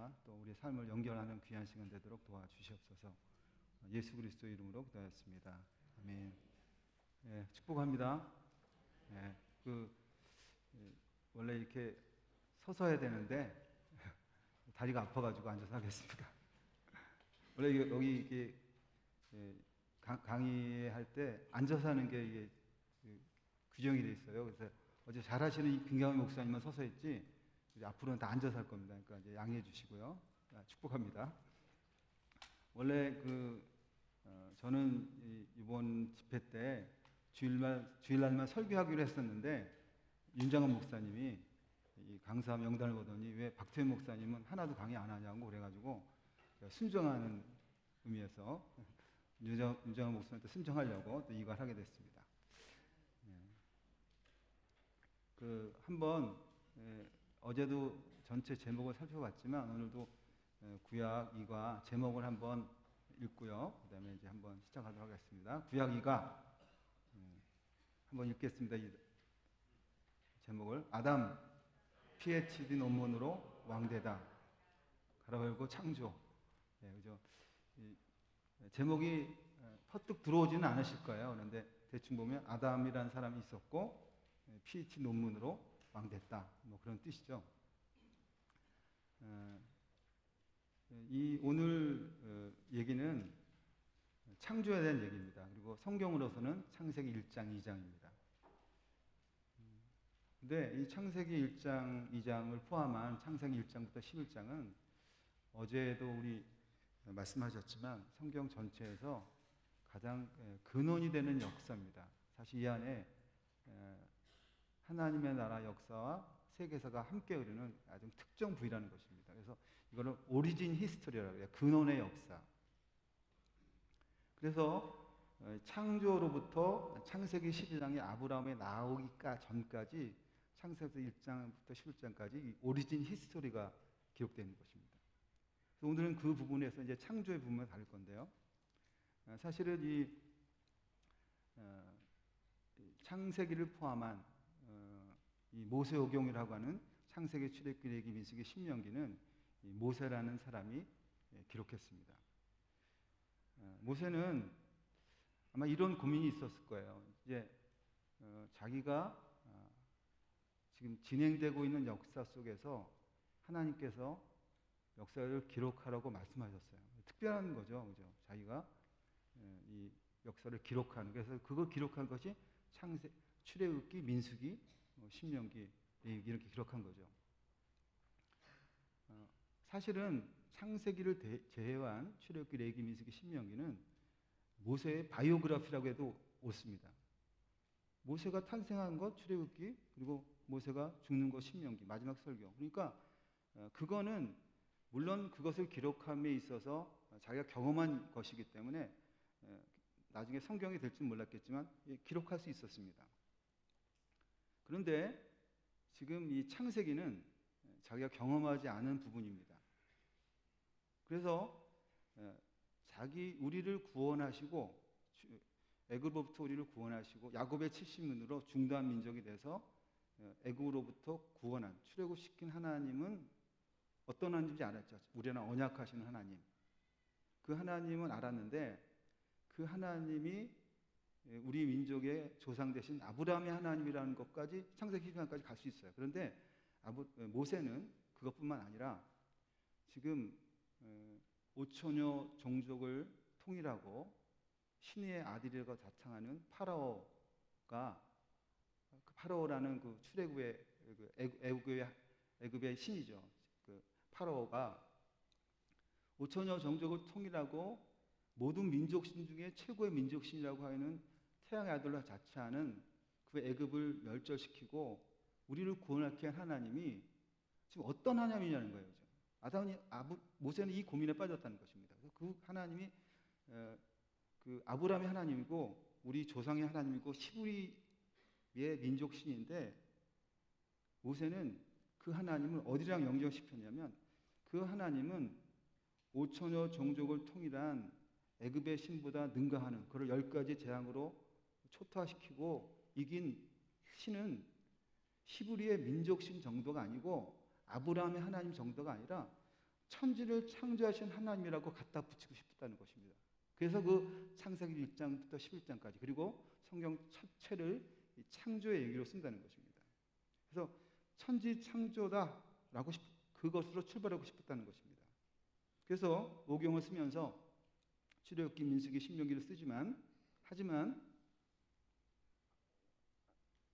하나님과 또 우리의 삶을 연결하는 귀한 시간 되도록 도와주시옵소서. 예수 그리스도 이름으로 기도하였습니다. 아멘. 예, 축복합니다. 예, 원래 이렇게 서서 해야 되는데 다리가 아파가지고 앉아서 하겠습니다. 원래 여기 이게 강의할 때 앉아서 하는 게 이게 규정이 돼 있어요. 그래서 어제 잘하시는 이 김강희 목사님은 서서 했지, 앞으로는 다 앉아서 할 겁니다. 그러니까 이제 양해해 주시고요. 축복합니다. 원래 저는 이번 집회 때 주일날만 설교하기로 했었는데, 윤장원 목사님이 이 강사 명단을 보더니 왜 박태현 목사님은 하나도 강의 안 하냐고 그래가지고 순정하는 의미에서 윤장원 목사님한테 순정하려고 또 이걸 하게 됐습니다. 한번 어제도 전체 제목을 살펴봤지만 오늘도 구약 2과 제목을 한번 읽고요. 그 다음에 이제 한번 시작하도록 하겠습니다. 구약 2가 한번 읽겠습니다. 이 제목을 아담 PhD 논문으로 왕되다. 가로 열고 창조. 그죠? 제목이 퍼뜩 들어오지는 않으실 거예요. 그런데 대충 보면 아담이라는 사람이 있었고 PhD 논문으로 왕됐다. 뭐 그런 뜻이죠. 이 오늘 얘기는 창조에 대한 얘기입니다. 그리고 성경으로서는 창세기 1장, 2장입니다. 근데 이 창세기 1장, 2장을 포함한 창세기 1장부터 11장은 어제도 우리 말씀하셨지만 성경 전체에서 가장 근원이 되는 역사입니다. 사실 이 안에 하나님의 나라 역사와 세계사가 함께 흐르는 아주 특정 부위라는 것입니다. 그래서 이거를 오리진 히스토리라고 해요. 근원의 역사. 그래서 창조로부터 창세기 12장의 아브라함의 나오기 전까지 창세기 1장부터 11장까지 오리진 히스토리가 기록되는 것입니다. 그래서 오늘은 그 부분에서 이제 창조의 부분을 다룰 건데요. 사실은 이 창세기를 포함한 이 모세오경이라고 하는 창세기, 출애굽기, 레위기, 민수기, 신명기는 이 모세라는 사람이 기록했습니다. 모세는 아마 이런 고민이 있었을 거예요. 이제 자기가 지금 진행되고 있는 역사 속에서 하나님께서 역사를 기록하라고 말씀하셨어요. 특별한 거죠, 그죠? 자기가 이 역사를 기록하는, 그래서 그걸 기록한 것이 출애굽기, 민수기, 신명기, 레위기 이렇게 기록한 거죠. 사실은 창세기를 제외한 출애굽기, 레위기, 민수기, 신명기는 모세의 바이오그래피라고 해도 옳습니다. 모세가 탄생한 것 출애굽기, 그리고 모세가 죽는 것 신명기, 마지막 설교. 그러니까 그거는 물론 그것을 기록함에 있어서 자기가 경험한 것이기 때문에 나중에 성경이 될지는 몰랐겠지만 기록할 수 있었습니다. 그런데 지금 이 창세기는 자기가 경험하지 않은 부분입니다. 그래서 우리를 구원하시고 애굽으로부터 우리를 구원하시고 야곱의 70문으로 중도한 민족이 돼서 애굽으로부터 구원한, 출애굽시킨 하나님은 어떤 하나님인지 알았죠. 우리랑 언약하시는 하나님. 그 하나님은 알았는데 그 하나님이 우리 민족의 조상 되신 아브라함의 하나님이라는 것까지 창세기 12장까지 갈 수 있어요. 그런데 모세는 그것뿐만 아니라 지금 5천여 종족을 통일하고 신의 아들이라고 자청하는 파라오가, 그 파라오라는 그 출애굽의 애굽의 신이죠. 그 파라오가 5천여 종족을 통일하고 모든 민족신 중에 최고의 민족신이라고 하는 태양의 아들로 자처하는 그 애굽을 멸절시키고 우리를 구원하게 한 하나님이 지금 어떤 하나님이냐는 거예요. 모세는 이 고민에 빠졌다는 것입니다. 그래서 그 하나님이 그 아브라함의 하나님이고 우리 조상의 하나님이고 히브리의 민족신인데, 모세는 그 하나님을 어디랑 연결시켰냐면 그 하나님은 5천여 종족을 통일한 애굽의 신보다 능가하는, 그를 10가지 재앙으로 초토화시키고 이긴 신은 히브리의 민족신 정도가 아니고 아브라함의 하나님 정도가 아니라 천지를 창조하신 하나님이라고 갖다 붙이고 싶다는 것입니다. 그래서 그 창세기 1장부터 11장까지 그리고 성경 전체를 창조의 얘기로 쓴다는 것입니다. 그래서 천지 창조다라고 그것으로 출발하고 싶었다는 것입니다. 그래서 오경을 쓰면서 출애굽기, 민수기, 신명기를 쓰지만 하지만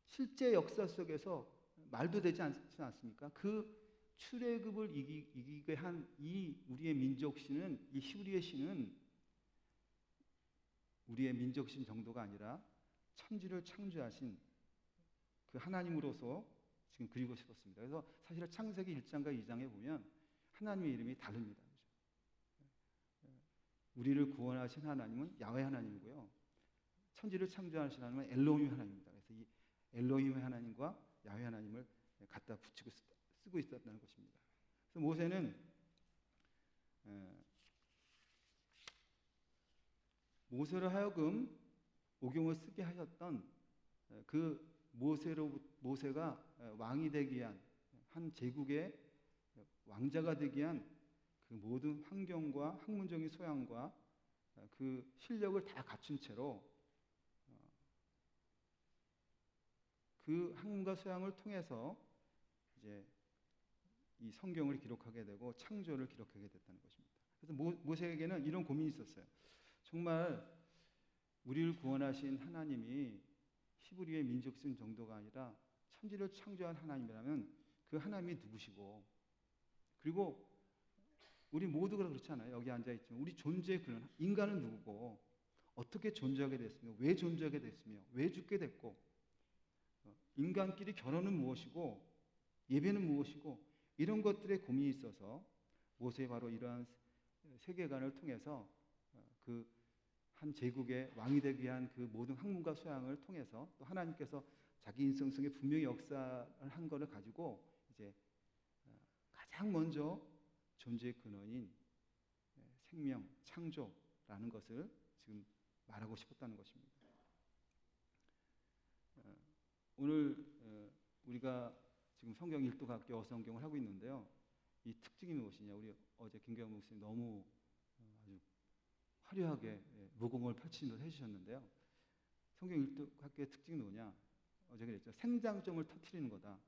실제 역사 속에서 말도 되지 않지 않습니까? 그 출애굽을 이기게 한 이 우리의 민족신은 이 히브리의 신은 우리의 민족신 정도가 아니라 천지를 창조하신 그 하나님으로서 지금 그리고 싶었습니다. 그래서 사실 창세기 1장과 2장에 보면 하나님의 이름이 다릅니다. 우리를 구원하신 하나님은 야훼 하나님이고요. 천지를 창조하신 하나님은 엘로힘 하나님입니다. 그래서 이 엘로힘 하나님과 야훼 하나님을 갖다 붙이고 쓰고 있었다는 것입니다. 그래서 모세는 모세로 하여금 오경을 쓰게 하셨던 그 모세가 왕이 되기 위한 한 제국의 왕자가 되기 위한 그 모든 환경과 학문적인 소양과 그 실력을 다 갖춘 채로 그 학문과 소양을 통해서 이제 이 성경을 기록하게 되고 창조를 기록하게 됐다는 것입니다. 그래서 모세에게는 이런 고민이 있었어요. 정말 우리를 구원하신 하나님이 히브리의 민족성 정도가 아니라 천지를 창조한 하나님이라면 그 하나님이 누구시고, 그리고 우리 모두가 그렇잖아요. 여기 앉아있지만 우리 존재의 근원, 인간은 누구고 어떻게 존재하게 됐으며 왜 존재하게 됐으며 왜 죽게 됐고, 인간끼리 결혼은 무엇이고 예배는 무엇이고, 이런 것들에 고민이 있어서 모세의 바로 이러한 세계관을 통해서 그 한 제국의 왕이 되기 위한 그 모든 학문과 소양을 통해서 또 하나님께서 자기 인성 속에 분명히 역사를 한 것을 가지고 이제 가장 먼저 존재의 근원인 생명, 창조라는 것을 지금 말하고 싶었다는 것입니다. 오늘 우리가 지금 성경 일독학교 어성경을 하고 있는데요. 이 특징이 무엇이냐? 우리 어제 김경호 목사님 너무 아주 화려하게 무공을 펼치는 걸 해주셨는데요. 성경 일독학교의 특징이 뭐냐? 어제 그랬죠. 생장점을 터뜨리는 거다.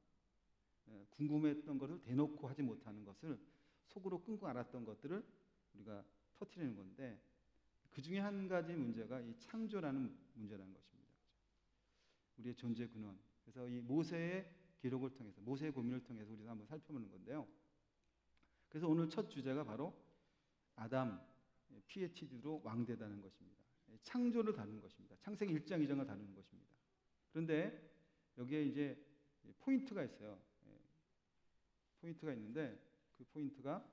궁금했던 것을 대놓고 하지 못하는 것을 속으로 끙끙 앓았던 것들을 우리가 터뜨리는 건데, 그 중에 한 가지 문제가 이 창조라는 문제라는 것입니다. 우리의 존재 근원. 그래서 이 모세의 기록을 통해서, 모세의 고민을 통해서 우리가 한번 살펴보는 건데요. 그래서 오늘 첫 주제가 바로 아담, PhD로 왕되다는 것입니다. 창조를 다루는 것입니다. 창세기 1장, 2장을 다루는 것입니다. 그런데 여기에 이제 포인트가 있어요. 포인트가 있는데 그 포인트가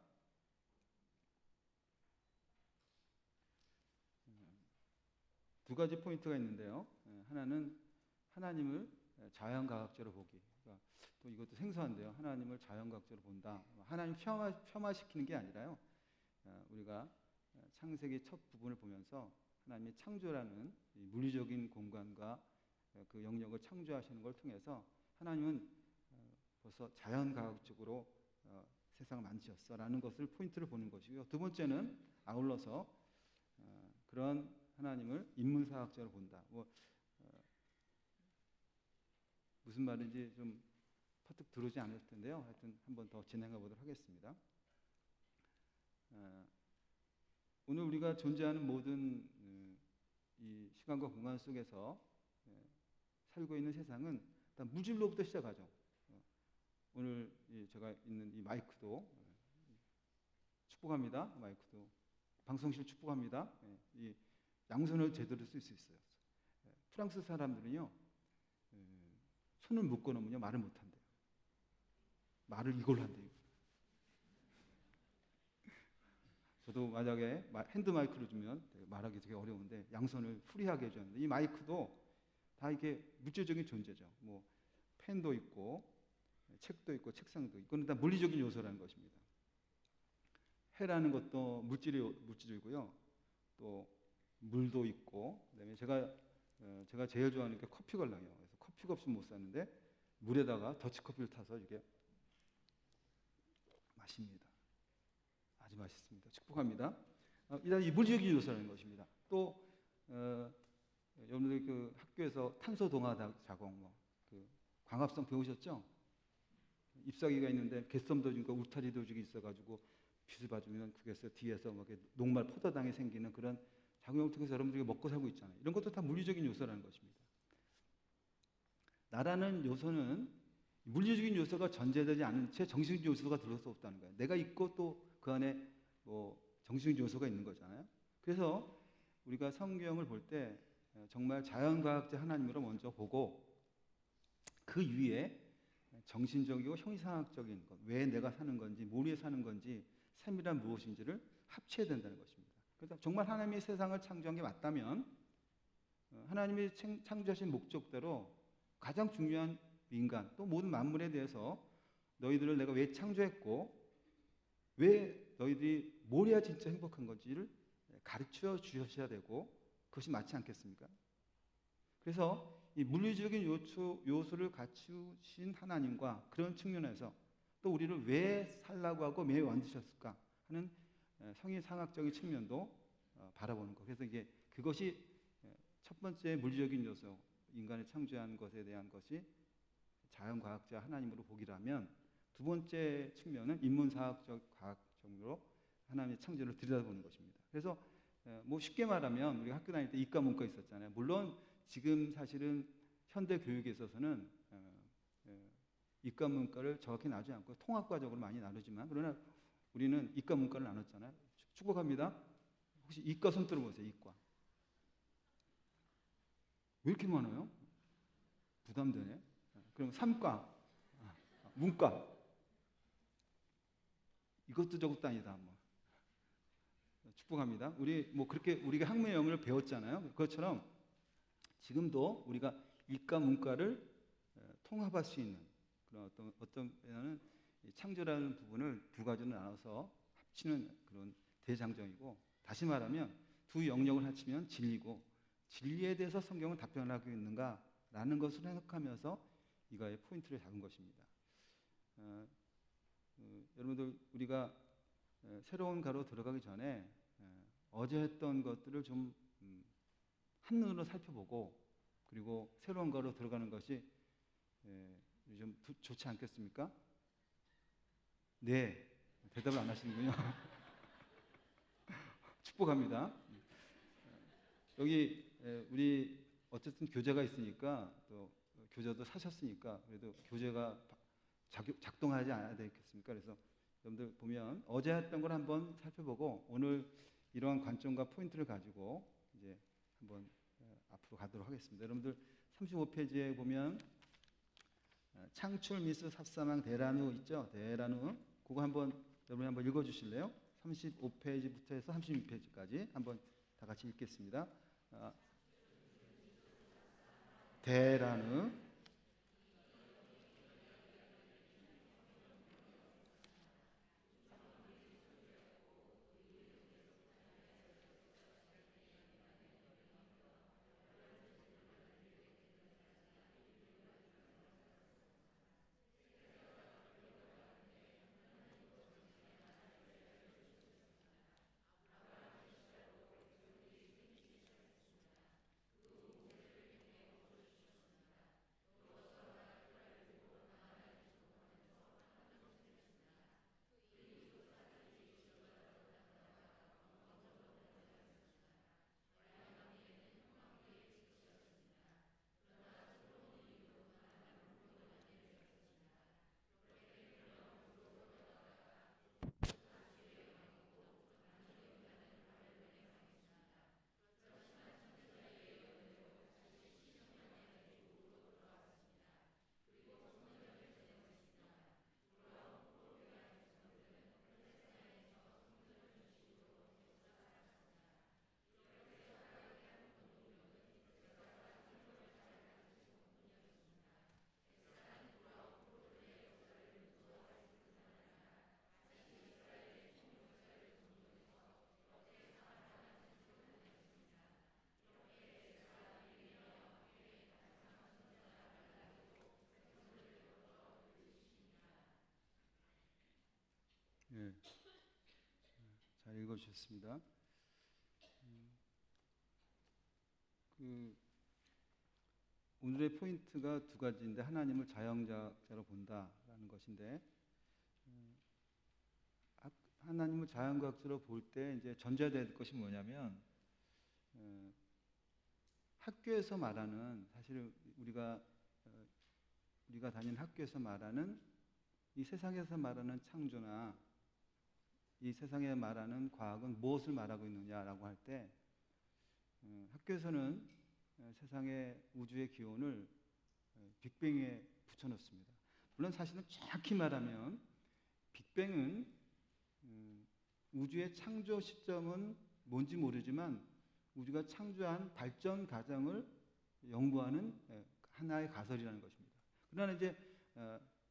두 가지 포인트가 있는데요. 하나는 하나님을 자연과학적으로 보기. 그러니까 또 이것도 생소한데요. 하나님을 자연과학적으로 본다. 하나님 폄하시키는 게 아니라요. 우리가 창세기 첫 부분을 보면서 하나님의 창조라는 물리적인 공간과 그 영역을 창조하시는 걸 통해서 하나님은 벌써 자연과학적으로 세상을 만드셨어라는 것을 포인트를 보는 것이고요. 두 번째는 아울러서 그런 하나님을 인문사학적으로 본다. 무슨 말인지 좀 퍼뜩 들어오지 않을 텐데요. 하여튼 한번 더 진행해 보도록 하겠습니다. 오늘 우리가 존재하는 모든 이 시간과 공간 속에서 살고 있는 세상은 일단 물질로부터 시작하죠. 오늘 제가 있는 이 마이크도 축복합니다. 마이크도 방송실 축복합니다. 이 양손을 제대로 쓸 수 있어요. 프랑스 사람들은요, 손을 묶어놓으면 말을 못한대요. 말을 이걸로 한대요. 저도 만약에 핸드 마이크를 주면 말하기 되게 어려운데 양손을 프리하게 해줬는데, 이 마이크도 다 이게 물질적인 존재죠. 뭐 펜도 있고 책도 있고 책상도 있고, 이거는 다 물리적인 요소라는 것입니다. 해라는 것도 물질이고요. 또 물도 있고, 그다음에 제가 제일 좋아하는 게 커피 걸랑이에요. 그래서 커피가 없으면 못 사는데 물에다가 더치커피를 타서 이렇게 마십니다. 아주 맛있습니다. 축복합니다. 일단 이 물리적인 요소라는 것입니다. 또 여러분들 그 학교에서 탄소 동화 자공 그 광합성 배우셨죠? 잎사귀가 있는데 개썸도 주고 울타리도 주고 있어가지고 빛을 받으면 그게서 뒤에서 막 녹말 포도당이 생기는 그런 작용을 통해서 여러분들이 먹고 살고 있잖아요. 이런 것도 다 물리적인 요소라는 것입니다. 나라는 요소는 물리적인 요소가 전제되지 않은 채 정신적 요소가 들어올 수 없다는 거예요. 내가 있고 또 그 안에 뭐 정신적 요소가 있는 거잖아요. 그래서 우리가 성경을 볼 때 정말 자연과학자 하나님으로 먼저 보고 그 위에 정신적이고 형이상학적인 것, 왜 내가 사는 건지, 뭘 위해 사는 건지, 삶이란 무엇인지를 합쳐야 된다는 것입니다. 그래서 정말 하나님이 세상을 창조한 게 맞다면 하나님이 창조하신 목적대로 가장 중요한 인간 또 모든 만물에 대해서 너희들을 내가 왜 창조했고 왜 너희들이 뭘 해야 진짜 행복한 건지를 가르쳐 주셔야 되고 그것이 맞지 않겠습니까? 그래서 이 물리적인 요소를 갖추신 하나님과 그런 측면에서 또 우리를 왜 살라고 하고 왜 만드셨을까 하는 성의상학적인 측면도 바라보는 것. 그래서 이게 그것이 첫 번째 물리적인 요소, 인간을 창조한 것에 대한 것이 자연과학자 하나님으로 보기라면 두 번째 측면은 인문사학적 과학적으로 하나님의 창조를 들여다보는 것입니다. 그래서 뭐 쉽게 말하면 우리가 학교 다닐 때 이과 문과 있었잖아요. 물론 지금 사실은 현대 교육에 있어서는 이과 문과를 정확히 나누지 않고 통합과적으로 많이 나누지만 그러나 우리는 이과 문과를 나눴잖아요. 축복합니다. 혹시 이과 손 들어보세요. 이과. 왜 이렇게 많아요? 부담되네. 그럼 3과, 문과. 이것도 저것도 아니다. 뭐. 축복합니다. 우리 뭐 그렇게 우리가 학문의 영역을 배웠잖아요. 그것처럼 지금도 우리가 이과 문과를 통합할 수 있는 그런 어떤 면은 창조라는 부분을 두 가지로 나눠서 합치는 그런 대장정이고 다시 말하면 두 영역을 합치면 진리고 진리에 대해서 성경은 답변을 하고 있는가라는 것을 생각하면서 이거의 포인트를 잡은 것입니다. 여러분들 우리가 새로운 가로 들어가기 전에 어제 했던 것들을 좀 한눈으로 살펴보고 그리고 새로운 거로 들어가는 것이 좀 좋지 않겠습니까? 네, 대답을 안 하시는군요. 축복합니다. 여기 우리 어쨌든 교재가 있으니까 또 교재도 사셨으니까 그래도 교재가 작동하지 않아야 되겠습니까? 그래서 여러분들 보면 어제 했던 걸 한번 살펴보고 오늘 이러한 관점과 포인트를 가지고 이제 한번 앞으로 가도록 하겠습니다. 여러분들 35페이지에 보면 창출 미스 삽사망 대란후 있죠? 대란후 그거 여러분이 한번 읽어주실래요? 35페이지부터 해서 36페이지까지 한번 다 같이 읽겠습니다. 대란후 예. 잘 읽어주셨습니다. 오늘의 포인트가 두 가지인데, 하나님을 자연과학자로 본다라는 것인데, 하나님을 자연과학자로 볼 때 이제 전제해야 될 것이 뭐냐면, 학교에서 말하는, 사실 우리가 다니는 학교에서 말하는 이 세상에서 말하는 창조나 이 세상에 말하는 과학은 무엇을 말하고 있느냐라고 할 때, 학교에서는 세상의 우주의 기원을 빅뱅에 붙여놓습니다. 물론 사실은 정확히 말하면 빅뱅은 우주의 창조 시점은 뭔지 모르지만 우주가 창조한 발전 과정을 연구하는 하나의 가설이라는 것입니다. 그러나 이제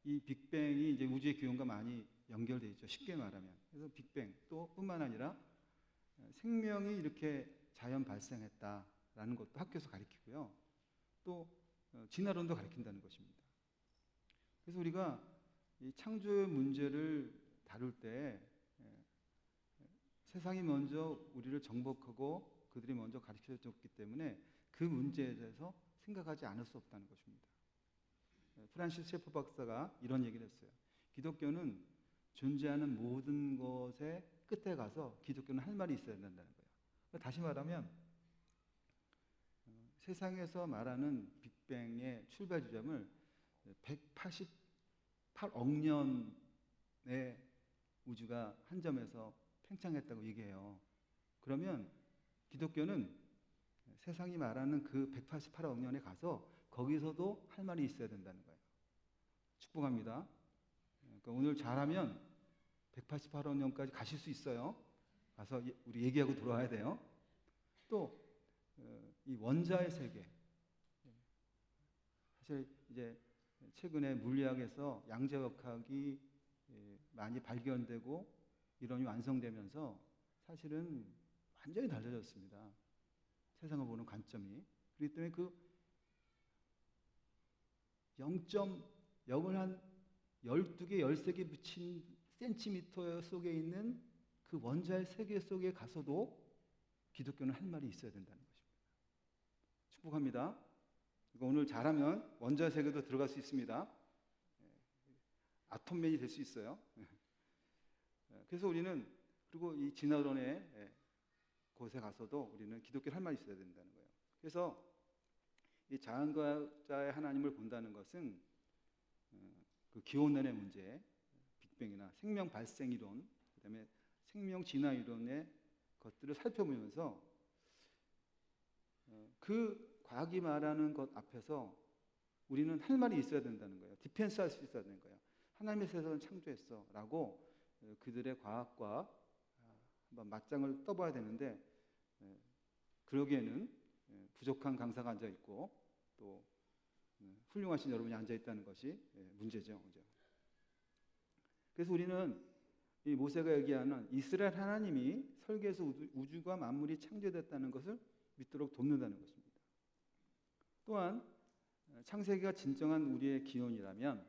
이 빅뱅이 이제 우주의 기원과 많이 연결되어 있죠. 쉽게 말하면. 그래서 빅뱅 또 뿐만 아니라 생명이 이렇게 자연 발생했다라는 것도 학교에서 가르치고요. 또 진화론도 가르친다는 것입니다. 그래서 우리가 이 창조의 문제를 다룰 때 세상이 먼저 우리를 정복하고 그들이 먼저 가르쳐줬기 때문에 그 문제에 대해서 생각하지 않을 수 없다는 것입니다. 프란시스 셰퍼 박사가 이런 얘기를 했어요. 기독교는 존재하는 모든 것의 끝에 가서 기독교는 할 말이 있어야 된다는 거예요. 다시 말하면 세상에서 말하는 빅뱅의 출발 지점을 188억 년의 우주가 한 점에서 팽창했다고 얘기해요. 그러면 기독교는 세상이 말하는 그 188억 년에 가서 거기서도 할 말이 있어야 된다는 거예요. 축복합니다. 그러니까 오늘 잘하면 188억 년까지 가실 수 있어요. 가서 우리 얘기하고 돌아와야 돼요. 또 이 원자의 세계, 사실 이제 최근에 물리학에서 양자역학이 많이 발견되고 이론이 완성되면서 사실은 완전히 달라졌습니다. 세상을 보는 관점이. 그렇기 때문에 그 0.0을 한 12개, 13개 붙인 센티미터 속에 있는 그 원자의 세계 속에 가서도 기독교는 할 말이 있어야 된다는 것입니다. 축복합니다. 오늘 잘하면 원자의 세계도 들어갈 수 있습니다. 아톰맨이 될 수 있어요. 그래서 우리는, 그리고 이 진화론의 곳에 가서도 우리는 기독교를 할 말이 있어야 된다는 거예요. 그래서 이 자연과학자의 하나님을 본다는 것은 그 기원론의 문제, 빅뱅이나 생명 발생 이론, 그다음에 생명 진화 이론의 것들을 살펴보면서 그 과학이 말하는 것 앞에서 우리는 할 말이 있어야 된다는 거예요. 디펜스 할 수 있어야 되는 거예요. 하나님의 세상을 창조했어 라고 그들의 과학과 한번 맞짱을 떠봐야 되는데, 그러기에는 부족한 강사가 앉아있고 또 훌륭하신 여러분이 앉아있다는 것이 문제죠. 그래서 우리는 이 모세가 얘기하는 이스라엘 하나님이 설계에서 우주가 만물이 창조됐다는 것을 믿도록 돕는다는 것입니다. 또한 창세기가 진정한 우리의 기원이라면,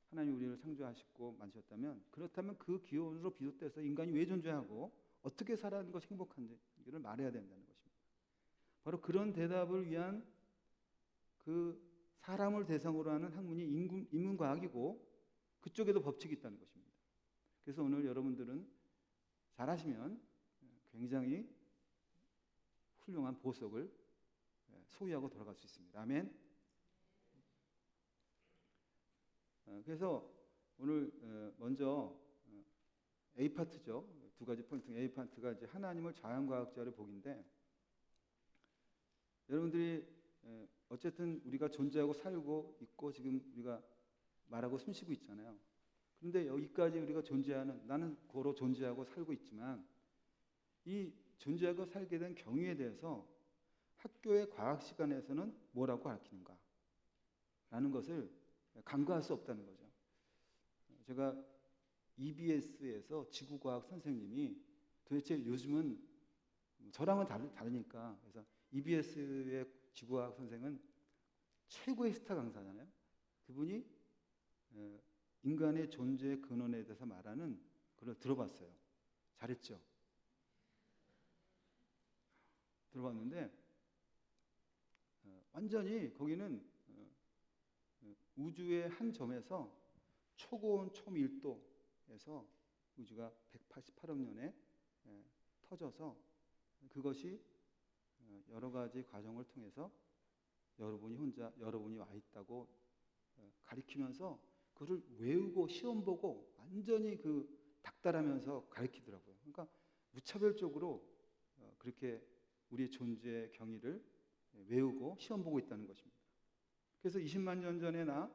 하나님이 우리를 창조하시고 만드셨다면, 그렇다면 그 기원으로 비롯돼서 인간이 왜 존재하고 어떻게 살아가는 것이 행복한지를 말해야 된다는 것입니다. 바로 그런 대답을 위한 그 사람을 대상으로 하는 학문이 인문과학이고 그쪽에도 법칙이 있다는 것입니다. 그래서 오늘 여러분들은 잘하시면 굉장히 훌륭한 보석을 소유하고 돌아갈 수 있습니다. 아멘. 그래서 오늘 먼저 A파트죠. 두 가지 포인트. A파트가 이제 하나님을 자연과학자로 보기인데, 여러분들이 어쨌든 우리가 존재하고 살고 있고 지금 우리가 말하고 숨쉬고 있잖아요. 그런데 여기까지 우리가 존재하는, 나는 고로 존재하고 살고 있지만 이 존재하고 살게 된 경위에 대해서 학교의 과학 시간에서는 뭐라고 가르치는가 라는 것을 간과할 수 없다는 거죠. 제가 EBS에서 지구과학 선생님이 도대체 요즘은 저랑은 다르니까, 그래서 EBS의 지구과학 선생은 최고의 스타 강사잖아요. 그분이 인간의 존재의 근원에 대해서 말하는 걸 들어봤어요. 잘했죠. 들어봤는데 완전히 거기는 우주의 한 점에서 초고온 초밀도에서 우주가 188억 년에 터져서 그것이 여러 가지 과정을 통해서 여러분이 와 있다고 가리키면서 그걸 외우고 시험 보고 완전히 닥달하면서 가리키더라고요. 그러니까 무차별적으로 그렇게 우리의 존재의 경위를 외우고 시험 보고 있다는 것입니다. 그래서 20만 년 전에나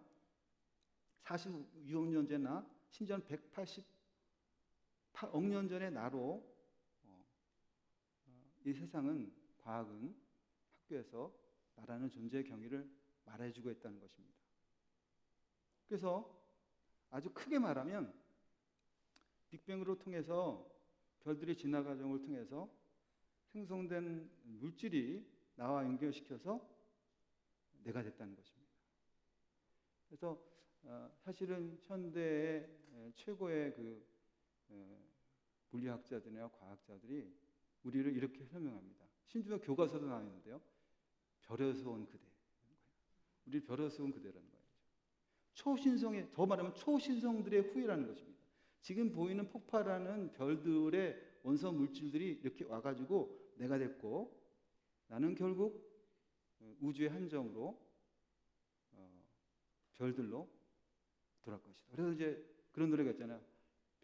46억 년 전에나 심지어 188억 년 전의 나로 이 세상은 과학은 학교에서 나라는 존재의 경위를 말해주고 있다는 것입니다. 그래서 아주 크게 말하면 빅뱅으로 통해서 별들의 진화 과정을 통해서 생성된 물질이 나와 연결시켜서 내가 됐다는 것입니다. 그래서 사실은 현대의 최고의 물리학자들이나 과학자들이 우리를 이렇게 설명합니다. 심지어 교과서도 나와 있는데요. 별에서 온 그대. 우리 별에서 온 그대라는 거예요. 초신성의, 더 말하면 초신성들의 후예라는 것입니다. 지금 보이는 폭발하는 별들의 원소 물질들이 이렇게 와가지고 내가 됐고, 나는 결국 우주의 한 점으로 별들로 돌아갈 것이다. 그래서 이제 그런 노래가 있잖아요.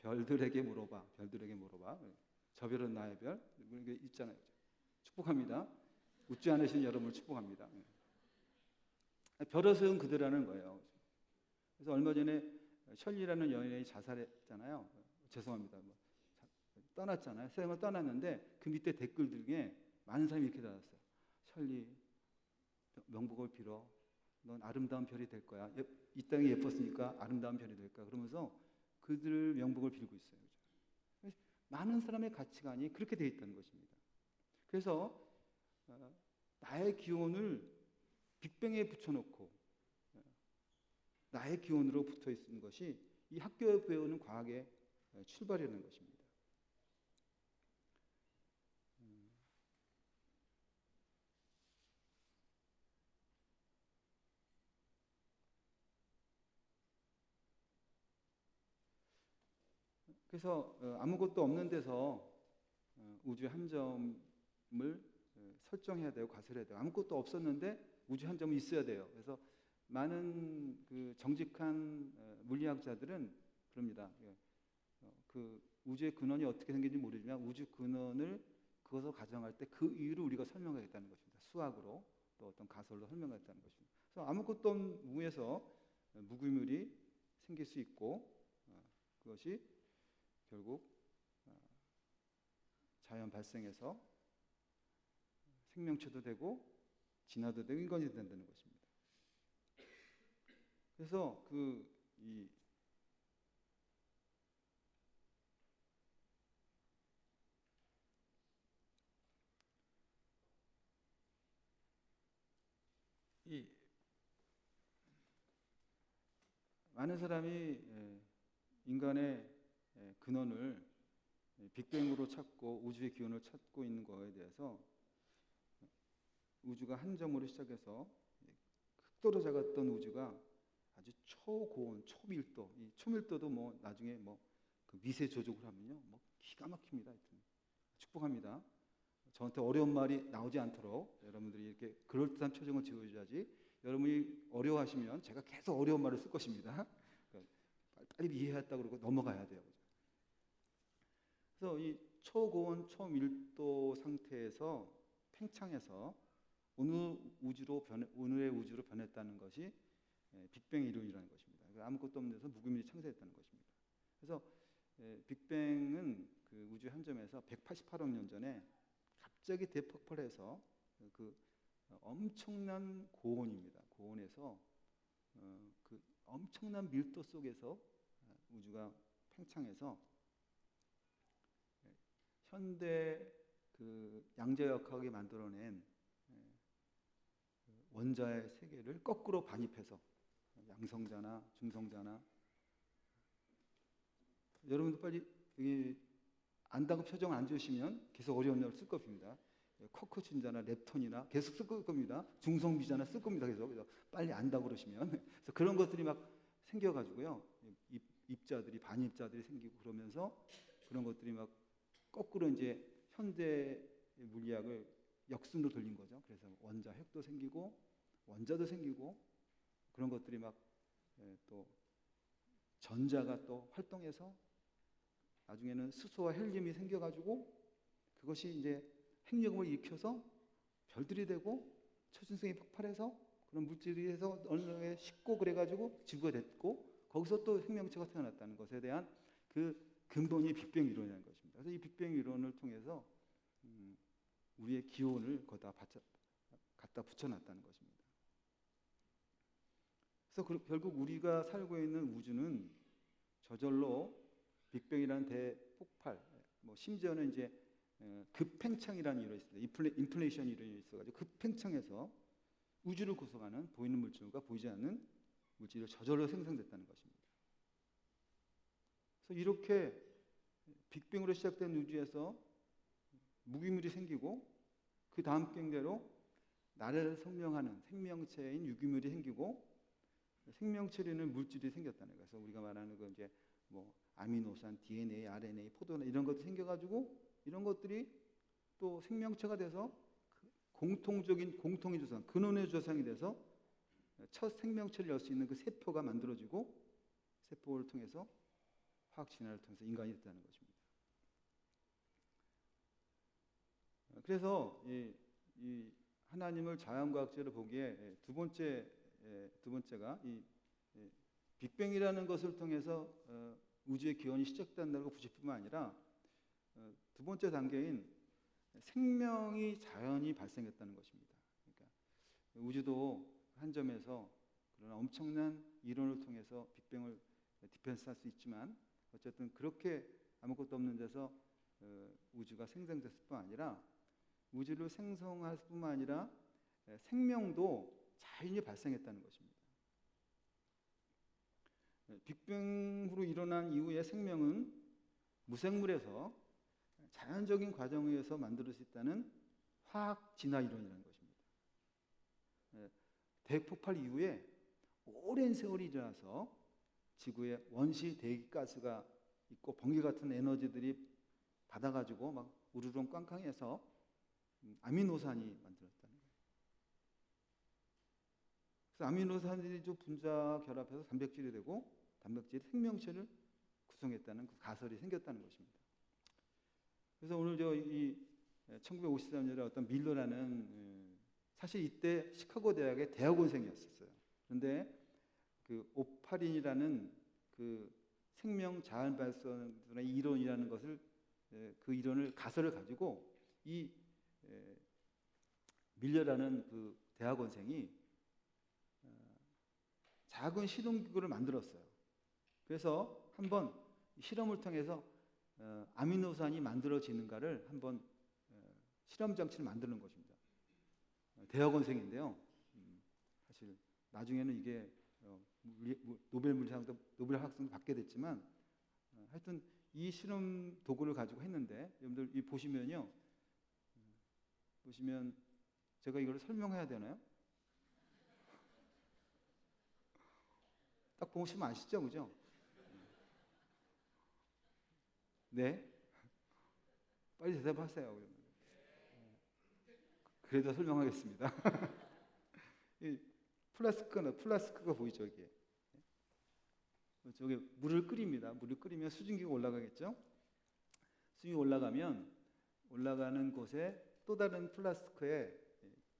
별들에게 물어봐, 별들에게 물어봐. 저 별은 나의 별. 이게 있잖아요. 축복합니다. 웃지 않으신 여러분을 축복합니다. 별에서 온 그대라는 거예요. 그래서 얼마 전에 셜리라는 연예인이 자살했잖아요. 죄송합니다. 떠났잖아요. 세상을 떠났는데 그 밑에 댓글 중에 많은 사람이 이렇게 달았어요. 셜리, 명복을 빌어. 넌 아름다운 별이 될 거야. 이 땅이 예뻤으니까 아름다운 별이 될 거야. 그러면서 그들 명복을 빌고 있어요. 많은 사람의 가치관이 그렇게 되어 있다는 것입니다. 그래서 나의 기원을 빅뱅에 붙여놓고 나의 기원으로 붙어 있는 것이 이 학교에 배우는 과학의 출발이라는 것입니다. 그래서 아무것도 없는 데서 우주의 한 점을 설정해야 되고 가설해야 돼요. 아무것도 없었는데 우주 한 점이 있어야 돼요. 그래서 많은 정직한 물리학자들은 그럽니다. 그 우주의 근원이 어떻게 생긴지 모르지만 우주 근원을 그것을 가정할 때 그 이유를 우리가 설명하겠다는 것입니다. 수학으로 또 어떤 가설로 설명하겠다는 것입니다. 그래서 아무것도 없는 무에서 무구물이 생길 수 있고 그것이 결국 자연 발생해서 생명체도 되고 진화도 되고 인간이 된다는 것입니다. 그래서 많은 사람이 인간의 근원을 빅뱅으로 찾고 우주의 기원을 찾고 있는 것에 대해서 우주가 한 점으로 시작해서 극도로 작았던 우주가 아주 초고온, 초밀도, 이 초밀도도 뭐 나중에 그 미세 조종을 하면요, 기가 막힙니다. 하여튼 축복합니다. 저한테 어려운 말이 나오지 않도록 여러분들이 이렇게 그럴듯한 표정을 지어줘야지. 여러분이 어려워하시면 제가 계속 어려운 말을 쓸 것입니다. 빨리 이해했다고 그러고 넘어가야 돼요. 그래서 이 초고온, 초밀도 상태에서 팽창해서 오늘의 우주로 변했다는 것이 빅뱅 이론이라는 것입니다. 아무것도 없는 데서 무구밀이 창세했다는 것입니다. 그래서 빅뱅은 그 우주의 한 점에서 188억 년 전에 갑자기 대폭발해서 그 엄청난 고온입니다. 고온에서 그 엄청난 밀도 속에서 우주가 팽창해서 현대 그 양자역학이 만들어낸 원자의 세계를 거꾸로 반입해서 양성자나 중성자나 여러분도 빨리 안다고 표정 안 지으시면 계속 어려운 걸 쓸 겁니다. 쿼크 진자나 렙톤이나 계속 쓸 겁니다. 중성 비자나 쓸 겁니다. 그래서 빨리 안다고 그러시면. 그래서 그런 것들이 막 생겨가지고요. 입자들이 반입자들이 생기고 그러면서 그런 것들이 막 거꾸로 이제 현대 물리학을 역순으로 돌린 거죠. 그래서 원자 핵도 생기고 원자도 생기고 그런 것들이 막 또 전자가 또 활동해서 나중에는 수소와 헬륨이 생겨가지고 그것이 이제 핵력을 일으켜서 별들이 되고 초신성이 폭발해서 그런 물질이 해서 어느 날 식고 그래가지고 지구가 됐고 거기서 또 생명체가 태어났다는 것에 대한 그 근본이 빅뱅 이론이라는 것입니다. 그래서 이 빅뱅 이론을 통해서 우리의 기원을 거기다 갖다 붙여놨다는 것입니다. 그래서 결국 우리가 살고 있는 우주는 저절로 빅뱅이라는 대폭발, 뭐 심지어는 이제 급팽창이라는 이론이 있습니다. 인플레이션 이론이 있어가지고 급팽창해서 우주를 구성하는 보이는 물질과 보이지 않는 물질이 저절로 생성됐다는 것입니다. 그래서 이렇게 빅뱅으로 시작된 우주에서 무기물이 생기고 그 다음 갱대로 나를 생명하는 생명체인 유기물이 생기고 생명체라는 물질이 생겼다는 거예요. 그래서 우리가 말하는 거 이제 뭐 아미노산, DNA, RNA, 포도나 이런 것도 생겨가지고 이런 것들이 또 생명체가 돼서 공통적인 공통의 조상, 근원의 조상이 돼서 첫 생명체를 열 수 있는 그 세포가 만들어지고 세포를 통해서 화학 진화를 통해서 인간이 됐다는 것입니다. 그래서 이 하나님을 자연과학적으로 보기에 두 번째가 이 빅뱅이라는 것을 통해서 우주의 기원이 시작된다고 보실 뿐만 아니라 두 번째 단계인 생명이 자연히 발생했다는 것입니다. 그러니까 우주도 한 점에서 그런 엄청난 이론을 통해서 빅뱅을 디펜스할 수 있지만 어쨌든 그렇게 아무것도 없는 데서 우주가 생성됐을 뿐 아니라 우주를 생성할 뿐만 아니라 생명도 자연히 발생했다는 것입니다. 빅뱅으로 일어난 이후의 생명은 무생물에서 자연적인 과정에 의해서 만들 수 있다는 화학 진화 이론이라는 것입니다. 대폭발 이후에 오랜 세월이 지나서 지구에 원시 대기가스가 있고 번개 같은 에너지들이 받아가지고 막 우르릉 꽝꽝해서 아미노산이 만들어졌다는 거예요. 그래서 아미노산들이 분자 결합해서 단백질이 되고 단백질이 생명체를 구성했다는 그 가설이 생겼다는 것입니다. 그래서 오늘 이 1953년에 어떤 밀러라는 사실 이때 시카고 대학의 대학원생이었어요. 그런데 그 오파린이라는 그 생명 자연 발생의 이론이라는 것을 그 이론을 가설을 가지고 이 밀러라는 그 대학원생이 작은 실험기구를 만들었어요. 그래서 한번 실험을 통해서 아미노산이 만들어지는가를 한번 실험 장치를 만드는 것입니다. 대학원생인데요. 사실 나중에는 이게 노벨 물리학상도 노벨 학상도 받게 됐지만 하여튼 이 실험 도구를 가지고 했는데 여러분들 이 보시면요. 보시면 제가 이걸 설명해야 되나요? 딱 보시면 아시죠, 그죠? 네. 빨리 대답하세요. 그래도 설명하겠습니다. 이 플라스크가 보이죠, 이게. 저기 물을 끓입니다. 물을 끓이면 수증기가 올라가겠죠? 수증기 올라가면 올라가는 곳에 또 다른 플라스크에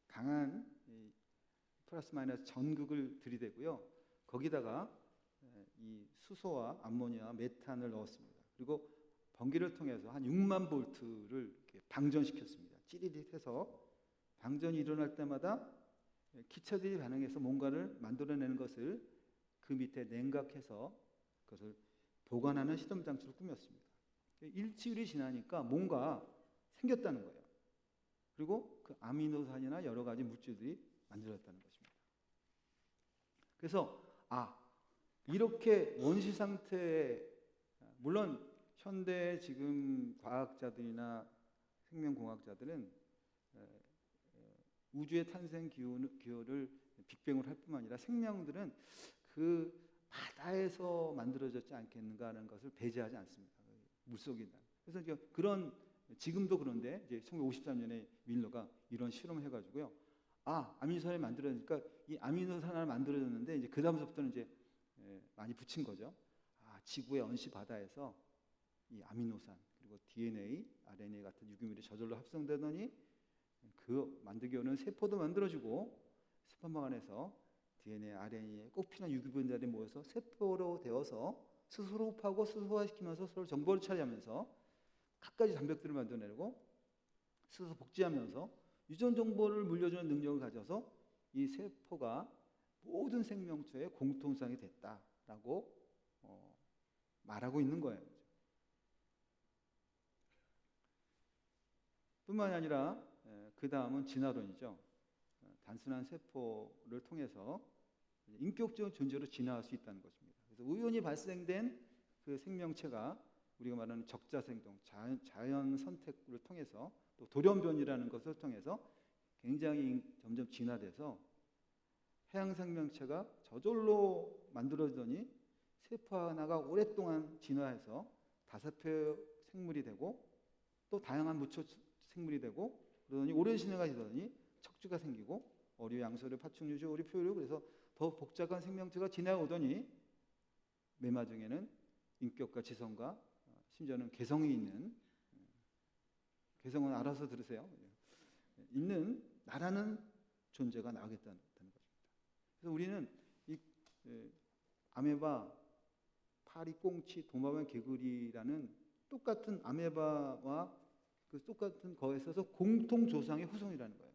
강한 플러스 마이너스 전극을 들이대고요. 거기다가 이 수소와 암모니아, 메탄을 넣었습니다. 그리고 번개를 통해서 한 6만 볼트를 이렇게 방전시켰습니다. 찌릿해서 방전이 일어날 때마다 기체들이 반응해서 뭔가를 만들어내는 것을 그 밑에 냉각해서 그것을 보관하는 시험 장치로 꾸몄습니다. 일주일이 지나니까 뭔가 생겼다는 거예요. 그리고 그 아미노산이나 여러 가지 물질들이 만들어졌다는 것입니다. 그래서 이렇게 원시 상태에 물론 현대 지금 과학자들이나 생명공학자들은 우주의 탄생 기호를 빅뱅으로 할 뿐만 아니라 생명들은 그 바다에서 만들어졌지 않겠는가 하는 것을 배제하지 않습니다. 물속이다. 그래서 이제 지금도 그런데 이제 1953년에 밀러가 이런 실험을 해가지고요. 아미노산이 만들어지니까 이 아미노산 하나 만들어졌는데 이제 그 다음부터는 이제 많이 붙인 거죠. 지구의 언시 바다에서 이 아미노산 그리고 DNA, RNA 같은 유기물이 저절로 합성되더니 그 만들기 어려운 세포도 만들어지고 세포막 안에서 DNA, RNA에 꼭 필요한 유기분자들이 모여서 세포로 되어서 스스로 호흡하고 스스로 소화시키면서 서로 정보를 처리하면서 갖가지 단백질을 만들어내고 스스로 복제하면서 유전 정보를 물려주는 능력을 가져서 이 세포가 모든 생명체의 공통성이 됐다라고 말하고 있는 거예요. 뿐만 아니라 그 다음은 진화론이죠. 단순한 세포를 통해서 인격적인 존재로 진화할 수 있다는 것입니다. 그래서 우연히 발생된 그 생명체가 우리가 말하는 적자생동, 자연 선택을 통해서 또 돌연변이라는 것을 통해서 굉장히 점점 진화돼서 해양 생명체가 저절로 만들어지더니 세포 하나가 오랫동안 진화해서 다세포 생물이 되고 또 다양한 무초 생물이 되고 그러더니 오랜 시대가 지나더니 척추가 생기고 어류, 양서류, 파충류주, 우리 표류 그래서 더 복잡한 생명체가 지나오더니 맨 마지막에는 인격과 지성과 심지어는 개성이 있는 개성은 알아서 들으세요. 있는 나라는 존재가 나오겠다는 것입니다. 그래서 우리는 이 아메바, 파리, 꽁치, 도마뱀, 개구리라는 똑같은 아메바와 그 똑같은 거에 있어서 공통 조상의 후손이라는 거예요.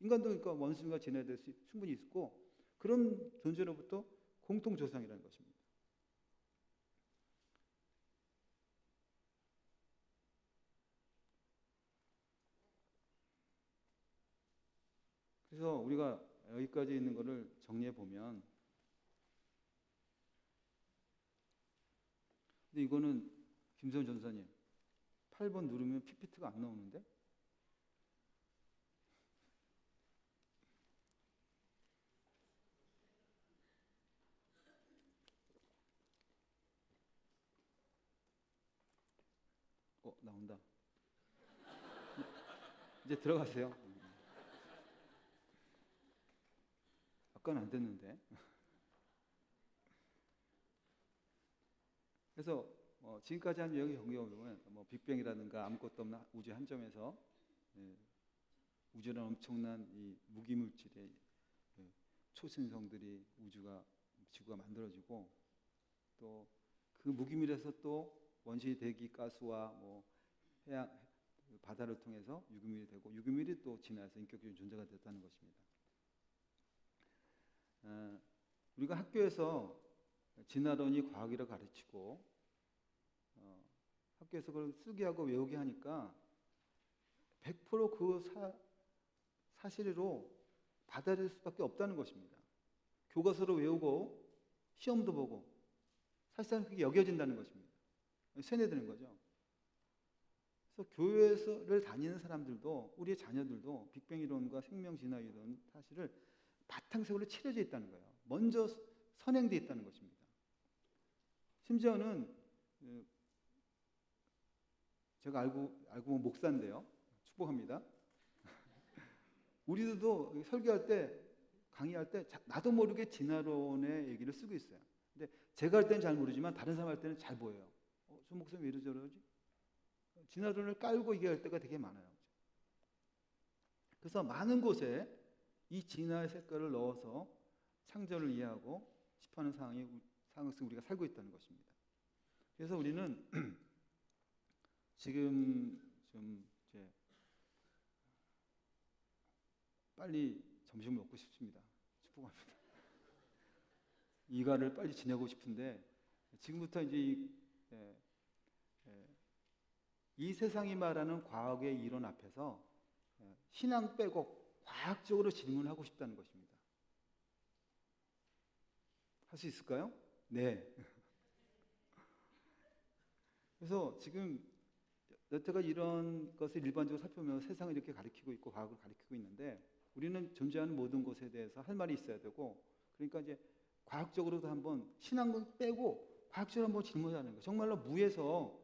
인간도 그러니까 원숭이가 진화될 수 충분히 있고 그런 존재로부터 공통 조상이라는 것입니다. 그래서 우리가 여기까지 있는 것을 정리해 보면, 근데 이거는 김선 전사님 8번 누르면 PPT가 안 나오는데? 나온다. 이제 들어가세요. 아까는 안 됐는데. 그래서 지금까지 한 여기 경우에 보면 빅뱅이라든가 아무것도 없는 우주 한 점에서 우주는 엄청난 이 무기물질의 초신성들이 지구가 만들어지고 또 그 무기물에서 또 원시 대기 가스와 해양 바다를 통해서 유기물이 되고 유기물이 또 진화해서 인격적인 존재가 됐다는 것입니다. 우리가 학교에서 진화론이 과학이라고 가르치고 학교에서 그걸 쓰게 하고 외우게 하니까 100% 사실로 받아들일 수밖에 없다는 것입니다. 교과서로 외우고 시험도 보고 사실상 그게 여겨진다는 것입니다. 세뇌되는 거죠. 그래서 교회를 다니는 사람들도 우리의 자녀들도 빅뱅 이론과 생명 진화 이론 사실을 바탕색으로 칠해져 있다는 거예요. 먼저 선행되어 있다는 것입니다. 심지어는 제가 알고 보면 목사인데요. 축복합니다. 우리들도 설교할 때 강의할 때 나도 모르게 진화론의 얘기를 쓰고 있어요. 근데 제가 할 때는 잘 모르지만 다른 사람 할 때는 잘 보여요. 저 목사님 왜 저러지? 진화론을 깔고 얘기할 때가 되게 많아요. 그래서 많은 곳에 이 진화의 색깔을 넣어서 창조를 이해하고 싶어하는 상황에서 우리가 살고 있다는 것입니다. 그래서 우리는 지금 좀 이제 빨리 점심을 먹고 싶습니다. 축복합니다. 이가를 빨리 지내고 싶은데 지금부터 이제 이 세상이 말하는 과학의 이론 앞에서 신앙 빼고 과학적으로 질문하고 싶다는 것입니다. 할 수 있을까요? 네. 그래서 지금 여태가 이런 것을 일반적으로 살펴보면 세상을 이렇게 가리키고 있고 과학을 가리키고 있는데 우리는 존재하는 모든 것에 대해서 할 말이 있어야 되고 그러니까 이제 과학적으로도 한번 신앙을 빼고 과학적으로 한번 질문하는 거예요. 정말로 무에서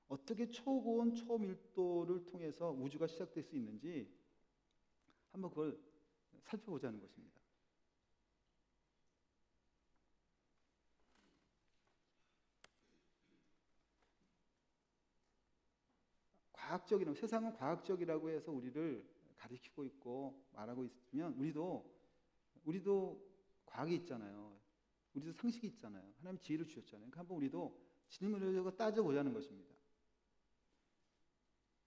어떻게 초고온 초밀도를 통해서 우주가 시작될 수 있는지 한번 그걸 살펴보자는 것입니다. 과학적이라고 세상은 과학적이라고 해서 우리를 가리키고 있고 말하고 있으면 우리도 과학이 있잖아요. 우리도 상식이 있잖아요. 하나님 지혜를 주셨잖아요. 그러니까 한번 우리도 질문을 해서 따져보자는 것입니다.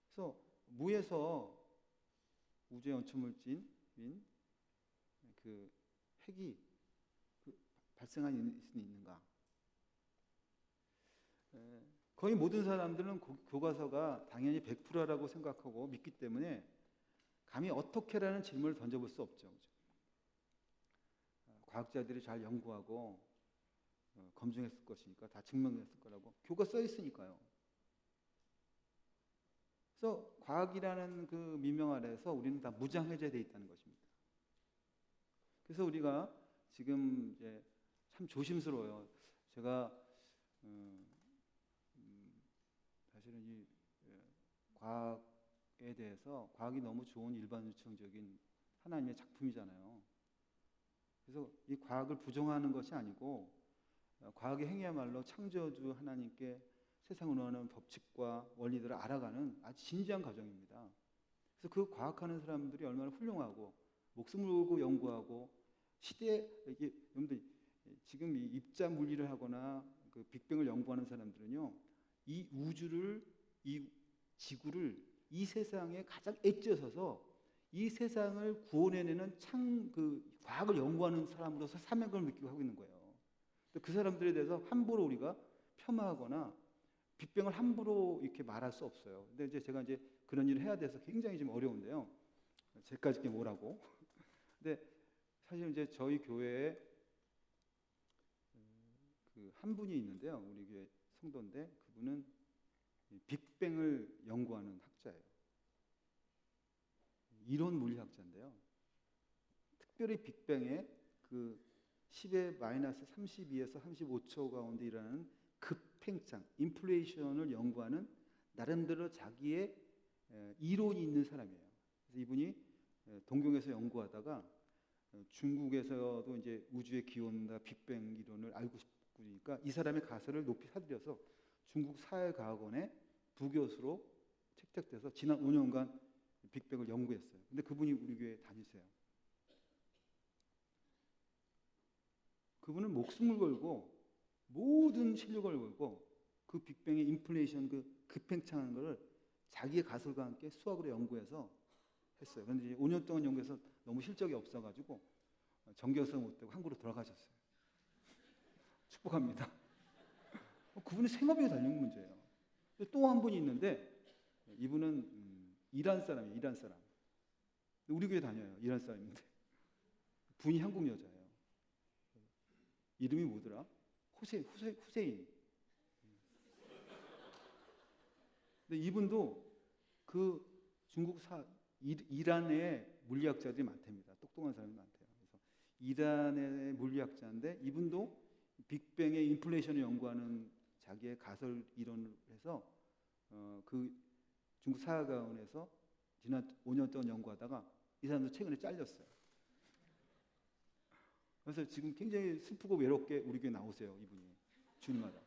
그래서 무에서 우주의 원천물질인 그 핵이 발생할 수 있는가? 거의 모든 사람들은 교과서가 당연히 100%라고 생각하고 믿기 때문에 감히 어떻게라는 질문을 던져볼 수 없죠. 그렇죠? 과학자들이 잘 연구하고 검증했을 것이니까 다 증명했을 거라고 교과 써 있으니까요. 그래서 과학이라는 그 미명 아래에서 우리는 다 무장해제되어 있다는 것입니다. 그래서 우리가 지금 이제 참 조심스러워요. 제가 사실은 이 과학에 대해서 과학이 너무 좋은 일반 유치적인 하나님의 작품이잖아요. 그래서 이 과학을 부정하는 것이 아니고 과학의 행위야말로 창조주 하나님께 세상을 운영하는 법칙과 원리들을 알아가는 아주 진지한 과정입니다. 그래서 그 과학하는 사람들이 얼마나 훌륭하고 목숨을 걸고 연구하고 시대에 이게 여러분들 지금 이 입자 물리를 하거나 그 빅뱅을 연구하는 사람들은요 이 우주를 이 지구를 이 세상에 가장 엣지어서서 이 세상을 구원해내는 그 과학을 연구하는 사람으로서 사명감을 느끼고 하고 있는 거예요. 그 사람들에 대해서 함부로 우리가 폄하하거나 빅뱅을 함부로 이렇게 말할 수 없어요. 근데 이제 제가 이제 그런 일을 해야 돼서 굉장히 좀 어려운데요. 제까지 게 뭐라고? 근데 사실 이제 저희 교회에 그 한 분이 있는데요. 우리 교회 성도인데 그분은 빅뱅을 연구하는 학자예요. 이론 물리학자인데요. 특별히 빅뱅의 그 10의 마이너스 32에서 35초 가운데 일어나는 급팽창, 인플레이션을 연구하는 나름대로 자기의 이론이 있는 사람이에요. 그래서 이분이 동경에서 연구하다가 중국에서도 이제 우주의 기원과 빅뱅 이론을 알고 싶으니까 이 사람의 가설을 높이 사들여서 중국 사회과학원의 부교수로 채택돼서 지난 5년간 빅뱅을 연구했어요. 근데 그분이 우리 교회에 다니세요. 그분은 목숨을 걸고 모든 실력을 걸고 그 빅뱅의 인플레이션 그 급팽창하는 것을 자기의 가설과 함께 수학으로 연구해서 했어요. 그런데 이제 5년 동안 연구해서 너무 실적이 없어가지고 정교수 못 되고 한국으로 돌아가셨어요. 축복합니다. 그분의 생업에 달린 문제예요. 또 한 분이 있는데 이분은 이란 사람이에요. 이란 사람. 우리 교회 다녀요. 이란 사람인데 분이 한국 여자예요. 이름이 뭐더라? 후세인. 근데 이분도 그 중국 이란의 물리학자들이 많답니다. 똑똑한 사람이 많대요. 그래서 이란의 물리학자인데 이분도 빅뱅의 인플레이션을 연구하는 자기의 가설 이론을 해서 그 중국 사학원에서 지난 5년 동안 연구하다가 이 사람도 최근에 잘렸어요. 그래서 지금 굉장히 슬프고 외롭게 우리 교회 나오세요. 이분이 주님마다.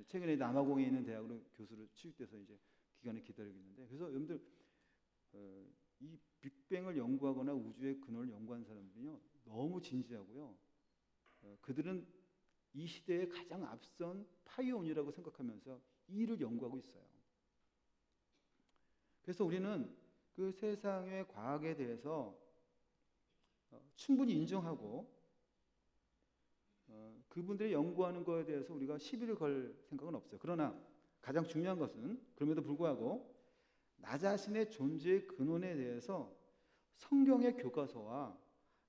최근에 남아공에 있는 대학으로 교수로 취직돼서 이제 기간을 기다리고 있는데 그래서 여러분들 이 빅뱅을 연구하거나 우주의 근원을 연구하는 사람들은요 너무 진지하고요. 그들은 이 시대에 가장 앞선 파이오니어라고 생각하면서 이 일을 연구하고 있어요. 그래서 우리는 그 세상의 과학에 대해서 충분히 인정하고 그분들이 연구하는 것에 대해서 우리가 시비를 걸 생각은 없어요. 그러나 가장 중요한 것은 그럼에도 불구하고 나 자신의 존재의 근원에 대해서 성경의 교과서와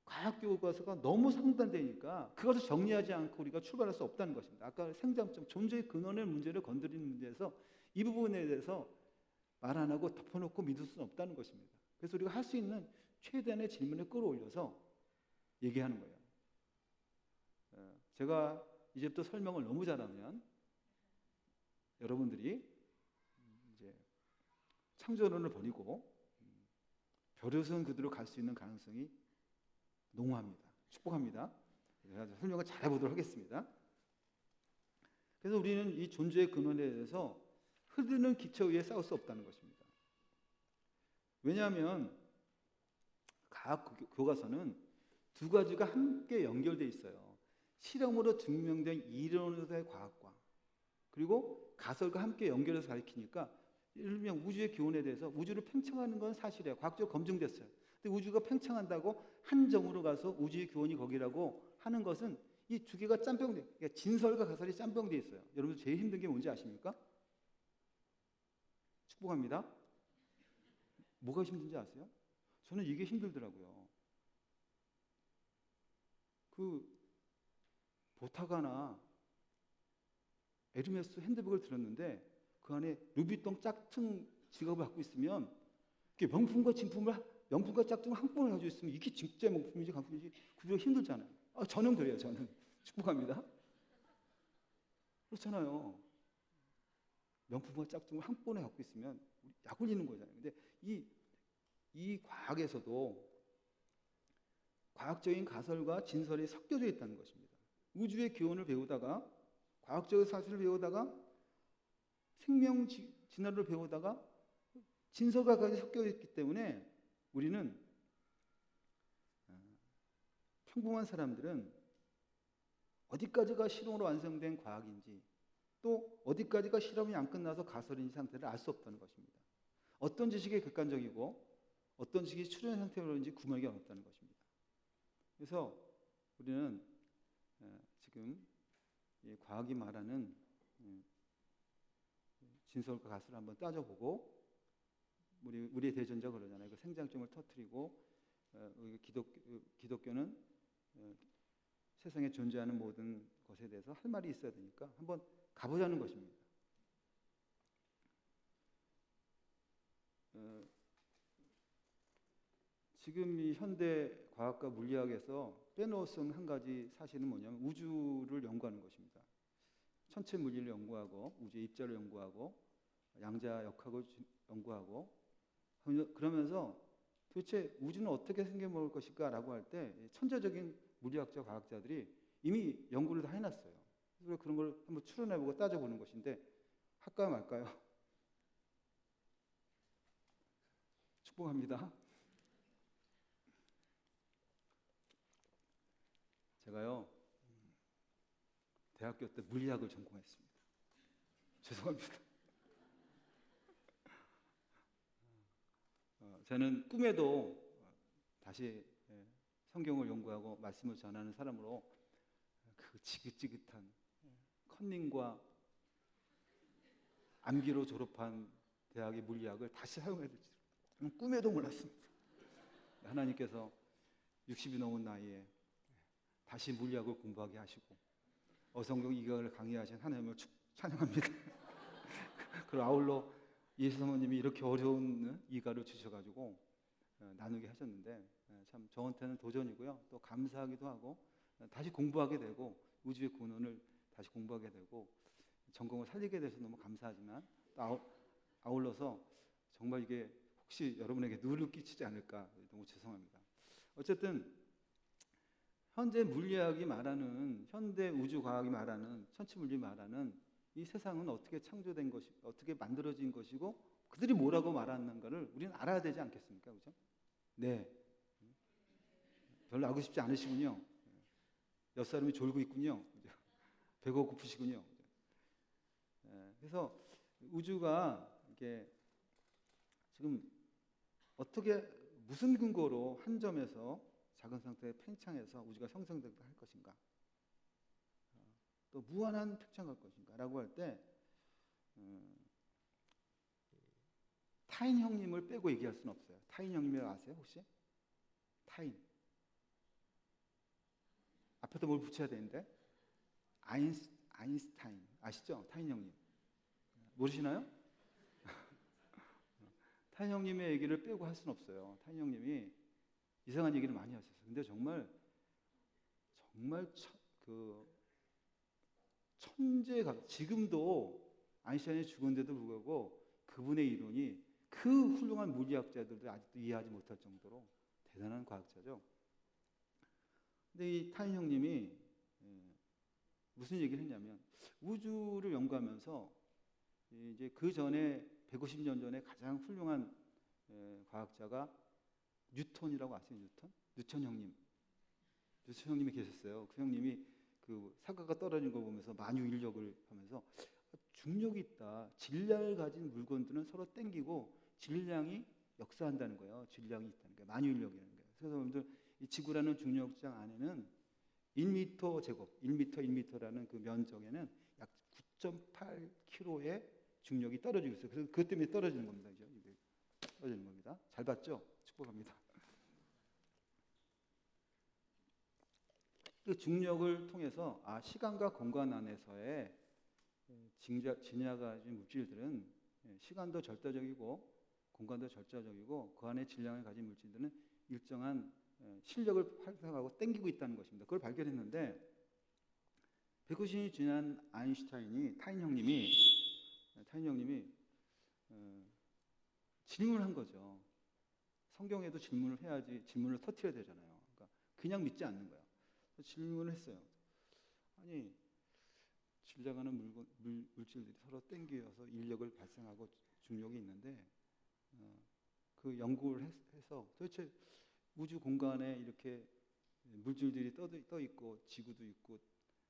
과학 교과서가 너무 상반되니까 그것을 정리하지 않고 우리가 출발할 수 없다는 것입니다. 아까 생장점, 존재의 근원의 문제를 건드리는 문제에서 이 부분에 대해서 말 안 하고 덮어놓고 믿을 수는 없다는 것입니다. 그래서 우리가 할 수 있는 최대한의 질문을 끌어올려서 얘기하는 거예요. 제가 이제부터 설명을 너무 잘하면 여러분들이 이제 창조론을 버리고 별에선 그대로 갈 수 있는 가능성이 농후합니다. 축복합니다. 제가 설명을 잘 해보도록 하겠습니다. 그래서 우리는 이 존재의 근원에 대해서 흐르는 기초 위에 싸울 수 없다는 것입니다. 왜냐하면 과학 교과서는 두 가지가 함께 연결되어 있어요. 실험으로 증명된 이론에서의 과학과 그리고 가설과 함께 연결해서 가르치니까, 예를 들면 우주의 기원에 대해서 우주를 팽창하는 건 사실이에요. 과학적으로 검증됐어요. 근데 우주가 팽창한다고 한 점으로 가서 우주의 기원이 거기라고 하는 것은 이 두 개가 짬뽕돼, 그러니까 진설과 가설이 짬뽕돼 있어요. 여러분 제일 힘든 게 뭔지 아십니까? 축복합니다. 뭐가 힘든지 아세요? 저는 이게 힘들더라고요. 그 보타가나 에르메스 핸드백을 들었는데 그 안에 루비통 짝퉁 지갑을 갖고 있으면 명품과 짝퉁을 한꺼번에 가지고 있으면 이게 진짜 명품인지 가품인지 구별하기 힘들잖아요. 저는 그래요. 저는 축복합니다. 그렇잖아요. 명품과 짝퉁을 한꺼번에 갖고 있으면 약 올리는 거잖아요. 근데 이 과학에서도 과학적인 가설과 진설이 섞여져 있다는 것입니다. 우주의 기원을 배우다가 과학적 사실을 배우다가 생명 진화를 배우다가 진설과까지 섞여 있기 때문에 우리는 평범한 사람들은 어디까지가 실험으로 완성된 과학인지 또 어디까지가 실험이 안 끝나서 가설인지 상태를 알 수 없다는 것입니다. 어떤 지식이 객관적이고 어떤 지식이 추론 상태로인지 구분하기 어렵다는 것입니다. 그래서 우리는 지금 이 과학이 말하는 진설과 가설을 한번 따져보고, 우리의 대전자 그러잖아요. 그 생장점을 터뜨리고 기독교는 세상에 존재하는 모든 것에 대해서 할 말이 있어야 되니까 한번 가보자는 것입니다. 지금 이 현대 과학과 물리학에서 빼놓을 수 없는 한 가지 사실은 뭐냐면 우주를 연구하는 것입니다. 천체 물리를 연구하고 우주의 입자를 연구하고 양자 역학을 연구하고 그러면서 도대체 우주는 어떻게 생겨먹을 것일까 라고 할 때 천재적인 물리학자 과학자들이 이미 연구를 다 해놨어요. 그래서 그런 걸 한번 추론해보고 따져보는 것인데 할까요 말까요? 축복합니다. 제가요 대학교 때 물리학을 전공했습니다. 죄송합니다. 저는 꿈에도 다시 성경을 연구하고 말씀을 전하는 사람으로 그 지긋지긋한 컨닝과 암기로 졸업한 대학의 물리학을 다시 사용해야 될지 꿈에도 몰랐습니다. 하나님께서 60이 넘은 나이에 다시 물리학을 공부하게 하시고 어성경 이강을 강의하신 하나님을 찬양합니다. 그리고 아울러 예수 사모님이 이렇게 어려운 이가를 주셔가지고 나누게 하셨는데 참 저한테는 도전이고요. 또 감사하기도 하고 다시 공부하게 되고 우주의 근원을 다시 공부하게 되고 전공을 살리게 돼서 너무 감사하지만 또 아울러서 정말 이게 혹시 여러분에게 누를 끼치지 않을까 너무 죄송합니다. 어쨌든 현대 물리학이 말하는, 현대 우주과학이 말하는, 천체물리 말하는 이 세상은 어떻게 창조된 것이, 어떻게 만들어진 것이고 그들이 뭐라고 말하는가를 우리는 알아야 되지 않겠습니까? 그죠? 네. 별로 알고 싶지 않으시군요. 옆 사람이 졸고 있군요. 배가 고프시군요. 그래서 우주가 이게 지금 어떻게 무슨 근거로 한 점에서 작은 상태의 팽창해서 우주가 형성되게 할 것인가, 또 무한한 팽창할 것인가 라고 할 때 타인 형님을 빼고 얘기할 수는 없어요. 타인 형님이라고 아세요 혹시? 타인 앞에도 뭘 붙여야 되는데 아인슈타인 아시죠? 타인 형님 모르시나요? 타인 형님의 얘기를 빼고 할 수는 없어요. 타인 형님이 이상한 얘기를 많이 하셨어요. 근데 정말 그 지금도 아인슈타인이 죽은데도 불구하고 그분의 이론이 그 훌륭한 물리학자들도 아직도 이해하지 못할 정도로 대단한 과학자죠. 근데 이 타인 형님이 무슨 얘기를 했냐면 우주를 연구하면서 이제 그 전에 150년 전에 가장 훌륭한 과학자가 뉴턴이라고 아세요? 뉴턴 형님이 계셨어요. 그 형님이 그 사과가 떨어진 거 보면서 만유인력을 하면서 중력이 있다. 질량을 가진 물건들은 서로 땡기고 질량이 역사한다는 거예요. 질량이 있다는 거예요. 만유인력이라는 거예요. 그래서 여러분들 이 지구라는 중력장 안에는 1m 제곱, 1m라는 그 면적에는 약 9.8kg의 중력이 떨어지고 있어요. 그래서 그것 때문에 떨어지는 겁니다. 이제 떨어지는 겁니다. 잘 봤죠? 축복합니다. 그 중력을 통해서 시간과 공간 안에서의 지나가진 물질들은 시간도 절대적이고 공간도 절대적이고 그 안에 질량을 가진 물질들은 일정한 실력을 활성하고 땡기고 있다는 것입니다. 그걸 발견했는데 150년이 지난 타인 형님이 질문을 한 거죠. 성경에도 질문을 해야지 질문을 터뜨려야 되잖아요. 그러니까 그냥 믿지 않는 거예요. 질문을 했어요. 아니 질량하는 물질들이 서로 땡겨서 인력을 발생하고 중력이 있는데 그 연구를 해서 도대체 우주 공간에 이렇게 물질들이 떠 있고 지구도 있고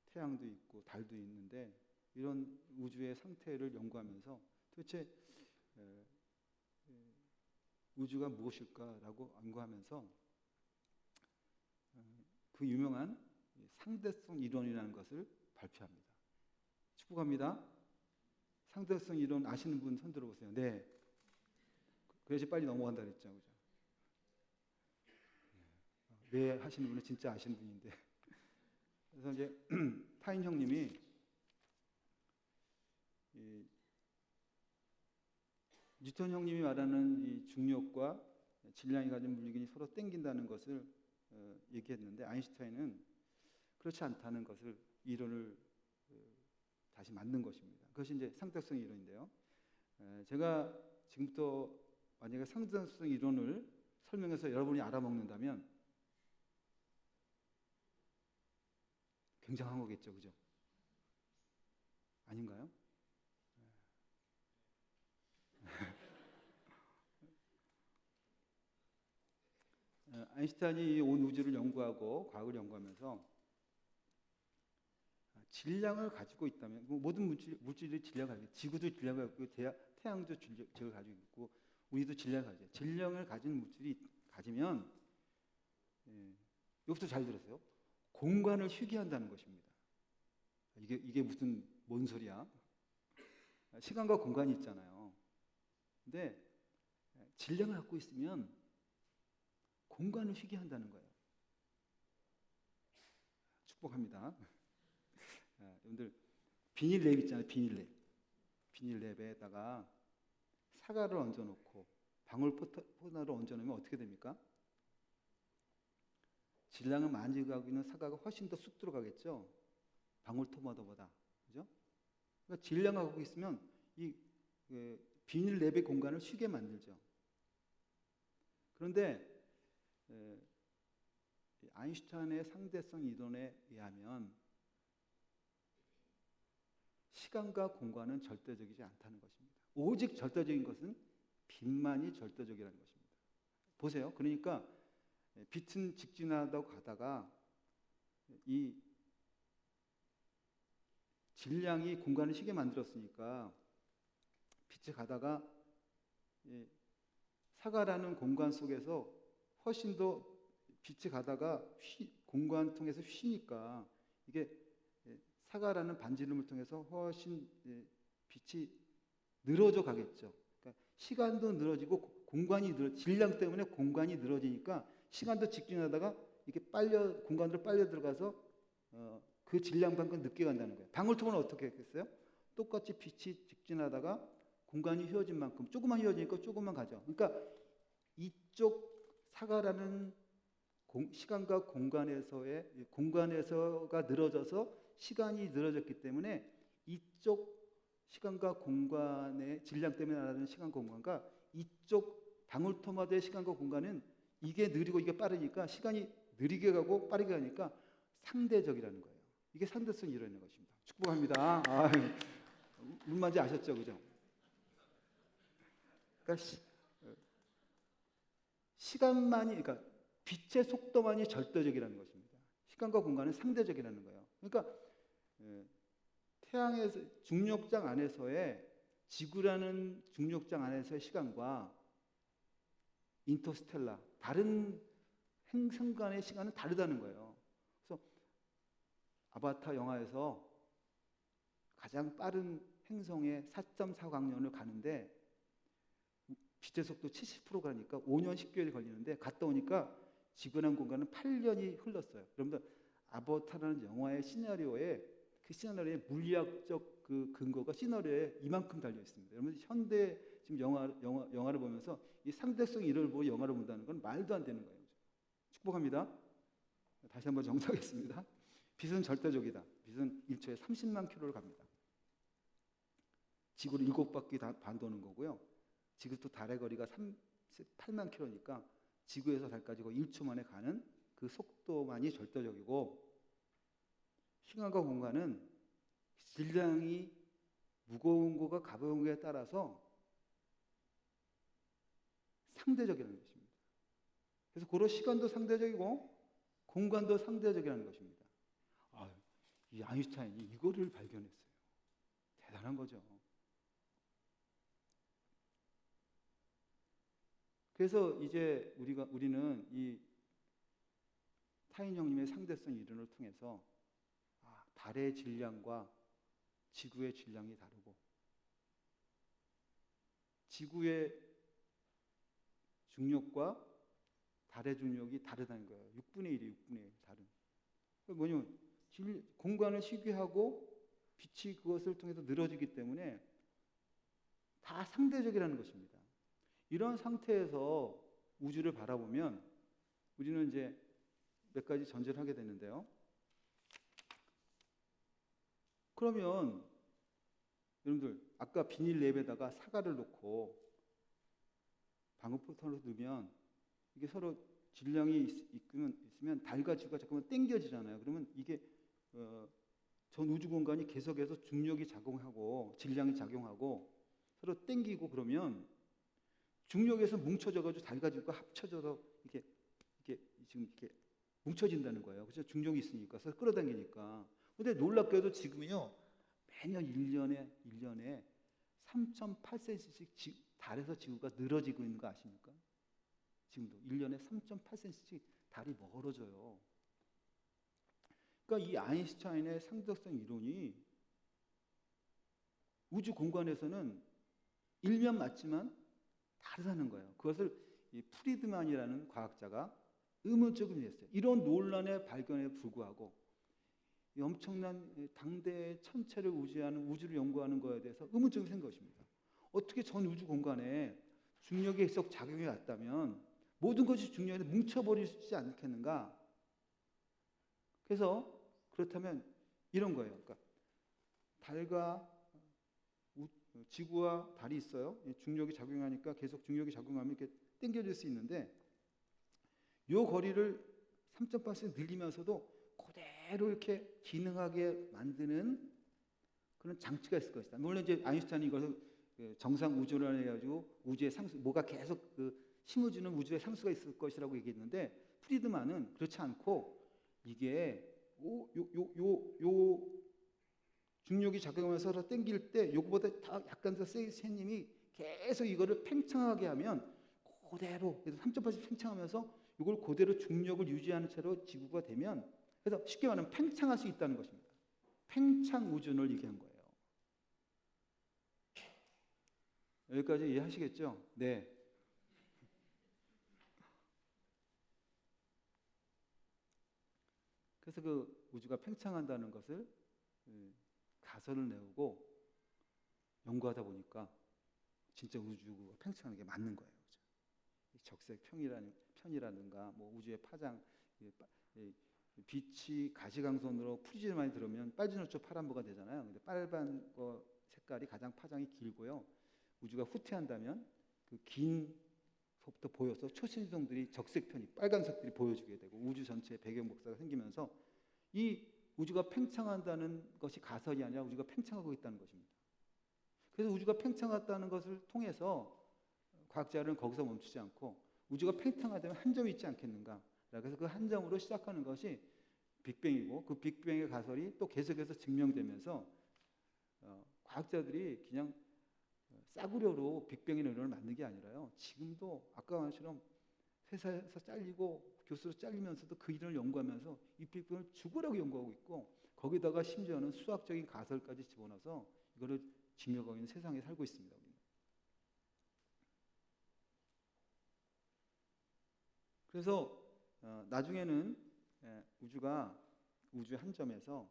태양도 있고 달도 있는데 이런 우주의 상태를 연구하면서 도대체 우주가 무엇일까라고 연구하면서 그 유명한 상대성 이론이라는 것을 발표합니다. 축복합니다. 상대성 이론 아시는 분 손 들어보세요. 네. 그래야지 빨리 넘어간다 그랬죠. 그죠? 네 하시는 분은 진짜 아시는 분인데. 그래서 이제 타인 형님이 뉴턴 형님이 말하는 이 중력과 질량이 가진 물리균이 서로 땡긴다는 것을 얘기했는데 아인슈타인은 그렇지 않다는 것을 이론을 다시 만든 것입니다. 그것이 이제 상대성 이론인데요. 제가 지금부터 만약에 상대성 이론을 설명해서 여러분이 알아먹는다면 굉장한 거겠죠, 그죠? 아닌가요? 아인슈타인이 온 우주를 연구하고 과학을 연구하면서 질량을 가지고 있다면 모든 물질이 질량을 가지고 지구도 질량을 가지고 태양도 질량을 가지고 있고 우리도 질량을 가지고 질량을 가진 물질이 가지면 여기서 잘 들으세요. 공간을 휴게 한다는 것입니다. 이게 뭔 소리야? 시간과 공간이 있잖아요. 근데 질량을 갖고 있으면 공간을 휴게 한다는 거예요. 축복합니다. 여러분들 비닐랩 있잖아요. 비닐랩에다가 사과를 얹어놓고 방울포나를 얹어놓으면 어떻게 됩니까? 질량을 많이 가지고 있는 사과가 훨씬 더 쑥 들어가겠죠. 방울토마토보다, 그죠? 그러니까 질량을 갖고 있으면 이 비닐랩의 공간을 쉬게 만들죠. 그런데 아인슈타인의 상대성 이론에 의하면 시간과 공간은 절대적이지 않다는 것입니다. 오직 절대적인 것은 빛만이 절대적이라는 것입니다. 보세요. 그러니까 빛은 직진하다고 가다가 이 질량이 공간을 쉬게 만들었으니까 빛이 가다가 사과라는 공간 속에서 훨씬 더 빛이 가다가 공간 통해서 쉬니까 이게 사과라는 반지름을 통해서 훨씬 빛이 늘어져 가겠죠. 그러니까 시간도 늘어지고 질량 때문에 공간이 늘어지니까 시간도 직진하다가 이렇게 공간으로 빨려 들어가서 그 질량만큼 늦게 간다는 거예요. 방울토마토는 어떻게 했겠어요? 똑같이 빛이 직진하다가 공간이 휘어진 만큼 조금만 휘어지니까 조금만 가죠. 그러니까 이쪽 사가라는 시간과 공간에서가 늘어져서 시간이 늘어졌기 때문에 이쪽 시간과 공간의 질량 때문에 나타나는 시간 공간과 이쪽 방울토마토의 시간과 공간은 이게 느리고 이게 빠르니까 시간이 느리게 가고 빠르게 가니까 상대적이라는 거예요. 이게 상대성 이론인 것입니다. 축복합니다. 무슨 말인지 아셨죠, 그죠? 그러니까 시간만이, 그러니까 빛의 속도만이 절대적이라는 것입니다. 시간과 공간은 상대적이라는 거예요. 그러니까 태양에서 중력장 안에서의 지구라는 중력장 안에서의 시간과 인터스텔라 다른 행성 간의 시간은 다르다는 거예요. 그래서 아바타 영화에서 가장 빠른 행성에 4.4광년을 가는데 빛의 속도 70% 가니까 5년 10개월이 걸리는데 갔다 오니까 지구라는 공간은 8년이 흘렀어요. 여러분들 아바타라는 영화의 시나리오에 그 시나리오의 물리학적 그 근거가 시나리오에 이만큼 달려 있습니다. 여러분 현대 지금 영화를 보면서 이 상대성 이론을 보고 영화를 본다는 건 말도 안 되는 거예요. 축복합니다. 다시 한번 정리하겠습니다. 빛은 절대적이다. 빛은 1초에 30만 킬로를 갑니다. 지구를 7바퀴 반 도는 거고요. 지구도 달의 거리가 8만 킬로니까 지구에서 달까지 1초 만에 가는 그 속도만이 절대적이고, 시간과 공간은 질량이 무거운 거가 가벼운 거에 따라서 상대적이라는 것입니다. 그래서 고로 시간도 상대적이고 공간도 상대적이라는 것입니다. 이 아인슈타인이 이거를 발견했어요. 대단한 거죠. 그래서 이제 우리는 이 타인 형님의 상대성 이론을 통해서 달의 질량과 지구의 질량이 다르고 지구의 중력과 달의 중력이 다르다는 거예요. 6분의 1이 6분의 1 다른. 뭐냐면 공간을 시계하고 빛이 그것을 통해서 늘어지기 때문에 다 상대적이라는 것입니다. 이런 상태에서 우주를 바라보면 우리는 이제 몇 가지 전제를 하게 되는데요. 그러면 여러분들 아까 비닐랩에다가 사과를 놓고 방울토마토를 넣으면 이게 서로 질량이 있으면 달과 지구가 잠깐만 당겨지잖아요. 그러면 이게 전 우주 공간이 계속해서 중력이 작용하고 질량이 작용하고 서로 당기고 그러면 중력에서 뭉쳐져가지고 달과 지구가 합쳐져서 이게 지금 이렇게 뭉쳐진다는 거예요. 그렇죠? 중력이 있으니까 서로 끌어당기니까. 근데 놀랍게도 지금은요 매년 1년에 3.8cm씩 달에서 지구가 늘어지고 있는 거 아십니까? 지금도 1년에 3.8cm씩 달이 멀어져요. 그러니까 이 아인슈타인의 상대성 이론이 우주 공간에서는 일면 맞지만 다르다는 거예요. 그것을 이 프리드만이라는 과학자가 의문적으로 했어요. 이런 논란의 발견에 불구하고 이 엄청난 당대의 천체를 우주하는 우주를 연구하는 것에 대해서 의문점이 생긴 것입니다. 어떻게 전 우주 공간에 중력이 계속 작용해 왔다면 모든 것이 중력에 뭉쳐버리지 않겠는가? 그래서 그렇다면 이런 거예요. 그러니까 달과 지구와 달이 있어요. 중력이 작용하니까 계속 중력이 작용하면 이렇게 당겨질 수 있는데 이 거리를 3.8cm 늘리면서도 그대로 이렇게 기능하게 만드는 그런 장치가 있을 것이다. 물론 이제 아인슈타인이 이것을 정상 우주론을 해가지고 우주의 상수, 뭐가 계속 심어주는 우주의 상수가 있을 것이라고 얘기했는데 프리드만은 그렇지 않고 이게 요 중력이 작용하면서 서로 당길 때 요거보다 다 약간 더 센 힘이 계속 이거를 팽창하게 하면 그대로 3.8cm 팽창하면서 이걸 그대로 중력을 유지하는 채로 지구가 되면 그래서 쉽게 말하면 팽창할 수 있다는 것입니다. 팽창 우주론을 얘기한 거예요. 여기까지 이해하시겠죠? 네. 그래서 그 우주가 팽창한다는 것을 가설을 내오고 연구하다 보니까 진짜 우주가 팽창하는 게 맞는 거예요. 적색 편이라든가 뭐 우주의 파장, 빛이 가시광선으로 프리즘만이 들어오면 빨주노초 파란보가 되잖아요. 근데 빨간 거 색깔이 가장 파장이 길고요. 우주가 후퇴한다면 그 긴 부터 보여서 초신성들이 적색편이 빨간색들이 보여주게 되고 우주 전체의 배경 복사가 생기면서 이 우주가 팽창한다는 것이 가설이 아니라 우주가 팽창하고 있다는 것입니다. 그래서 우주가 팽창했다는 것을 통해서 과학자들은 거기서 멈추지 않고 우주가 팽창하다면 한 점이 있지 않겠는가. 그래서 그 한 점으로 시작하는 것이 빅뱅이고 그 빅뱅의 가설이 또 계속해서 증명되면서 과학자들이 그냥 싸구려로 빅뱅의理論을 만든 게 아니라요. 지금도 아까 말처럼 회사에서 잘리고 교수로 잘리면서도 그 이론을 연구하면서 이 빅뱅을 죽으라고 연구하고 있고 거기다가 심지어는 수학적인 가설까지 집어넣어서 이거를 증명하고 있는 세상에 살고 있습니다. 그래서 나중에는 우주가 우주 한 점에서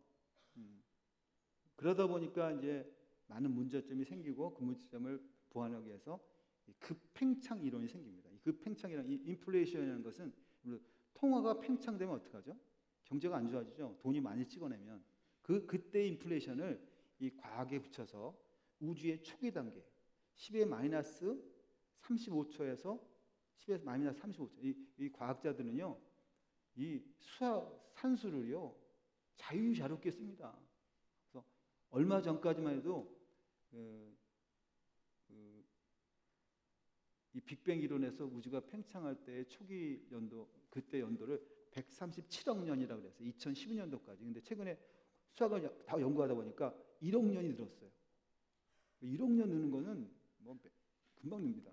그러다 보니까 이제 많은 문제점이 생기고 그 문제점을 보완하기 위해서 급팽창 이론이 생깁니다. 이 급팽창이라는 이 인플레이션이라는 것은 통화가 팽창되면 어떡하죠? 경제가 안 좋아지죠. 돈이 많이 찍어내면 그때 인플레이션을 이 과학에 붙여서 우주의 초기 단계 10의 마이너스 35초에서 10의 마이너스 35초 이 과학자들은요 이 수학 산수를요 자유자롭게 씁니다. 그래서 얼마 전까지만 해도 이 빅뱅 이론에서 우주가 팽창할 때의 초기 연도 그때 연도를 137억 년이라고 그랬어요. 2012년도까지. 근데 최근에 수학을 다 연구하다 보니까 1억 년이 늘었어요. 1억 년 느는 거는 뭐 금방 늡니다.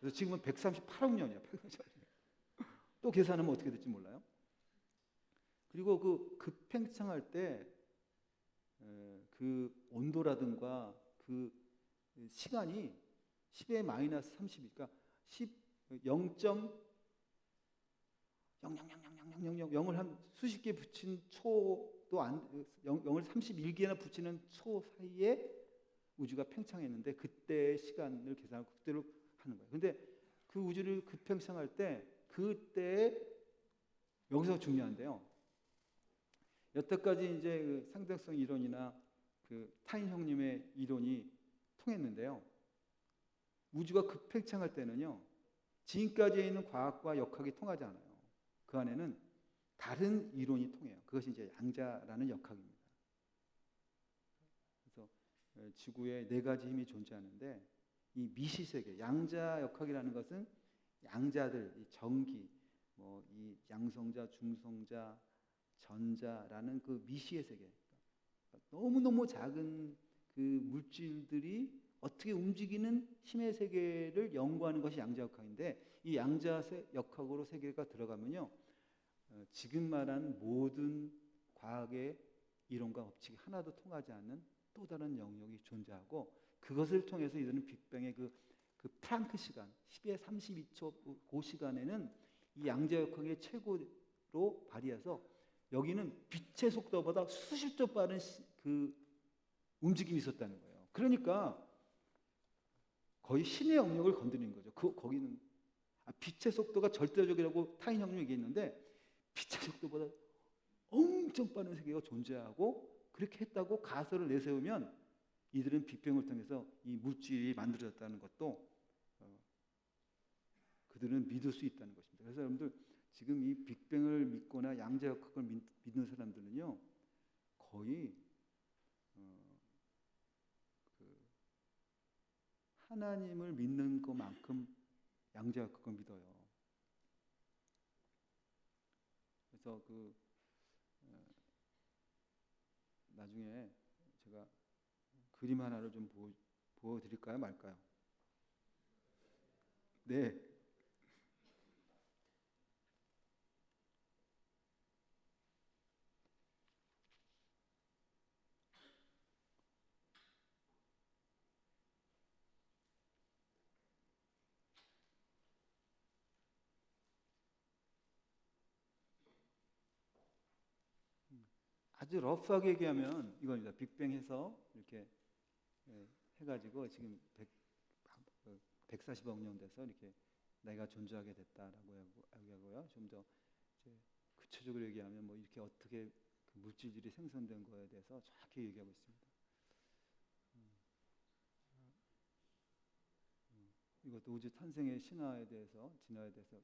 그래서 지금은 138억 년이야. 또 계산하면 어떻게 될지 몰라요. 그리고 그 급팽창할 때 그 온도라든가 그 시간이 10의 마이너스 30이니까 0.0000000을 한 수십 개 붙인 초도 안 0을 31개나 붙이는 초 사이에 우주가 팽창했는데 그때의 시간을 계산하고 그대로 하는 거예요. 근데 그 우주를 급팽창할 때 그때 여기서 중요한데요. 여태까지 이제 그 상대성 이론이나 그 타인 형님의 이론이 통했는데요. 우주가 급팽창할 때는요. 지금까지 있는 과학과 역학이 통하지 않아요. 그 안에는 다른 이론이 통해요. 그것이 이제 양자라는 역학입니다. 그래서 지구에 4가지 힘이 존재하는데 이 미시세계, 양자 역학이라는 것은 양자들, 이 전기, 뭐 이 양성자, 중성자, 전자라는 그 미시의 세계, 너무너무 작은 그 물질들이 어떻게 움직이는 힘의 세계를 연구하는 것이 양자 역학인데 이 양자 역학으로 세계가 들어가면요 지금 말한 모든 과학의 이론과 법칙이 하나도 통하지 않는 또 다른 영역이 존재하고 그것을 통해서 이들은 빅뱅의 그 플랑크 시간 10의 32초 그 시간에는 이 양자 역학의 최고로 발휘해서 여기는 빛의 속도보다 수십조 빠른 그 움직임이 있었다는 거예요. 그러니까 거의 신의 영역을 건드린 거죠. 거기는 빛의 속도가 절대적이라고 타인 형님이 얘기했는데 빛의 속도보다 엄청 빠른 세계가 존재하고 그렇게 했다고 가설을 내세우면 이들은 빅뱅을 통해서 이 물질이 만들어졌다는 것도 그들은 믿을 수 있다는 것입니다. 그래서 여러분들 지금 이 빅뱅을 믿거나 양자역학을 믿는 사람들은요 거의 하나님을 믿는 것만큼 양자역학을 믿어요. 그래서 나중에 제가 그림 하나를 좀 보여드릴까요, 말까요? 네. 아주 러프하게 얘기하면 이겁니다. 빅뱅해서 이렇게 해가지고 지금 140억 년 돼서 이렇게 내가 존재하게 됐다라고 하고요. 좀 더 구체적으로 얘기하면 뭐 이렇게 어떻게 그 물질들이 생성된 거에 대해서 정확히 얘기하고 있습니다. 이것도 우주 탄생의 진화에 대해서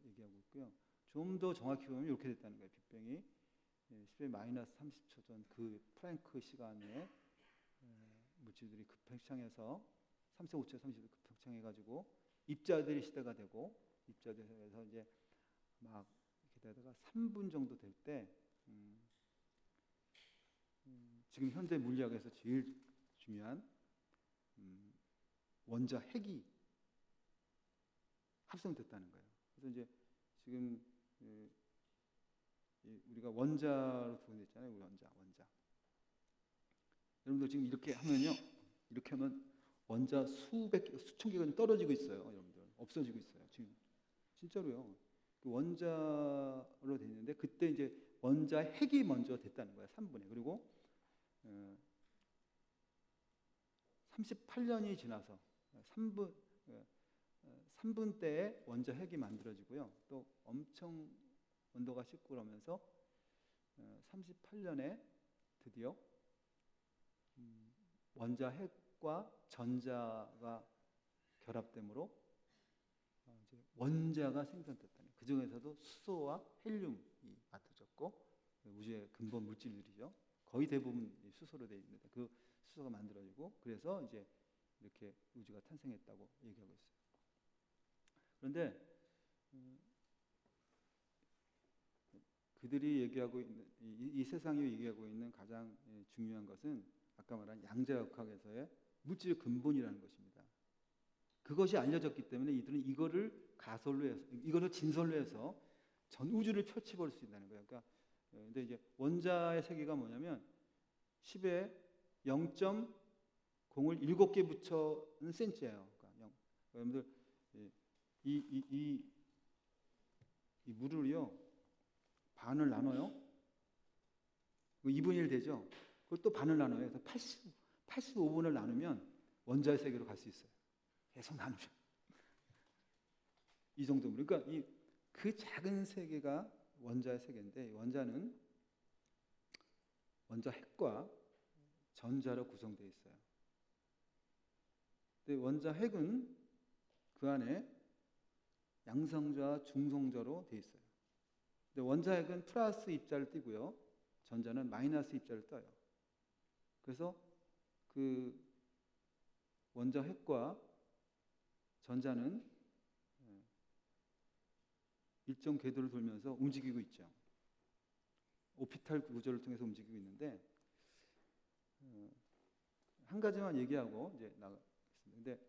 얘기하고 있고요. 좀 더 정확히 보면 이렇게 됐다는 거예요. 빅뱅이 10의 마이너스 30초 전 그 플랭크 시간에 물질들이 급팽창해서 3.5초 30을 급팽창해가지고 입자들이 시대가 되고 입자들에서 이제 막 이렇게 되다가 3분 정도 될 때 지금 현대 물리학에서 제일 중요한 원자 핵이 합성됐다는 거예요. 그래서 이제 지금 우리가 원자로 구분됐잖아요. 우리 원자. 여러분들 지금 이렇게 하면요. 이렇게 하면 원자 수천 개가 떨어지고 있어요. 여러분들 없어지고 있어요. 지금 진짜로요. 그 원자로 돼 있는데 그때 이제 원자 핵이 먼저 됐다는 거예요. 3분에. 그리고 38년이 지나서 3분 때에 원자 핵이 만들어지고요. 또 엄청 온도가 식고 그러면서 38년에 드디어 원자 핵과 전자가 결합됨으로 이제 원자가 생성됐다는. 그 중에서도 수소와 헬륨이 만들어졌고 우주의 근본 물질들이죠. 거의 대부분 수소로 되어 있는데 그 수소가 만들어지고 그래서 이제 이렇게 우주가 탄생했다고 얘기하고 있어요. 그런데 그들이 얘기하고 있는 이 세상이 얘기하고 있는 가장 중요한 것은 아까 말한 양자역학에서의 물질의 근본이라는 것입니다. 그것이 알려졌기 때문에 이들은 이거를 진설로 해서 전 우주를 펼쳐볼 수 있다는 거예요. 그러니까 근데 이제 원자의 세계가 뭐냐면 10에 0.0을 7개 붙여는 센치예요. 그러니까 여러분들 이 물을요 반을 나눠요. 2분의 1 되죠. 그걸 또 반을 나눠요. 그래서 85분을 나누면 원자의 세계로 갈 수 있어요. 계속 나누면 이 정도면. 그러니까 그 작은 세계가 원자의 세계인데 원자는 원자 핵과 전자로 구성되어 있어요. 근데 원자 핵은 그 안에 양성자와 중성자로 되어 있어요. 근데 원자 핵은 플러스 입자를 띠고요. 전자는 마이너스 입자를 떠요. 그래서 그 원자 핵과 전자는 일정 궤도를 돌면서 움직이고 있죠. 오피탈 구조를 통해서 움직이고 있는데 한 가지만 얘기하고 이제 나가겠습니다. 근데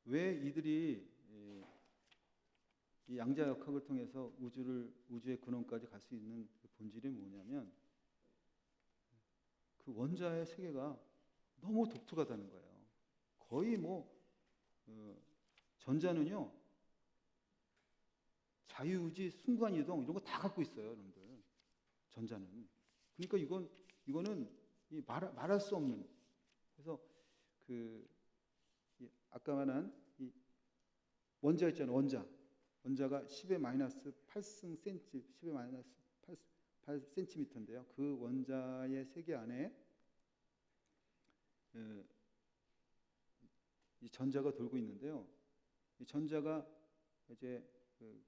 왜 이들이 이 양자역학을 통해서 우주의 근원까지 갈 수 있는 그 본질이 뭐냐면 그 원자의 세계가 너무 독특하다는 거예요. 거의 전자는요 자유의지, 순간이동 이런 거 다 갖고 있어요, 여러분들. 전자는. 그러니까 이거는 말할 수 없는. 그래서 아까 말한 이 원자 있잖아요, 원자가 10의 마이너스 8승 센치, 10의 마이너스 8cm인데요. 그 원자의 세계 안에 이 전자가 돌고 있는데요. 이 전자가 이제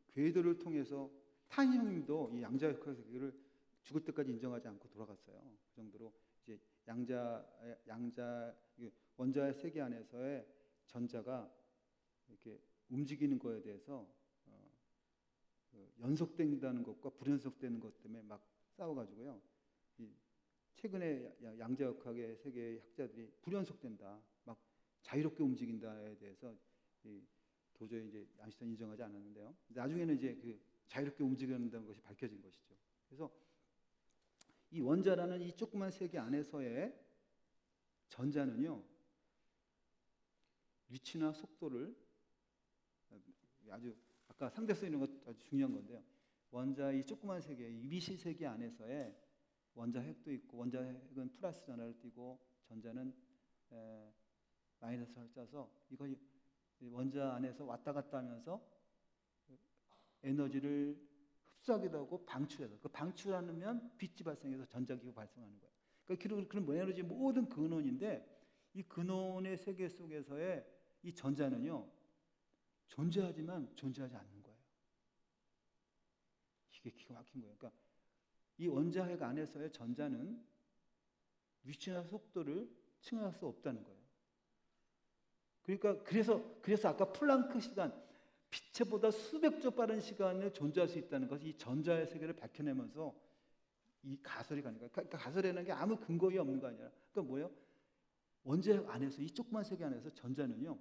궤도를 통해서 타인형님도 이 양자역학 세계를 죽을 때까지 인정하지 않고 돌아갔어요. 그 정도로 이제 원자의 세계 안에서의 전자가 이렇게 움직이는 거에 대해서 연속된다는 것과 불연속되는 것 때문에 막 싸워가지고요. 최근에 양자역학의 세계의 학자들이 불연속된다, 막 자유롭게 움직인다에 대해서 도저히 이제 아인슈타인 인정하지 않았는데요. 나중에는 이제 그 자유롭게 움직인다는 것이 밝혀진 것이죠. 그래서 이 원자라는 이 조그만 세계 안에서의 전자는요, 위치나 속도를 아주 아까 상대성 이런 것 아주 중요한 건데요. 원자 이 조그만 세계, 이 미시 세계 안에서의 원자 핵도 있고 원자 핵은 플러스 전하를 띠고 전자는 에, 마이너스를 짜서 이거 원자 안에서 왔다 갔다 하면서 에너지를 흡수하기도 하고 방출해서 그 방출하면 빛이 발생해서 전자기가 발생하는 거예요. 그러니까 그런 에너지 모든 근원인데 이 근원의 세계 속에서의 이 전자는요 존재하지만 존재하지 않는 거예요. 이게 기가 막힌 거예요. 그러니까 이 원자핵 안에서의 전자는 위치나 속도를 측량할 수 없다는 거예요. 그러니까 그래서 아까 플랑크 시간 빛보다 수백조 빠른 시간에 존재할 수 있다는 것이 이 전자의 세계를 밝혀내면서 이 가설이 가는 거예요. 그러니까 가설이라는 게 아무 근거가 없는 거 아니라 그러니까 뭐예요? 원자핵 안에서 이 조그만 세계 안에서 전자는요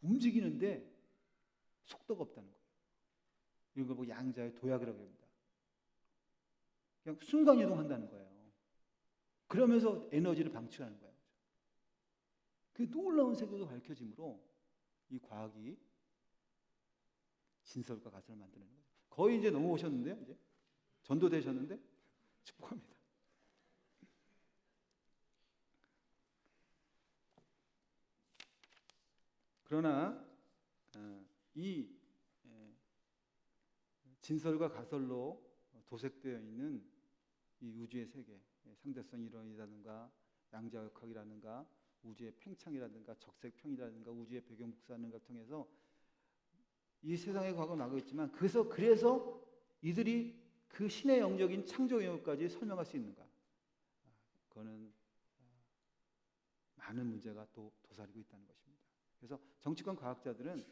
움직이는데 속도가 없다는 거예요. 이걸 보고 양자의 도약이라고 합니다. 그냥 순간 이동한다는 거예요. 그러면서 에너지를 방출하는 거예요. 그 놀라운 세계가 밝혀짐으로 이 과학이 진설과 가설을 만드는 거예요. 거의 이제 넘어오셨는데요. 이제 전도되셨는데 축복합니다. 그러나 이 진설과 가설로 도색되어 있는 이 우주의 세계, 상대성 이론이라든가 양자역학이라든가 우주의 팽창이라든가 적색평이라든가 우주의 배경 복사하는 통해서 이 세상의 과거를 나고 있지만 그래서 이들이 그 신의 영역인 창조 영역까지 설명할 수 있는가? 그거는 많은 문제가 또 도사리고 있다는 것입니다. 그래서 정치권 과학자들은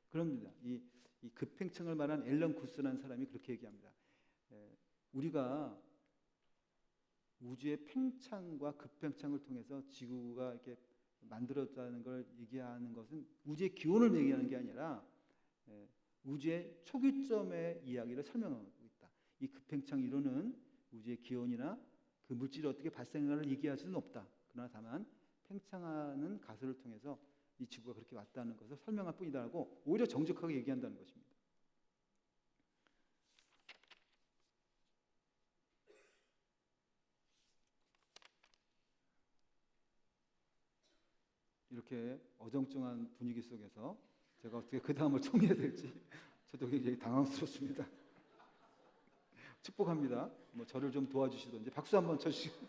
그럽니다. 이 급팽창을 말한 앨런 구스라는 사람이 그렇게 얘기합니다. 우리가 우주의 팽창과 급팽창을 통해서 지구가 이렇게 만들어졌다는 걸 얘기하는 것은 우주의 기원을 얘기하는 게 아니라 우주의 초기점의 이야기를 설명하고 있다. 이 급팽창 이론은 우주의 기원이나 그 물질이 어떻게 발생하는가를 얘기할 수는 없다. 그러나 다만 팽창하는 가설을 통해서 이 지구가 그렇게 왔다는 것을 설명할 뿐이다라고 오히려 정직하게 얘기한다는 것입니다. 이렇게 어정쩡한 분위기 속에서 제가 어떻게 그 다음을 총해야 될지 저도 굉장히 당황스럽습니다. 축복합니다. 뭐 저를 좀 도와주시던지 박수 한번 쳐주시고.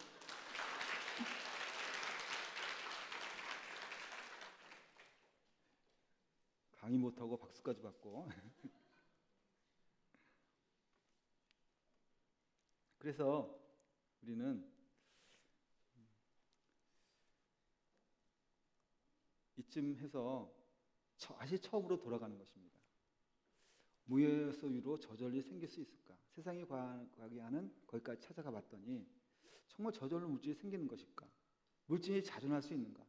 강의 못하고 박수까지 받고. 그래서 우리는 이쯤 해서 다시 처음으로 돌아가는 것입니다. 무에서 유로 저절리 생길 수 있을까? 세상이 과학이 하는 거기까지 찾아가 봤더니 정말 저절로 물질이 생기는 것일까? 물질이 자존할 수 있는가?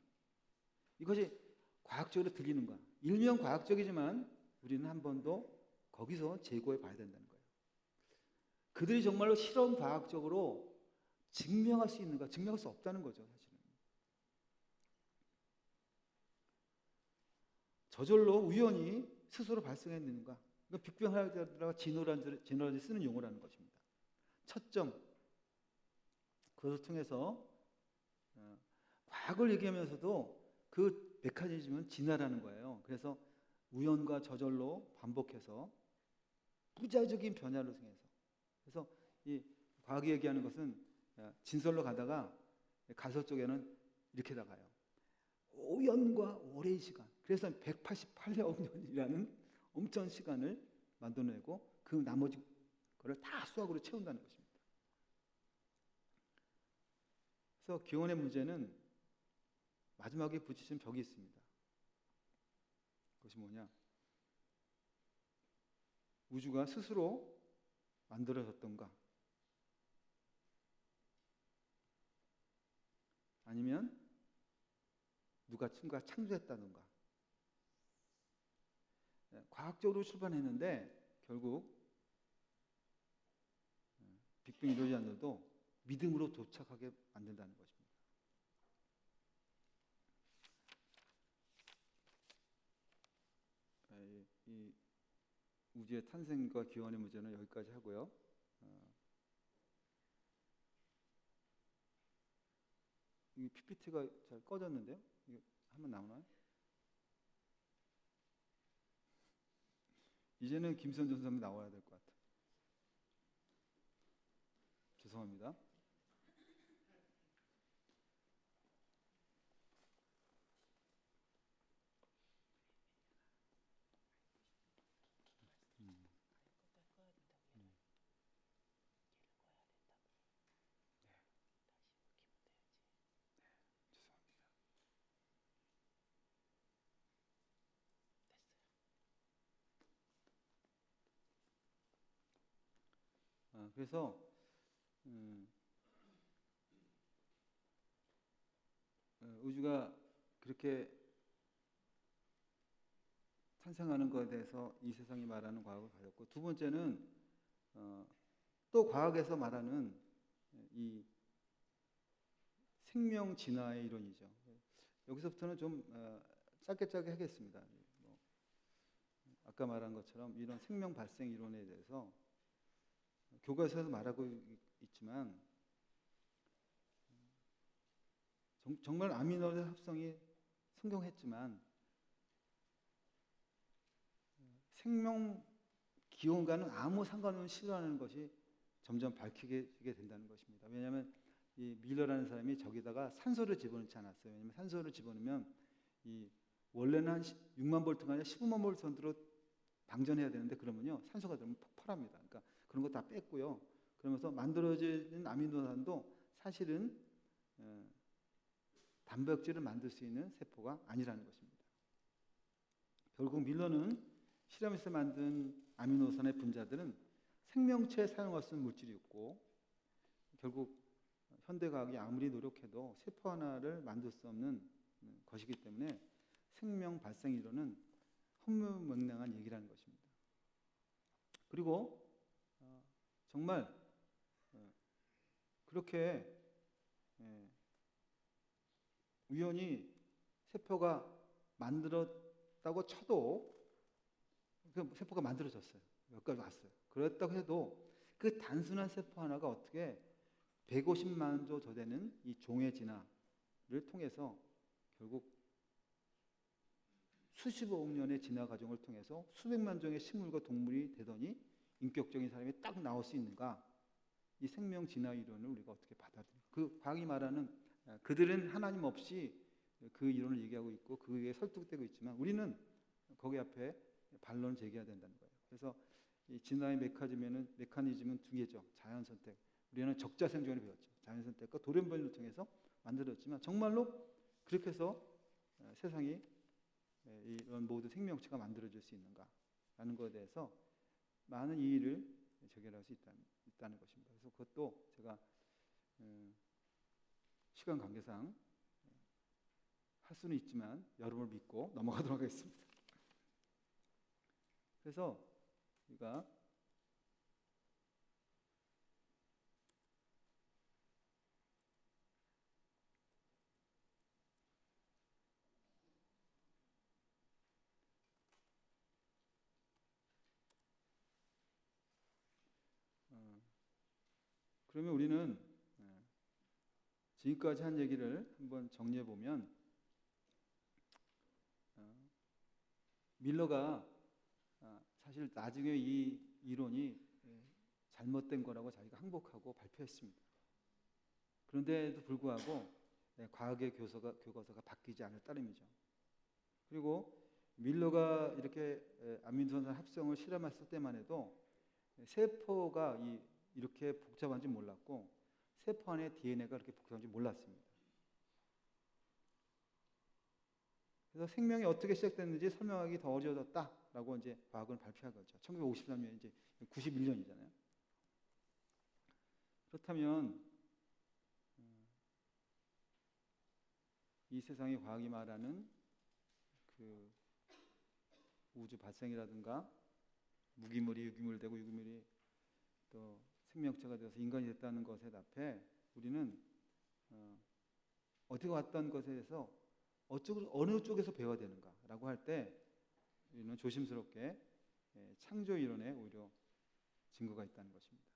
이것이 과학적으로 들리는가? 일명 과학적이지만 우리는 한 번도 거기서 재고해 봐야 된다는 거예요. 그들이 정말로 실험 과학적으로 증명할 수 있는가? 증명할 수 없다는 거죠, 사실은. 저절로 우연히 스스로 발생했는가? 빅뱅하자라가 진화론이 쓰는 용어라는 것입니다. 첫 점, 그것을 통해서 과학을 얘기하면서도 그 메커니즘은 진화라는 거예요. 그래서 우연과 저절로 반복해서 부자적인 변화를 통해서 그래서 이 과학이 얘기하는 것은 진설로 가다가 가설 쪽에는 이렇게 나가요. 오연과 오랜 시간. 그래서 188억 년이라는 엄청난 시간을 만들어내고 그 나머지 거를 다 수학으로 채운다는 것입니다. 그래서 기원의 문제는 마지막에 부딪힌 벽이 있습니다. 그것이 뭐냐? 우주가 스스로 만들어졌던가 아니면 누가 창조했다던가. 과학적으로 출발했는데 결국 빅뱅 이론자들도 믿음으로 도착하게 만든다는 것입니다. 이 우주의 탄생과 기원의 문제는 여기까지 하고요. 이 PPT가 잘 꺼졌는데요. 이거 한번 나오나요? 이제는 김선재 선생님 나와야 될 것 같아요. 죄송합니다. 그래서 우주가 그렇게 탄생하는 것에 대해서 이 세상이 말하는 과학을 가졌고, 두 번째는 또 과학에서 말하는 이 생명 진화의 이론이죠. 여기서부터는 좀 짧게 하겠습니다. 뭐 아까 말한 것처럼 이런 생명 발생 이론에 대해서 교과서에서 말하고 있지만 정말 아미노의 합성이 성공했지만 생명 기원과는 아무 상관없는 실화라는 것이 점점 밝히게 된다는 것입니다. 왜냐하면 이 밀러라는 사람이 저기다가 산소를 집어넣지 않았어요. 왜냐하면 산소를 집어넣으면 이 원래는 한 6만 볼트가 아니라 15만 볼트 정도로 방전해야 되는데, 그러면요 산소가 되면 폭발합니다. 그러니까 그런 거 다 뺐고요. 그러면서 만들어지는 아미노산도 사실은 단백질을 만들 수 있는 세포가 아니라는 것입니다. 결국 밀러는 실험에서 만든 아미노산의 분자들은 생명체에 사용할 수 있는 물질이었고, 결국 현대과학이 아무리 노력해도 세포 하나를 만들 수 없는 것이기 때문에 생명 발생 이론은 허무맹랑한 얘기라는 것입니다. 그리고 정말 그렇게 우연히 세포가 만들었다고 쳐도 그 세포가 만들어졌어요. 여기까지 왔어요. 그랬다고 해도 그 단순한 세포 하나가 어떻게 150만 조 더 되는 이 종의 진화를 통해서 결국 수십억 년의 진화 과정을 통해서 수백만 종의 식물과 동물이 되더니 인격적인 사람이 딱 나올 수 있는가? 이 생명 진화 이론을 우리가 어떻게 받아들여요? 그 과학이 말하는 그들은 하나님 없이 그 이론을 얘기하고 있고 그에 설득되고 있지만 우리는 거기 앞에 반론을 제기해야 된다는 거예요. 그래서 이 진화의 메커니즘은 두 개죠. 자연 선택. 우리는 적자 생존을 배웠죠. 자연 선택과 돌연변이를 통해서 만들어졌지만 정말로 그렇게 해서 세상이 이런 모든 생명체가 만들어질 수 있는가라는 것에 대해서 많은 이의를 제기할 수 있다는 것입니다. 그래서 그것도 제가 시간 관계상 할 수는 있지만 여러분을 믿고 넘어가도록 하겠습니다. 그래서 우리가 그러면 우리는 지금까지 한 얘기를 한번 정리해 보면 밀러가 사실 나중에 이 이론이 잘못된 거라고 자기가 항복하고 발표했습니다. 그런데도 불구하고 과학의 교과서가 바뀌지 않을 따름이죠. 그리고 밀러가 이렇게 아미노산 합성을 실험했을 때만 해도 세포가 이렇게 복잡한지 몰랐고 세포 안에 DNA가 그렇게 복잡한지 몰랐습니다. 그래서 생명이 어떻게 시작됐는지 설명하기 더 어려워졌다라고 이제 과학은 발표한 거죠. 1953년 이제 91년이잖아요. 그렇다면 이 세상의 과학이 말하는 그 우주 발생이라든가 무기물이 유기물 되고 유기물이 또 생명체가 되어서 인간이 됐다는 것에 답해 우리는 어떻게 왔던 것에 대해서 어느 쪽에서 배워야 되는가라고 할 때 우리는 조심스럽게 창조 이론에 오히려 증거가 있다는 것입니다.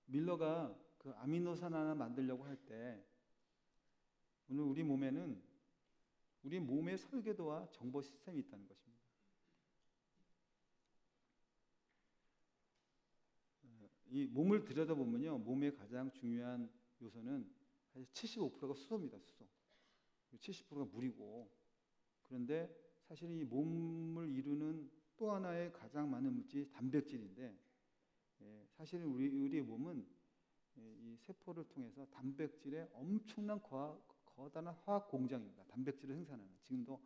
밀러가 그 아미노산 하나 만들려고 할 때 오늘 우리 몸에는 우리 몸의 설계도와 정보 시스템이 있다는 것입니다. 이 몸을 들여다보면요, 몸의 가장 중요한 요소는 사실 75%가 수소입니다. 수소. 70%가 물이고, 그런데 사실 이 몸을 이루는 또 하나의 가장 많은 물질이 단백질인데, 사실은 우리의 몸은 이 세포를 통해서 단백질의 엄청난 거대한 화학 공장입니다. 단백질을 생산하는. 지금도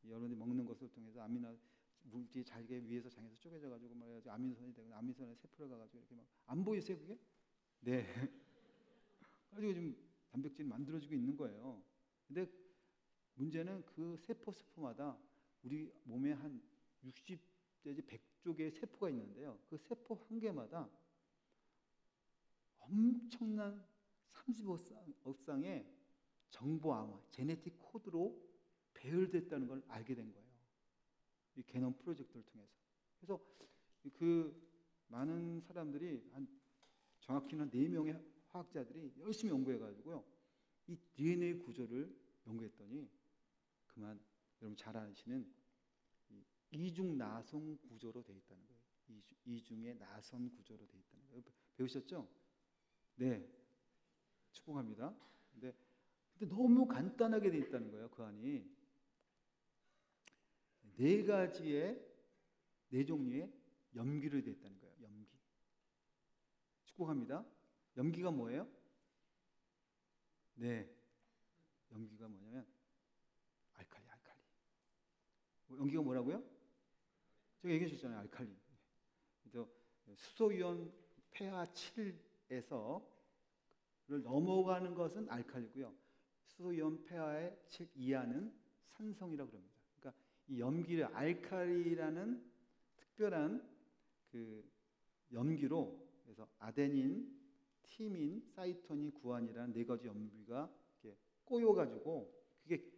여러분이 먹는 것을 통해서 아미노 물질이 잘게 위에서 장에서 쪼개져 가지고 말해가지고 아미노산이 되고 아미노산에 세포를 가가지고 이렇게 막 안 보이세요 그게? 네. 가지고 지금 단백질이 만들어지고 있는 거예요. 근데 문제는 그 세포마다 우리 몸에 한 60 내지 100조 개의 세포가 있는데요. 그 세포 한 개마다 엄청난 30억 쌍의 정보 암호, 제네틱 코드로 배열됐다는 걸 알게 된 거예요. 이 게놈 프로젝트를 통해서. 그래서 그 많은 사람들이 정확히는 4명의 화학자들이 열심히 연구해가지고요. 이 DNA 구조를 연구했더니 그만 여러분 잘 아시는 이중 나선 구조로 되어 있다는 거예요. 이중의 나선 구조로 되어 있다는 거예요. 배우셨죠? 네. 축복합니다. 근데 너무 간단하게 되어 있다는 거예요. 그 안이. 4종류의 염기로 되어 있다는 거예요. 염기. 축복합니다. 염기가 뭐예요? 네. 염기가 뭐냐면 알칼리. 염기가 뭐라고요? 제가 얘기해 줬잖아요. 알칼리. 그래서 수소이온 폐하 7에서 를 넘어가는 것은 알칼리고요. 수소이온 폐하의 7 이하는 산성이라고 합니다. 그러니까 이 염기를 알칼리라는 특별한 그 염기로 그래서 아데닌, 티민, 사이토닌, 구안이라는 4가지 염기가 이렇게 꼬여가지고 그게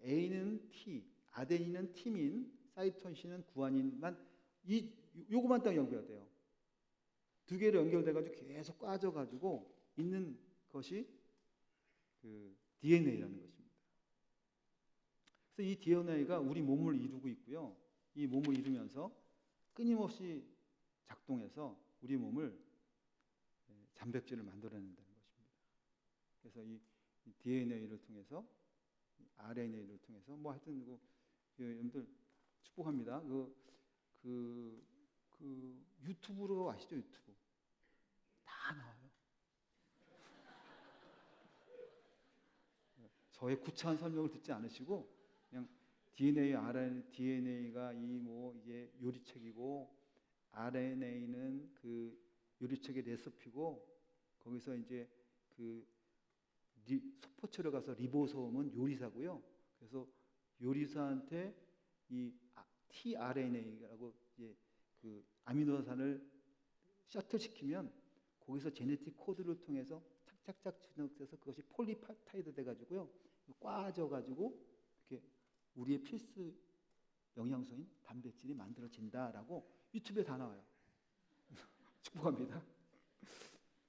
A는 T, 아데닌은 티민, 사이토신은 구안인만 요거만 딱 연결이 돼요. 2개로 연결돼가지고 계속 빠져가지고 있는 것이 그 DNA라는 것입니다. 그래서 이 DNA가 우리 몸을 이루고 있고요. 이 몸을 이루면서 끊임없이 작동해서 우리 몸을 단백질을 만들어낸다는 것입니다. 그래서 이 DNA를 통해서 RNA를 통해서 뭐 하여튼 여러분들 축복합니다. 그 유튜브로 아시죠? 유튜브 다 나와요. 저의 구차한 설명을 듣지 않으시고 그냥 DNA, RNA, DNA가 이게 요리책이고 RNA는 그 요리책의 레시피고 거기서 이제 그 스포츠로 가서 리보솜은 요리사고요. 그래서 요리사한테 이 tRNA라고 이제 그 아미노산을 셔틀 시키면 거기서 제네틱 코드를 통해서 착착착 진행돼서 그것이 폴리페타이드 돼가지고요 꽈져가지고 이렇게 우리의 필수 영양소인 단백질이 만들어진다라고 유튜브에 다 나와요. 축복합니다.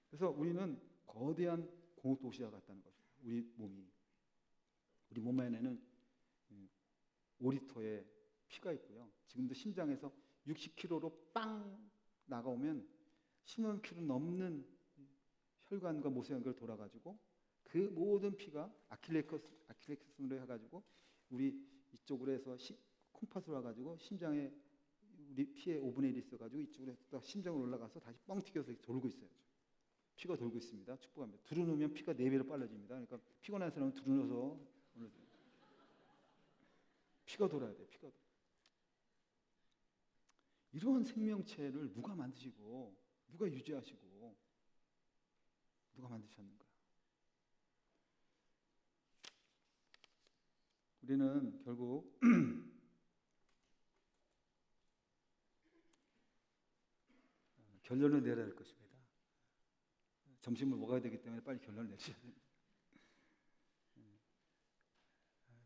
그래서 우리는 거대한 공업도시와 같다는 거죠. 우리 몸이. 우리 몸 안에는 5리터의 피가 있고요. 지금도 심장에서 60kg로 빵 나가오면 10만 kg 넘는 혈관과 모세혈관을 돌아가지고 그 모든 피가 아킬레스건으로 해가지고 우리 이쪽으로 해서 콩팥으로 와가지고 심장에 우리 피의 5분의 1이 있어가지고 이쪽으로 해서 심장으로 올라가서 다시 뻥 튀겨서 돌고 있어요. 피가 돌고 있습니다. 축복합니다. 두루누면 피가 4배로 빨라집니다. 그러니까 피곤한 사람은 두루누워서 피가 돌아야 돼요. 피가 돌아. 이러한 생명체를 누가 만드시고 누가 유지하시고 누가 만드셨는가? 우리는 결국 결론을 내려야 할 것입니다. 점심을 먹어야 되기 때문에 빨리 결론을 내셔야 됩니다.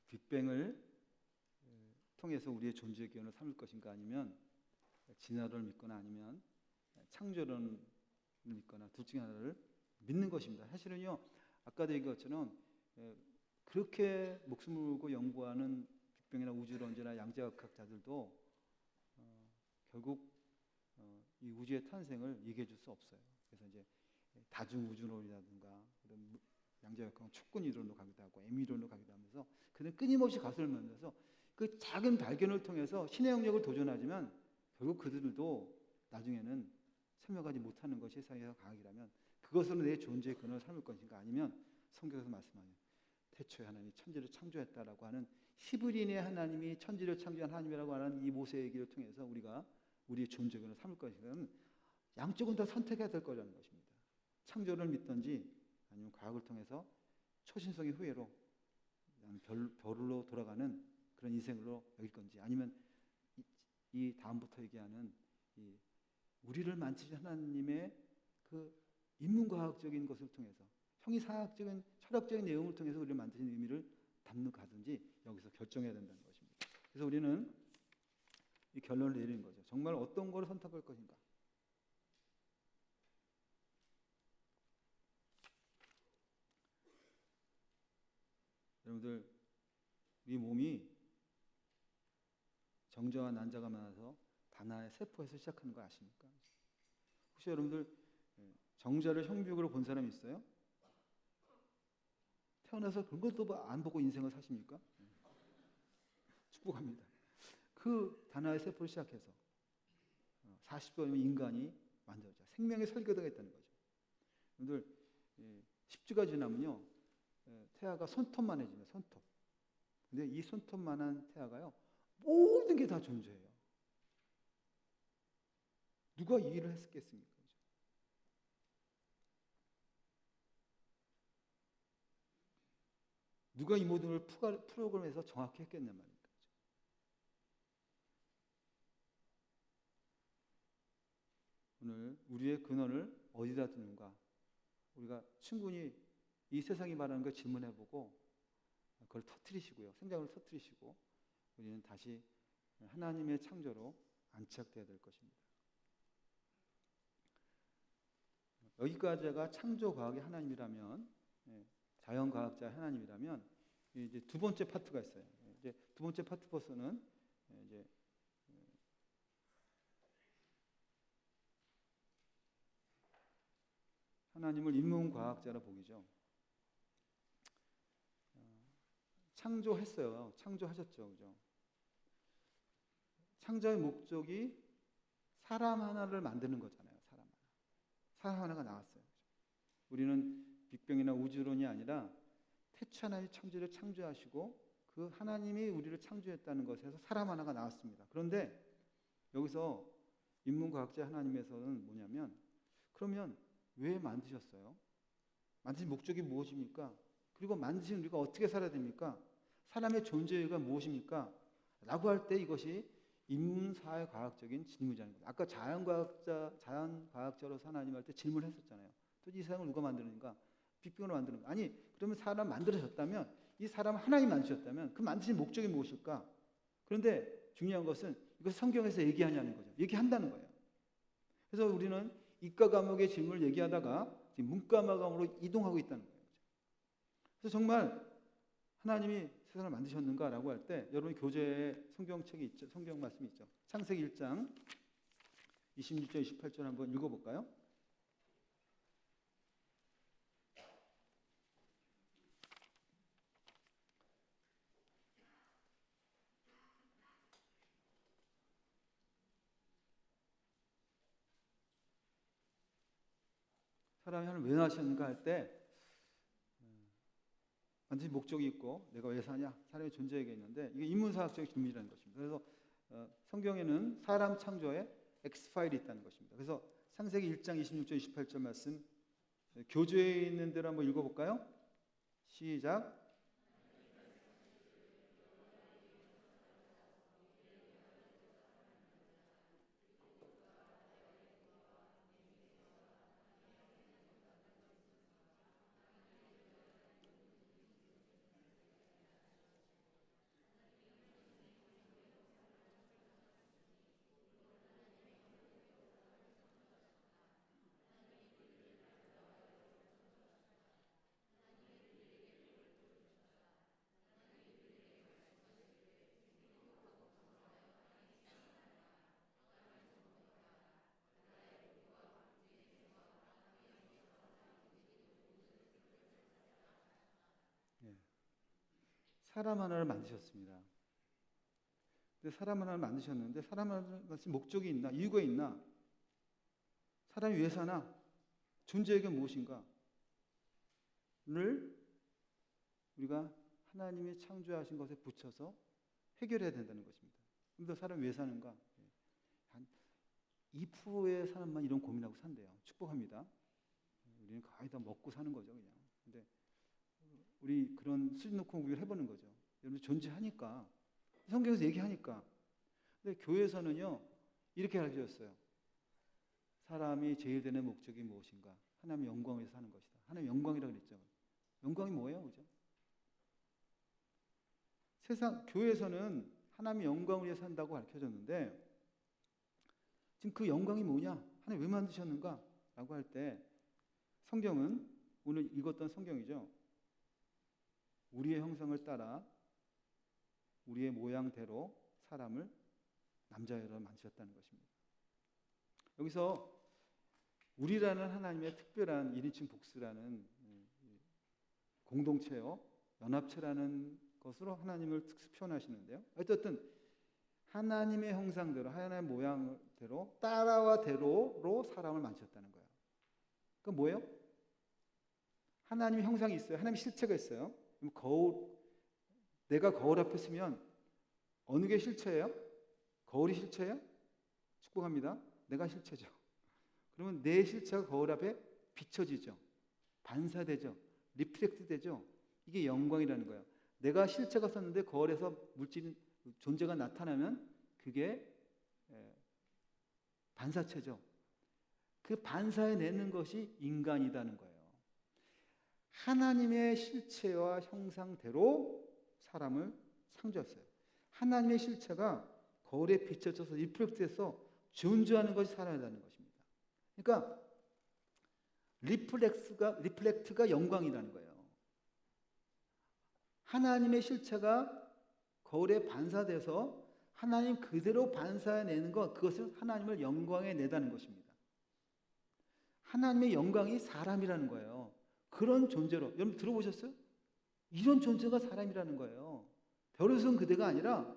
빅뱅을 통해서 우리의 존재의 기원을 삼을 것인가 아니면 진화론을 믿거나 아니면 창조론을 믿거나 둘 중에 하나를 믿는 것입니다. 사실은요, 아까도 얘기한 것처럼 그렇게 목숨을 걸고 연구하는 빅뱅이나 우주론자나 양자역학자들도 결국 이 우주의 탄생을 얘기해 줄 수 없어요. 그래서 이제 다중우주론이라든가 그런 양자역학은 촉근 이론으로 가기도 하고 M 이론으로 가기도 하면서 그는 끊임없이 가설면서 그 작은 발견을 통해서 신의 영역을 도전하지만 결국 그들도 나중에는 설명하지 못하는 것이 세상에서 과학이라면 그것으로 내 존재의 근원을 삼을 것인가, 아니면 성경에서 말씀하는 태초에 하나님이 천지를 창조했다라고 하는 히브리인의 하나님이 천지를 창조한 하나님이라고 하는 이 모세의 얘기를 통해서 우리가 우리의 존재의 근원을 삼을 것인가는 양쪽은 다 선택해야 될 거라는 것입니다. 창조를 믿든지 아니면 과학을 통해서 초신성의 후예로 별로 돌아가는 그런 인생으로 여길 건지, 아니면 이 다음부터 얘기하는 이 우리를 만지신 하나님의 그 인문과학적인 것을 통해서 형이사학적인 철학적인 내용을 통해서 우리를 만드신 의미를 담는 가든지 여기서 결정해야 된다는 것입니다. 그래서 우리는 이 결론을 내리는 거죠. 정말 어떤 걸 선택할 것인가. 여러분들, 우리 몸이 정자와 난자가 많아서 하나의 세포에서 시작하는 거 아십니까? 혹시 여러분들 정자를 형비육으로 본 사람이 있어요? 태어나서 그런 것도 안 보고 인생을 사십니까? 축복합니다. 그 단아의 세포를 시작해서 40도면 인간이 만들어져 생명의 설계도가 있다는 거죠. 여러분들 10주가 지나면요, 태아가 손톱만 해지면 손톱. 근데 이 손톱만한 태아가요, 모든 게 다 존재해요. 누가 이 일을 했겠습니까? 누가 이 모든 걸 프로그램에서 정확히 했겠냔 말입니까? 오늘 우리의 근원을 어디다 두는가, 우리가 충분히 이 세상이 말하는 걸 질문해보고 그걸 터뜨리시고요, 생각을 터뜨리시고 우리는 다시 하나님의 창조로 안착되어야 될 것입니다. 여기까지가 창조과학의 하나님이라면, 자연과학자의 하나님이라면, 이제 두 번째 파트가 있어요. 이제 두 번째 파트 버스는 이제 하나님을 인문과학자로 보기죠. 창조했어요. 창조하셨죠, 그죠? 창조의 목적이 사람 하나를 만드는 거잖아요. 사람 하나가 나왔어요. 우리는 빅뱅이나 우주론이 아니라 태초 하나의 천지를 창조하시고 그 하나님이 우리를 창조했다는 것에서 사람 하나가 나왔습니다. 그런데 여기서 인문과학자 하나님에서는 뭐냐면, 그러면 왜 만드셨어요? 만드신 목적이 무엇입니까? 그리고 만드신 우리가 어떻게 살아야 됩니까? 사람의 존재가 무엇입니까? 라고 할 때 이것이 인문사회과학적인 질문이라는 거예요. 아까 자연과학자로서 하나님 할 때 질문했었잖아요. 도대체 이 세상을 누가 만드는가? 빅뱅으로 만드는 거. 아니, 그러면 사람 만들어졌다면, 이 사람 하나님 만드셨다면 그 만드신 목적이 무엇일까? 그런데 중요한 것은 이것을 성경에서 얘기하냐는 거죠. 얘기한다는 거예요. 그래서 우리는 이과 과목의 질문을 얘기하다가 지금 문과 과목으로 이동하고 있다는 거예요. 그래서 정말 하나님이 세상을 만드셨는가라고 할 때, 여러분 교재에 성경책이 있죠. 성경 말씀이 있죠. 창세기 1장 26절 28절 한번 읽어볼까요? 사람이 하나님을 왜 낳으셨는가 할 때, 반드시 목적이 있고 내가 왜 사냐, 사람의 존재가 있는데, 이게 인문사학적인 질문이라는 것입니다. 그래서 성경에는 사람 창조에 X파일이 있다는 것입니다. 그래서 창세기 1장 26절 28절 말씀 교재에 있는 대로 한번 읽어볼까요? 시작. 사람 하나를 만드셨습니다. 근데 사람 하나를 만드셨는데 사람 하나를 만드신 목적이 있나? 이유가 있나? 사람이 왜 사나? 존재에게 무엇인가? 를 우리가 하나님이 창조하신 것에 붙여서 해결해야 된다는 것입니다. 그런데 사람이 왜 사는가? 한 2%의 사람만 이런 고민하고 산대요. 축복합니다. 우리는 거의 다 먹고 사는 거죠, 그냥. 근데 우리 그런 수준 놓고 우리가 해보는 거죠. 여러분 존재하니까, 성경에서 얘기하니까. 근데 교회에서는요 이렇게 가르쳐줬어요. 사람이 제일 되는 목적이 무엇인가? 하나님의 영광을 위해서 사는 것이다. 하나님의 영광이라고 그랬죠. 영광이 뭐예요, 그죠? 세상 교회에서는 하나님의 영광을 위해서 산다고 가르쳐줬는데 지금 그 영광이 뭐냐? 하나님 왜 만드셨는가? 라고 할 때 성경은 오늘 읽었던 성경이죠. 우리의 형상을 따라 우리의 모양대로 사람을 남자 여자로 만드셨다는 것입니다. 여기서 우리라는 하나님의 특별한 1인칭 복수라는 공동체요, 연합체라는 것으로 하나님을 특수 표현하시는데요. 어쨌든 하나님의 형상대로, 하나님의 모양대로, 따라와 대로로 사람을 만드셨다는 거예요. 그건 뭐예요? 하나님의 형상이 있어요. 하나님의 실체가 있어요. 내가 거울 앞에 서면 어느 게 실체예요? 거울이 실체예요? 축복합니다. 내가 실체죠. 그러면 내 실체가 거울 앞에 비춰지죠. 반사되죠. 리플렉트 되죠. 이게 영광이라는 거예요. 내가 실체가 섰는데 거울에서 물질 존재가 나타나면 그게 반사체죠. 그 반사해내는 것이 인간이라는 거예요. 하나님의 실체와 형상대로 사람을 창조했어요. 하나님의 실체가 거울에 비춰져서 리플렉트해서 존재하는 것이 사람이라는 것입니다. 그러니까 리플렉트가 영광이라는 거예요. 하나님의 실체가 거울에 반사돼서 하나님 그대로 반사해내는 것, 그것을 하나님을 영광에 내다는 것입니다. 하나님의 영광이 사람이라는 거예요. 그런 존재로, 여러분 들어보셨어요? 이런 존재가 사람이라는 거예요. 별에서 온 그대가 아니라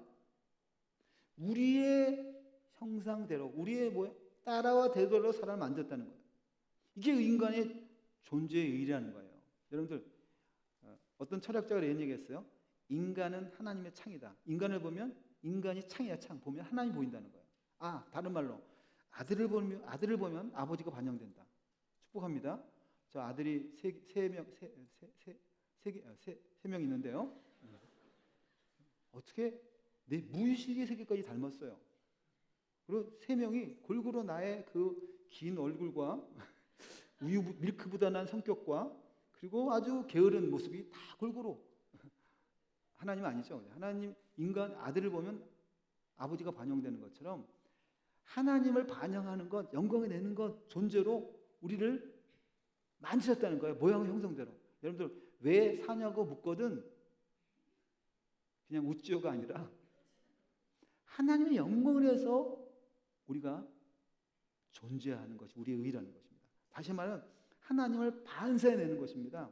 우리의 형상대로, 우리의 따라와 대로로 사람을 만졌다는 거예요. 이게 인간의 존재의 의의라는 거예요. 여러분들 어떤 철학자가 이런 얘기했어요. 인간은 하나님의 창이다. 인간을 보면 인간이 창이야, 창. 보면 하나님 보인다는 거예요. 다른 말로 아들을 보면 아버지가 반영된다. 축복합니다. 저 아들이 세 명 있는데요. 어떻게 내 무의식의 세계까지 닮았어요. 그리고 세 명이 골고루 나의 그 긴 얼굴과 밀크보다난 성격과 그리고 아주 게으른 모습이 다 골고루. 하나님 아니죠. 하나님 인간 아들을 보면 아버지가 반영되는 것처럼 하나님을 반영하는 것, 영광을 내는 것 존재로 우리를 만드셨다는 거예요. 모양의 형상대로. 여러분들 왜 사냐고 묻거든 그냥 우찌요가 아니라 하나님의 영광을 위해서 우리가 존재하는 것이 우리의 의라는 것입니다. 다시 말하면 하나님을 반사해내는 것입니다.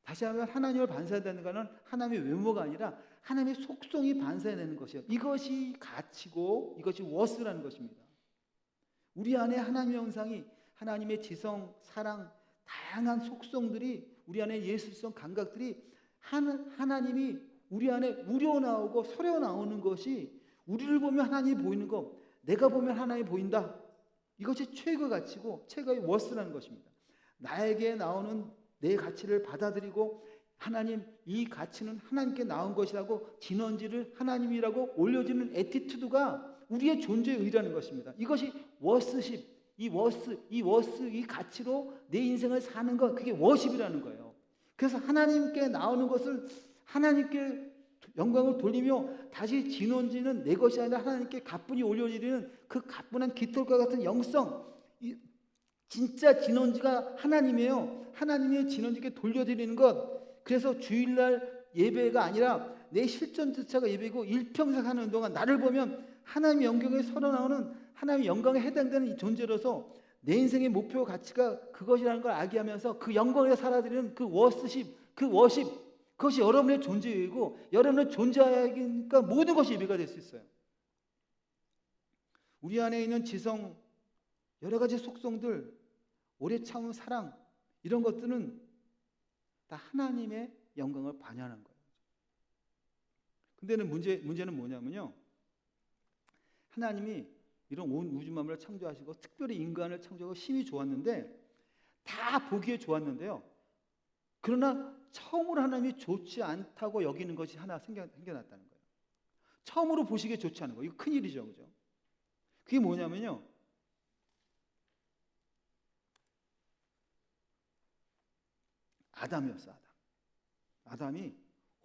다시 하면 하나님을 반사해내는 것은 하나님의 외모가 아니라 하나님의 속성이 반사해내는 것이에요. 이것이 가치고 이것이 워스라는 것입니다. 우리 안에 하나님의 형상이 하나님의 지성, 사랑, 다양한 속성들이 우리 안에 예술성 감각들이 하나님이 우리 안에 우러나오고 서려나오는 것이 우리를 보면 하나님이 보이는 것, 내가 보면 하나님이 보인다. 이것이 최고의 가치고 최고의 워스라는 것입니다. 나에게 나오는 내 가치를 받아들이고 하나님 이 가치는 하나님께 나온 것이라고 진원지를 하나님이라고 올려주는 애티튜드가 우리의 존재의 의라는 것입니다. 이것이 워스십, 이 가치로 내 인생을 사는 것, 그게 워십이라는 거예요. 그래서 하나님께 나오는 것을 하나님께 영광을 돌리며 다시 진원지는 내 것이 아니라 하나님께 가뿐히 올려드리는 그 가뿐한 깃털과 같은 영성, 진짜 진원지가 하나님이에요. 하나님의 진원지께 돌려드리는 것. 그래서 주일날 예배가 아니라 내 실존자체가 예배고 일평생 하는 동안 나를 보면 하나님의 영광에 서러나오는 하나님의 영광에 해당되는 이 존재로서 내 인생의 목표 가치가 그것이라는 걸 알게 하면서 그 영광에 살아드리는 그 워십, 그것이 여러분의 존재이고 여러분의 존재하니까 모든 것이 예배가 될 수 있어요. 우리 안에 있는 지성, 여러 가지 속성들, 오래 참은 사랑, 이런 것들은 다 하나님의 영광을 반영하는 거예요. 근데 문제는 뭐냐면요, 하나님이 이런 온 우주 만물을 창조하시고 특별히 인간을 창조하고 심히 좋았는데, 다 보기에 좋았는데요, 그러나 처음으로 하나님이 좋지 않다고 여기는 것이 하나 생겨났다는 거예요. 처음으로 보시기에 좋지 않은 거예요. 이거 큰일이죠, 그죠? 그게 뭐냐면요, 아담이었어. 아담이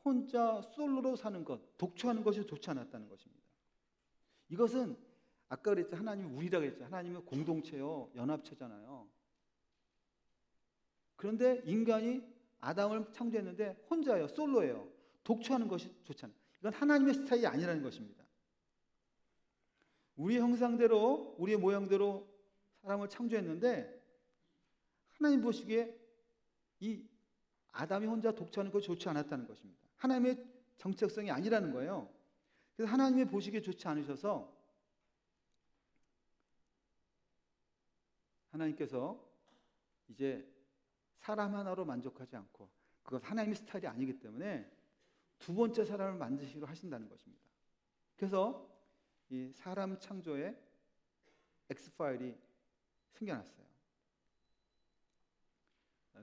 혼자 솔로로 사는 것, 독초하는 것이 좋지 않았다는 것입니다. 이것은 아까 그랬죠, 하나님이 우리라고 그랬죠. 하나님은 공동체요, 연합체잖아요. 그런데 인간이 아담을 창조했는데 혼자예요, 솔로예요. 독초하는 것이 좋지 않아요. 이건 하나님의 스타일이 아니라는 것입니다. 우리의 형상대로, 우리의 모양대로 사람을 창조했는데 하나님 보시기에 이 아담이 혼자 독초하는 것이 좋지 않았다는 것입니다. 하나님의 정체성이 아니라는 거예요. 그래서 하나님이 보시기에 좋지 않으셔서 하나님께서 이제 사람 하나로 만족하지 않고, 그것 하나님의 스타일이 아니기 때문에 두 번째 사람을 만드시기로 하신다는 것입니다. 그래서 이 사람 창조의 X파일이 생겨났어요.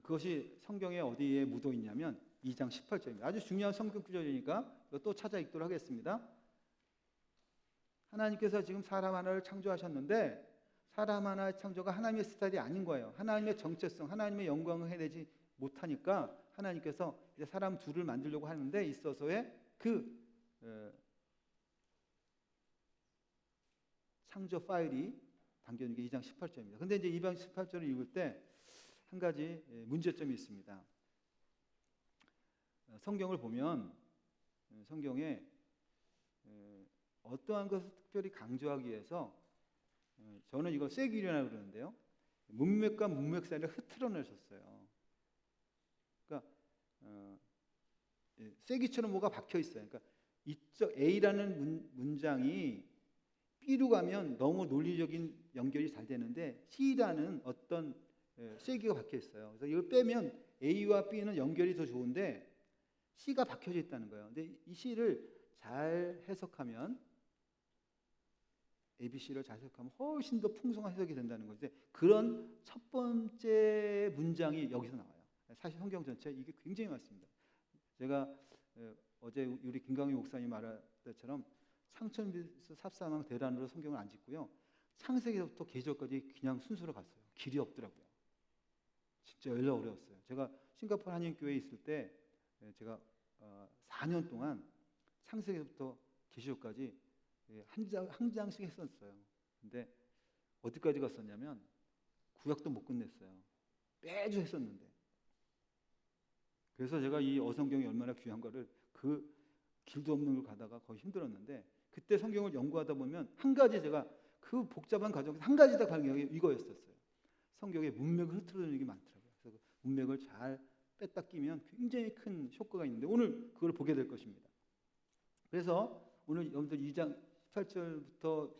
그것이 성경에 어디에 묻어 있냐면 2장 18절입니다. 아주 중요한 성경 구절이니까 또 찾아 읽도록 하겠습니다. 하나님께서 지금 사람 하나를 창조하셨는데 사람 하나의 창조가 하나님의 스타일이 아닌 거예요. 하나님의 정체성, 하나님의 영광을 해내지 못하니까 하나님께서 이제 사람 둘을 만들려고 하는데 있어서의 그 창조 파일이 담겨있는 게 2장 18절입니다. 근데 이제 2장 18절을 읽을 때 한 가지 문제점이 있습니다. 성경을 보면 성경에 어떠한 것을 특별히 강조하기 위해서, 저는 이걸 쐐기류라고 그러는데요, 문맥과 문맥 사이를 흐트러내셨어요. 그러니까 쐐기처럼 뭐가 박혀 있어요. 그러니까 이쪽 A라는 문장이 B로 가면 너무 논리적인 연결이 잘 되는데 C라는 어떤 쐐기가 박혀 있어요. 그래서 이걸 빼면 A와 B는 연결이 더 좋은데 C가 박혀져 있다는 거예요. 근데 이 C를 잘 해석하면, ABC를 잘 해석하면 훨씬 더 풍성한 해석이 된다는 건데, 그런 첫 번째 문장이 여기서 나와요. 사실 성경 전체 이게 굉장히 많습니다. 제가 어제 우리 김강희 목사님 말한 것처럼 창천에서 삽사망 대란으로 성경을 안 짓고요, 창세기부터 계시록까지 그냥 순서로 갔어요. 길이 없더라고요. 진짜 연락 어려웠어요. 제가 싱가포르 한인교회에 있을 때 제가 4년 동안 창세기부터 계시록까지 한 장씩 했었어요. 근데 어디까지 갔었냐면 구약도 못 끝냈어요. 매주 했었는데. 그래서 제가 이 어성경이 얼마나 귀한 거를, 그 길도 없는 걸 가다가 거의 힘들었는데, 그때 성경을 연구하다 보면 한 가지, 제가 그 복잡한 과정에서 한 가지 다 발견한 게 이거였었어요. 성경에 문맥을 흐트러지는 게 많더라고요. 그래서 그 문맥을 잘 뺐다 끼면 굉장히 큰 효과가 있는데 오늘 그걸 보게 될 것입니다. 그래서 오늘 여러분들 2장 18절부터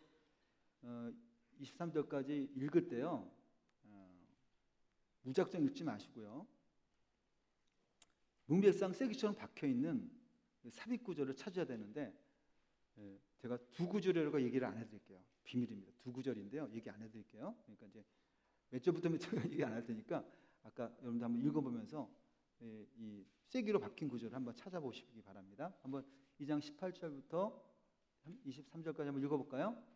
23절까지 읽을 때요, 무작정 읽지 마시고요, 문맥상 쐐기처럼 박혀있는 삽입 구절을 찾아야 되는데, 제가 두 구절이라고 얘기를 안 해드릴게요. 비밀입니다. 두 구절인데요, 얘기 안 해드릴게요. 그러니까 이제 몇 절부터 몇 절까지 얘기 안 할 테니까 아까 여러분들 한번 읽어보면서 이 쐐기로 박힌 구절을 한번 찾아보시기 바랍니다. 한번 2장 18절부터 23절까지 한번 읽어볼까요?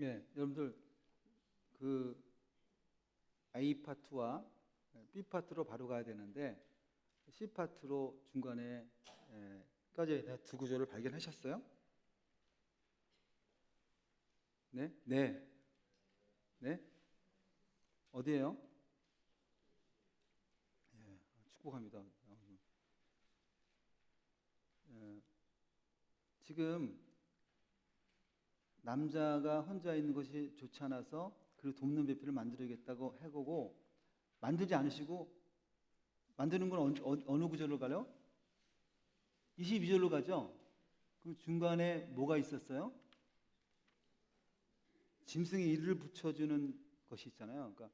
예, 여러분들 그 A 파트와 B 파트로 바로 가야 되는데 C 파트로 중간에 꺼져 있는 두 구조를 발견하셨어요? 네, 네, 네. 어디예요? 예, 축복합니다. 지금 남자가 혼자 있는 것이 좋지 않아서 그 돕는 배필을 만들어야겠다고 해보고 만들지 않으시고 만드는 건 어느 구절로 가요? 22절로 가죠? 그 중간에 뭐가 있었어요? 짐승에 이를 붙여주는 것이 있잖아요. 그러니까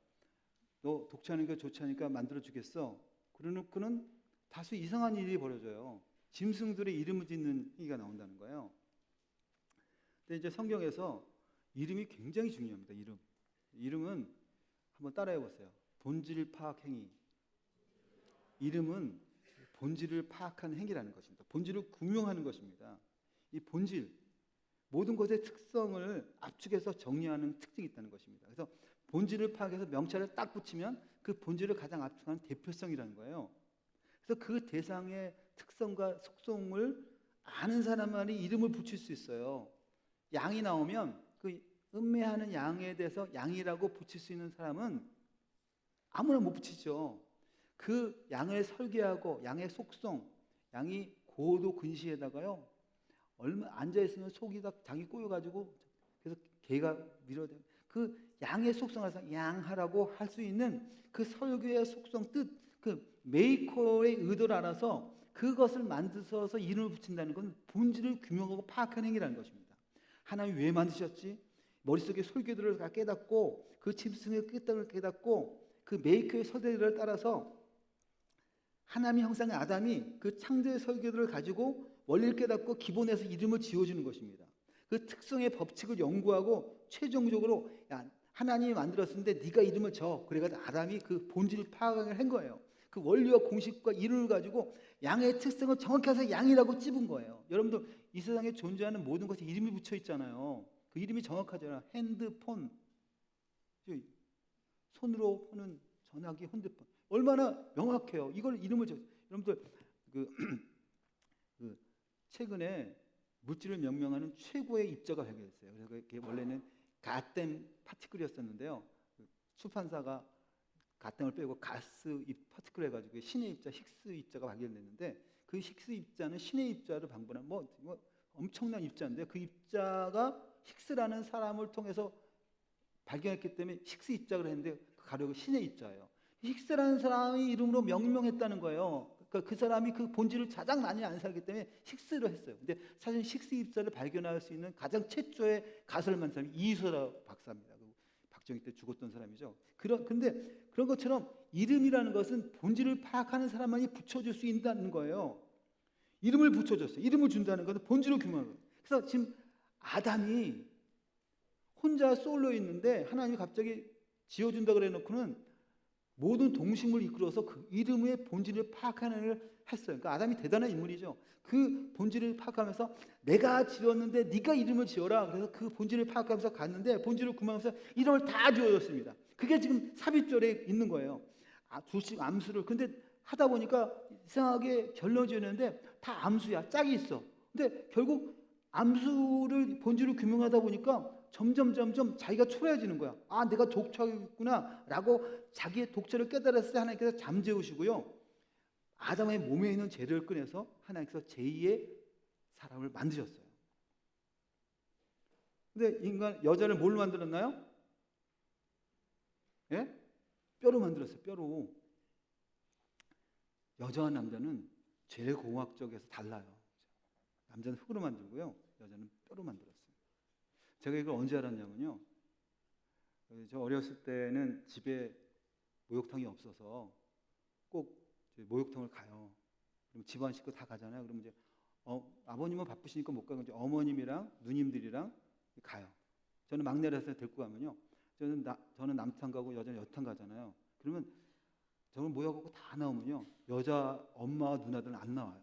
너 독차하는 게 좋지 않으니까 만들어주겠어. 그러놓고는 다소 이상한 일이 벌어져요. 짐승들의 이름을 짓는 얘기가 나온다는 거예요. 근데 이제 성경에서 이름이 굉장히 중요합니다. 이름은 한번 따라해 보세요. 본질 파악 행위. 이름은 본질을 파악하는 행위라는 것입니다. 본질을 구명하는 것입니다. 이 본질, 모든 것의 특성을 압축해서 정리하는 특징이 있다는 것입니다. 그래서 본질을 파악해서 명찰을 딱 붙이면 그 본질을 가장 압축하는 대표성이라는 거예요. 그래서 그 대상의 특성과 속성을 아는 사람만이 이름을 붙일 수 있어요. 양이 나오면 그 음매하는 양에 대해서 양이라고 붙일 수 있는 사람은 아무나 못 붙이죠. 그 양을 설계하고 양의 속성, 양이 고도 근시에다가요. 얼마 앉아 있으면 속이 다 장이 꼬여가지고 그래서 개가 밀어대. 그 양의 속성을 양하라고 할 수 있는 그 설계의 속성 뜻, 그 메이커의 의도를 알아서 그것을 만들어서 이름을 붙인다는 건 본질을 규명하고 파악하는 행위라는 것입니다. 하나님이 왜 만드셨지? 머릿속에 설계도를 다 깨닫고 그 짐승의 끝을 깨닫고 그 메이커의 설계도를 따라서 하나님의 형상의 아담이 그 창조의 설계도를 가지고 원리를 깨닫고 기본에서 이름을 지어주는 것입니다. 그 특성의 법칙을 연구하고 최종적으로 야, 하나님이 만들었는데 네가 이름을 져. 그래가지고 아담이 그 본질을 파악을 한 거예요. 그 원리와 공식과 이름을 가지고 양의 특성을 정확히 해서 양이라고 찝은 거예요. 여러분들 이 세상에 존재하는 모든 것에 이름이 붙여 있잖아요. 그 이름이 정확하잖아요. 핸드폰, 손으로 푸는 전화기, 핸드폰. 얼마나 명확해요. 이걸 이름을 줘. 여러분들 그 최근에 물질을 명명하는 최고의 입자가 발견됐어요. 그래서 그게 원래는 가댐 파티클이었었는데요. 출판사가 가댐을 빼고 가스 파티클 해가지고 신의 입자, 힉스 입자가 발견됐는데 그 힉스 입자는 신의 입자를 방불한 뭐 엄청난 입자인데 그 입자가 힉스라는 사람을 통해서 발견했기 때문에 힉스 입자를 했는데 그 가려고 신의 입자예요. 힉스라는 사람이 이름으로 명명했다는 거예요. 그러니까 그 사람이 그 본질을 가장 많이 안 살기 때문에 힉스를 했어요. 근데 사실 힉스 입자를 발견할 수 있는 가장 최초의 가설을 만든 사람이 이소라 박사입니다. 박정희 때 죽었던 사람이죠. 근데 그런 것처럼 이름이라는 것은 본질을 파악하는 사람만이 붙여줄 수 있다는 거예요. 이름을 붙여줬어요. 이름을 준다는 것은 본질을 규명하는 거예요. 그래서 지금 아담이 혼자 솔로 있는데 하나님이 갑자기 지어준다 그래 놓고는 모든 동식물을 이끌어서 그 이름의 본질을 파악하는 일을 했어요. 그러니까 아담이 대단한 인물이죠. 그 본질을 파악하면서 내가 지었는데 네가 이름을 지어라. 그래서 그 본질을 파악하면서 갔는데 본질을 구하면서 이름을 다 지어줬습니다. 그게 지금 삽입절에 있는 거예요. 둘씩 암수를. 근데 하다 보니까 이상하게 결론 지었는데 다 암수야. 짝이 있어. 근데 결국 암수를 본질을 규명하다 보니까 점점 자기가 초라해지는 거야. 아, 내가 독처구나 라고 자기의 독처를 깨달았을 때 하나님께서 잠재우시고요. 아담의 몸에 있는 죄를 꺼내서 하나님께서 제2의 사람을 만드셨어요. 근데 여자를 뭘로 만들었나요? 예? 뼈로 만들었어요. 뼈로. 여자와 남자는 죄공학적에서 달라요. 남자는 흙으로 만들고요. 여자는 뼈로 만들었어요. 제가 이걸 언제 알았냐면요. 저 어렸을 때는 집에 목욕탕이 없어서 꼭 목욕탕을 가요. 그럼 집안 식구 다 가잖아요. 그러면 이제 아버님은 바쁘시니까 못 가고 이제 어머님이랑 누님들이랑 가요. 저는 막내라서 데리고 가면요. 저는 남탕 가고 여자는 여탕 가잖아요. 그러면 저는 모여갖고 다 나오면요. 여자 엄마와 누나들은 안 나와요.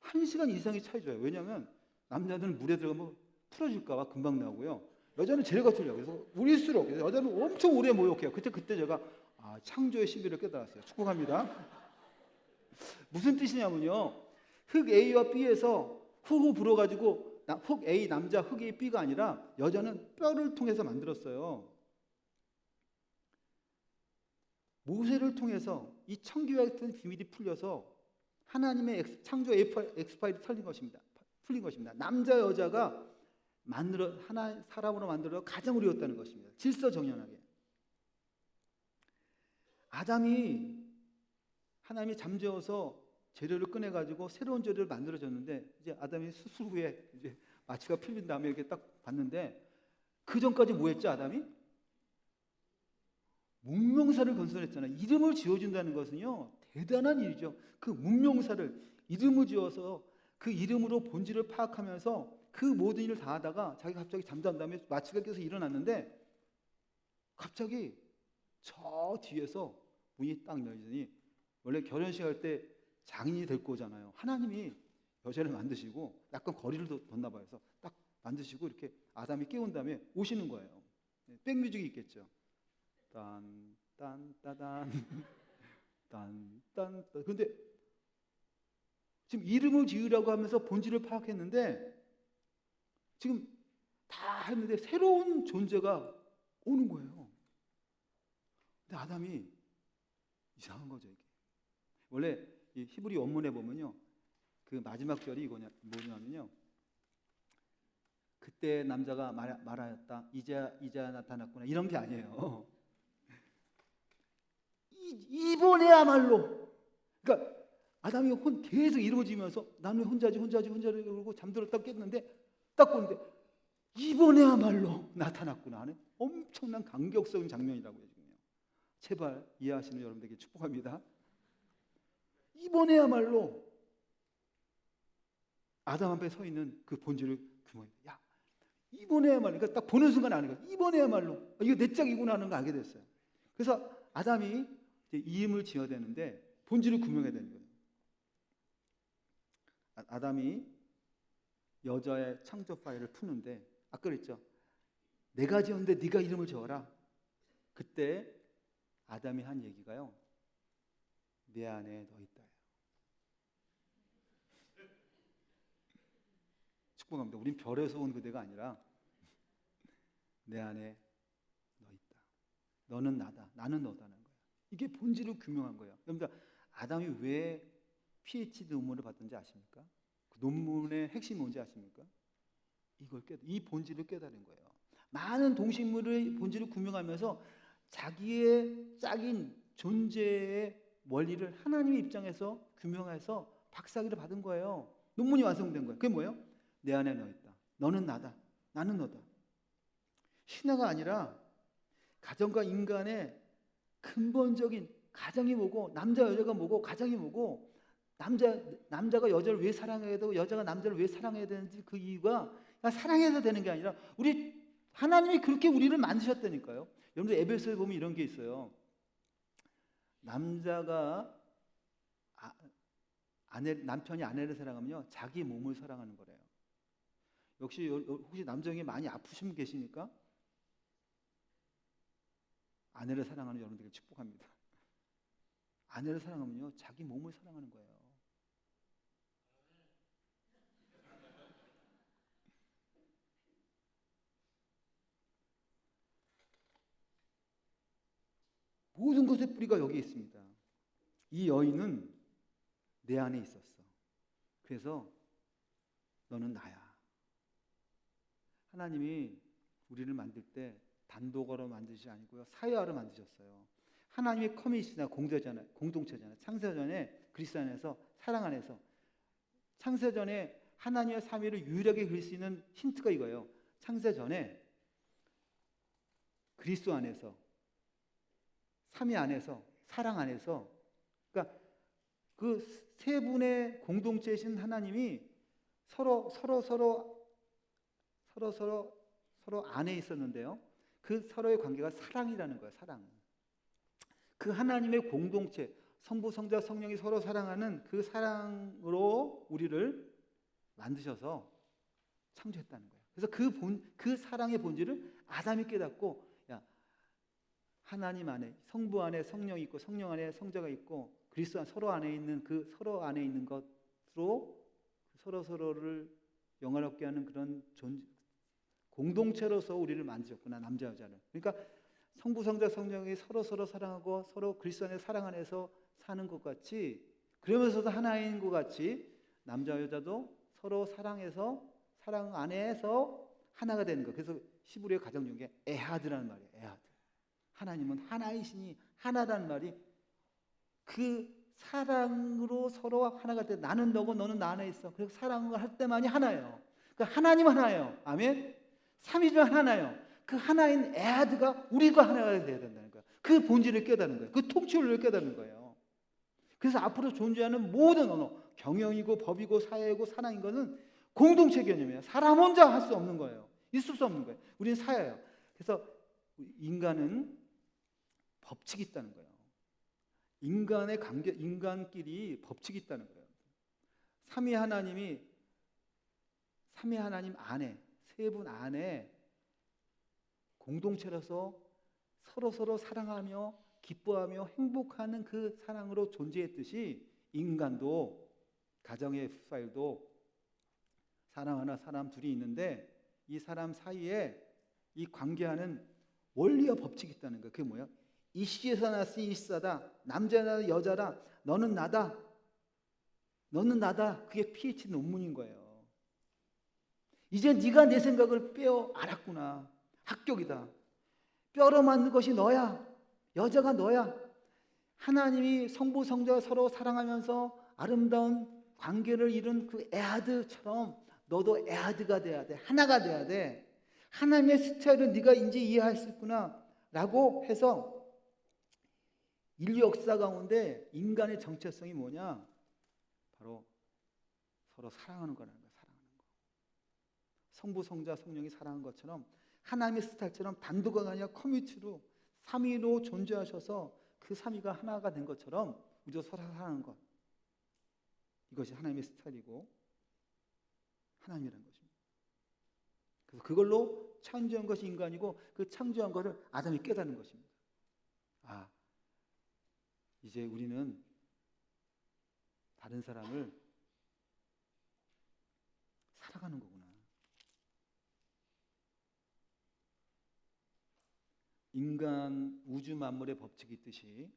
1시간 이상이 차이 줘요. 왜냐하면 남자들은 물에 들어가면 풀어줄까봐 금방 나오고요. 여자는 재료가 틀려요. 그래서 우릴수록 여자는 엄청 오래 모욕해요. 그때 제가 창조의 신비를 깨달았어요. 축복합니다. 무슨 뜻이냐면요. 흙 A와 B에서 후후 불어가지고 흙 A 남자, 흙 A B가 아니라 여자는 뼈를 통해서 만들었어요. 모세를 통해서 이 청기와 같은 비밀이 풀려서 하나님의 창조 엑스파일이 풀린 것입니다. 남자 여자가 하나 사람으로 만들어 가정을 이뤘다는 것입니다. 질서정연하게. 아담이 하나님이 잠재워서 재료를 꺼내가지고 새로운 재료를 만들어줬는데 이제 아담이 수술 후에 이제 마취가 풀린 다음에 이렇게 딱 봤는데 그 전까지 뭐 했죠, 아담이? 문명사를 건설했잖아요. 이름을 지어준다는 것은요, 대단한 일이죠. 그 문명사를 이름을 지어서 그 이름으로 본질을 파악하면서 그 모든 일을 다 하다가 자기가 갑자기 잠자는 다음에 마취가 껴서 일어났는데 갑자기 저 뒤에서 문이 딱 열리더니 원래 결혼식 할 때 장인이 데리고 오잖아요. 하나님이 여자를 만드시고 약간 거리를 뒀나 봐요. 그래서 딱 만드시고 이렇게 아담이 깨운 다음에 오시는 거예요. 백뮤직이 있겠죠. 딴딴따단 딴딴. 근데 지금 이름을 지으라고 하면서 본질을 파악했는데 지금 다 했는데 새로운 존재가 오는 거예요. 근데 아담이 이상한 거죠, 이게. 원래 이 히브리 원문에 보면요, 그 마지막 절이 뭐냐면요, 그때 남자가 말하였다. 이제 나타났구나. 이런 게 아니에요. 이번에야말로. 그러니까 아담이 계속 이름을 지으면서 나는 혼자지 그러고 잠들었다 깼는데 딱 보는데 이번에야말로 나타났구나 하는 엄청난 감격스러운 장면이라고 해요. 제발 이해하시는 여러분들에게 축복합니다. 이번에야말로 아담 앞에 서 있는 그 본질을 야, 이번에야말로. 그러니까 딱 보는 순간 아는 거예요. 이번에야말로 이거 내 짝이구나 하는 걸 알게 됐어요. 그래서 아담이 이제 이름을 지어야 되는데 본질을 구명해야 되는 거예요. 아담이 여자의 창조 파일을 푸는데 아까 그랬죠. 내가 지었는데 네가 이름을 지어라. 그때 아담이 한 얘기가요, 내 안에 너 있다. 축복합니다. 우린 별에서 온 그대가 아니라 내 안에 너 있다. 너는 나다. 나는 너다는 거예요. 이게 본질을 규명한 거예요. 여러분들, 아담이 왜 PhD 논문을 받던지 아십니까? 그 논문의 핵심이 뭔지 아십니까? 이 본질을 깨달은 거예요. 많은 동식물의 본질을 규명하면서 자기의 짝인 존재의 원리를 하나님의 입장에서 규명해서 박사학위를 받은 거예요. 논문이 완성된 거예요. 그게 뭐예요? 내 안에 너 있다. 너는 나다. 나는 너다. 신화가 아니라 가정과 인간의 근본적인 가정이 뭐고 남자 여자가 뭐고 가정이 뭐고 남자가 여자를 왜 사랑해야 되고 여자가 남자를 왜 사랑해야 되는지 그 이유가 그냥 사랑해서 되는 게 아니라 하나님이 그렇게 우리를 만드셨다니까요. 여러분들 에베소에 보면 이런 게 있어요. 남자가 남편이 아내를 사랑하면요, 자기 몸을 사랑하는 거래요. 역시 혹시 남자 중에 많이 아프신 분 계십니까? 아내를 사랑하는 여러분들에게 축복합니다. 아내를 사랑하면요, 자기 몸을 사랑하는 거예요. 모든 것의 뿌리가 여기 있습니다. 이 여인은 내 안에 있었어. 그래서 너는 나야. 하나님이 우리를 만들 때 단독으로 만드시지 아니고요, 사회화로 만드셨어요. 하나님의 커밋이나 공동체잖아요. 창세전에 그리스도 안에서, 사랑 안에서, 창세전에 하나님의 삼위를 유일하게 그릴 수 있는 힌트가 이거예요. 창세전에 그리스도 안에서, 삼위 안에서, 사랑 안에서, 그러니까 그 세 분의 공동체이신 하나님이 서로 안에 있었는데요. 그 서로의 관계가 사랑이라는 거예요. 사랑. 그 하나님의 공동체, 성부, 성자, 성령이 서로 사랑하는 그 사랑으로 우리를 만드셔서 창조했다는 거예요. 그래서 그 사랑의 본질을 아담이 깨닫고, 야, 하나님 안에, 성부 안에 성령이 있고 성령 안에 성자가 있고 그리스도 안 서로 안에 있는 그 서로 안에 있는 것으로 서로 서로를 영화롭게 하는 그런 공동체로서 우리를 만드셨구나, 남자 여자를. 그러니까 성부 성자 성령이 서로 서로 사랑하고 서로 그리스도 안에 사랑 안에서 사는 것 같이, 그러면서도 하나인 것 같이 남자 여자도 서로 사랑해서 사랑 안에서 하나가 되는 것. 그래서 히브리어 가장 중요한 게 에하드라는 말이에요. 에하드. 하나님은 하나이시니 하나라는 말이 그 사랑으로 서로 하나가 돼. 나는 너고 너는 나 안에 있어. 그래서 사랑을 할 때만이 하나예요. 그러니까 하나님 하나예요. 아멘. 삼위지만 하나예요. 그 하나인 에하드가 우리가 하나가 돼야 된다는 거예요. 그 본질을 깨닫는 거예요. 그 통치를 깨닫는 거예요. 그래서 앞으로 존재하는 모든 언어, 경영이고 법이고 사회이고 사랑인 것은 공동체 개념이에요. 사람 혼자 할 수 없는 거예요. 있을 수 없는 거예요. 우리는 사회예요. 그래서 인간은 법칙이 있다는 거예요. 인간의 관계, 인간끼리 법칙이 있다는 거예요. 삼위 하나님 안에, 세 분 안에 공동체로서 서로 사랑하며 기뻐하며 행복하는 그 사랑으로 존재했듯이, 인간도 가정의 파일도 사람 하나 사람 둘이 있는데 이 사람 사이에 이 관계하는 원리와 법칙이 있다는 거예요. 그게 뭐야? 이씨에서 났으니 이씨다. 남자나 여자라. 너는 나다. 너는 나다. 그게 PhD 논문인 거예요. 이제 네가 내 생각을 빼어 알았구나. 합격이다. 뼈로 만든 것이 너야. 여자가 너야. 하나님이 성부 성자가 서로 사랑하면서 아름다운 관계를 이룬 그 에하드처럼 너도 에하드가 돼야 돼. 하나가 돼야 돼. 하나님의 스타일은 네가 이제 이해할 수 있구나 라고 해서 인류 역사 가운데 인간의 정체성이 뭐냐? 바로 서로 사랑하는 거라는 거야. 사랑하는 거. 성부 성자 성령이 사랑한 것처럼 하나님의 스타일처럼 단독가 아니라 커뮤니티로 삼위로 존재하셔서 그 삼위가 하나가 된 것처럼 우리도 서로 사랑하는 것. 이것이 하나님의 스타일이고 하나님이라는 것입니다. 그래서 그걸로 창조한 것이 인간이고 그 창조한 것을 아담이 깨닫는 것입니다. 아, 이제 우리는 다른 사람을 사랑하는 거구나. 인간, 우주 만물의 법칙이 있듯이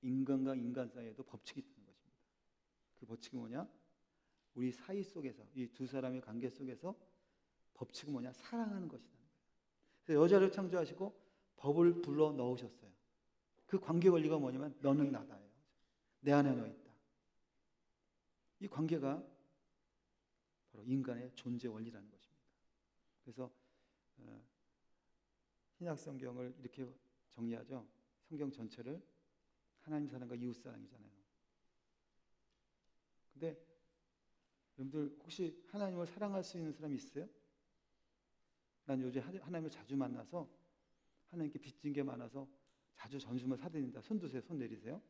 인간과 인간 사이에도 법칙이 있다는 것입니다. 그 법칙이 뭐냐? 우리 사이 속에서, 이 두 사람의 관계 속에서 법칙은 뭐냐? 사랑하는 것이라는 거예요. 그래서 여자를 창조하시고 법을 불러 넣으셨어요. 그 관계 원리가 뭐냐면 너는 나다예요. 내 안에 너 있다. 이 관계가 바로 인간의 존재 원리라는 것입니다. 그래서 신약 성경을 이렇게 정리하죠. 성경 전체를 하나님 사랑과 이웃 사랑이잖아요. 근데 여러분들 혹시 하나님을 사랑할 수 있는 사람이 있어요? 난 요즘 하나님을 자주 만나서 하나님께 빚진 게 많아서 자주 점심을 사드린다. 손 드세요. 손 내리세요.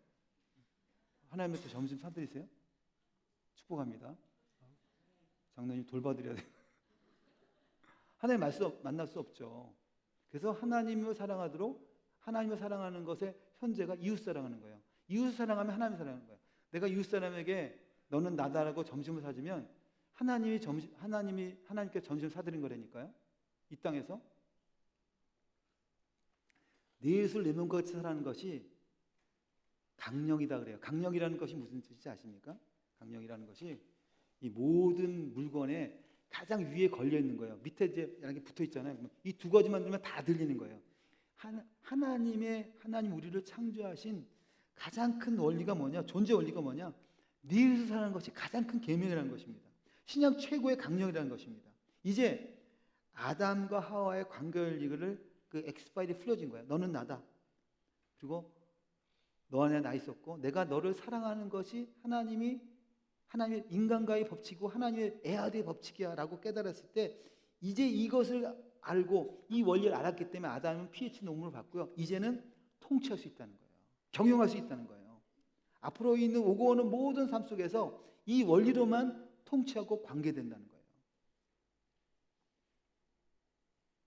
하나님한테 점심 사드리세요. 축복합니다. 장로님 돌봐드려야 돼요. 하나님 만날 수 없죠. 그래서 하나님을 사랑하도록 하나님을 사랑하는 것의 현재가 이웃 사랑하는 거예요. 이웃 사랑하면 하나님 사랑하는 거예요. 내가 이웃 사람에게 너는 나다라고 점심을 사주면 하나님께 점심을 사드린 거라니까요. 이 땅에서 내 이웃을 내 몸과 같이 사랑하는 것이 강령이다 그래요. 강령이라는 것이 무슨 뜻인지 아십니까? 강령이라는 것이 이 모든 물건에 가장 위에 걸려 있는 거예요. 밑에 이제 이렇게 붙어 있잖아요. 이 두 가지만 들면 다 들리는 거예요. 하나님 우리를 창조하신 가장 큰 원리가 뭐냐? 존재 원리가 뭐냐? 네 이웃을 사랑하는 것이 가장 큰 계명이라는 것입니다. 신약 최고의 강령이라는 것입니다. 이제 아담과 하와의 관계 원리를 그 엑스파일이 풀어진 거예요. 너는 나다. 그리고 너 안에 나 있었고 내가 너를 사랑하는 것이 하나님의 인간과의 법칙이고 하나님의 에아드의 법칙이야 라고 깨달았을 때 이제 이것을 알고 이 원리를 알았기 때문에 아담은 PhD 논문을 받고요. 이제는 통치할 수 있다는 거예요. 경영할 수 있다는 거예요. 앞으로 오고 오는 모든 삶 속에서 이 원리로만 통치하고 관계된다는 거예요.